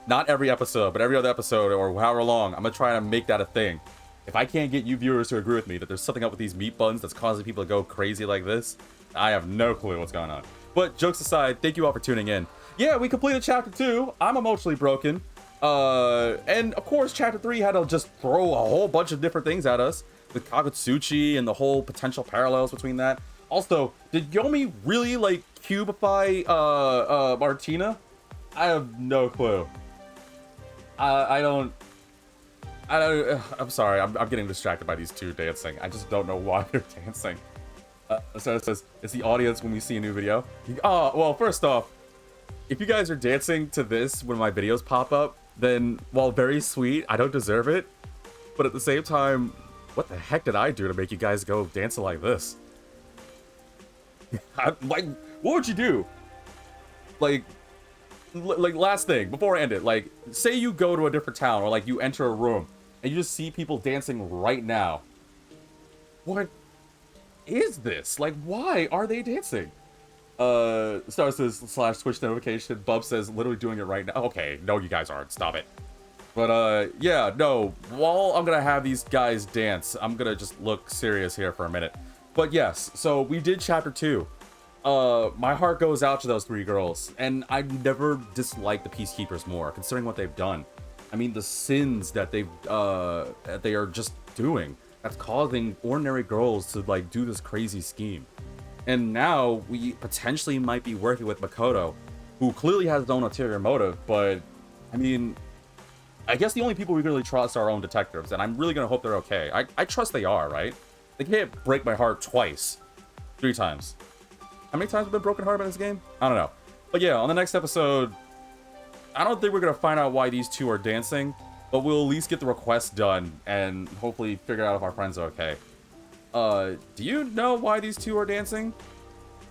Not every episode, but every other episode or however long, I'm gonna try to make that a thing. If I can't get you viewers to agree with me that there's something up with these meat buns that's causing people to go crazy like this, I have no clue what's going on. But jokes aside, thank you all for tuning in. Yeah, we completed chapter 2. I'm emotionally broken. And of course, chapter 3 had to just throw a whole bunch of different things at us. The Kagutsuchi and the whole potential parallels between that. Also, did Yomi really, like, cubify, Martina? I have no clue. I'm sorry, I'm getting distracted by these two dancing. I just don't know why they're dancing. So it says, it's the audience when we see a new video. Oh, well, first off, if you guys are dancing to this when my videos pop up, then, while very sweet, I don't deserve it. But at the same time, what the heck did I do to make you guys go dancing like this? Like, what would you do? Like, last thing, before I end it, like, say you go to a different town, or like you enter a room, and you just see people dancing right now. What is this? Like, why are they dancing? Star says / Twitch notification. Bub says literally doing it right now. Okay, no, you guys aren't. Stop it. But, yeah, no. While I'm gonna have these guys dance, I'm gonna just look serious here for a minute. But yes, so we did chapter 2. My heart goes out to those 3 girls, and I've never disliked the Peacekeepers more, considering what they've done. I mean, the sins that they are just doing, that's causing ordinary girls to, like, do this crazy scheme. And now we potentially might be working with Makoto, who clearly has his own ulterior motive, but I mean, I guess the only people we really trust are our own detectives, and I'm really gonna hope they're okay. I trust they are, right? They can't break my heart twice. 3 times. How many times have been broken hearted in this game? I don't know. But yeah, on the next episode, I don't think we're gonna find out why these two are dancing, but we'll at least get the request done and hopefully figure out if our friends are okay. Do you know why these two are dancing?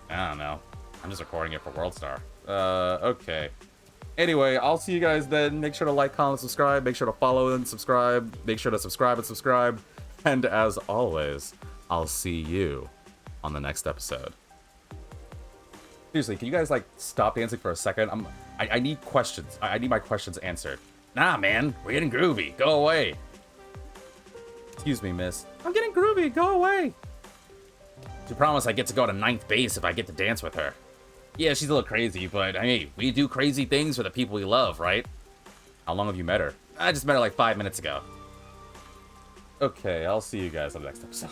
I don't know. I'm just recording it for WorldStar. Okay. Anyway, I'll see you guys then. Make sure to like, comment, subscribe. Make sure to follow and subscribe. Make sure to subscribe and subscribe. And as always, I'll see you on the next episode. Seriously, can you guys, like, stop dancing for a second? I need questions. I need my questions answered. Nah, man. We're getting groovy. Go away. Excuse me, miss. I'm getting groovy. Go away. She promised I get to go to 9th base if I get to dance with her. Yeah, she's a little crazy, but hey, we do crazy things for the people we love, right? How long have you met her? I just met her like 5 minutes ago. Okay, I'll see you guys on the next episode.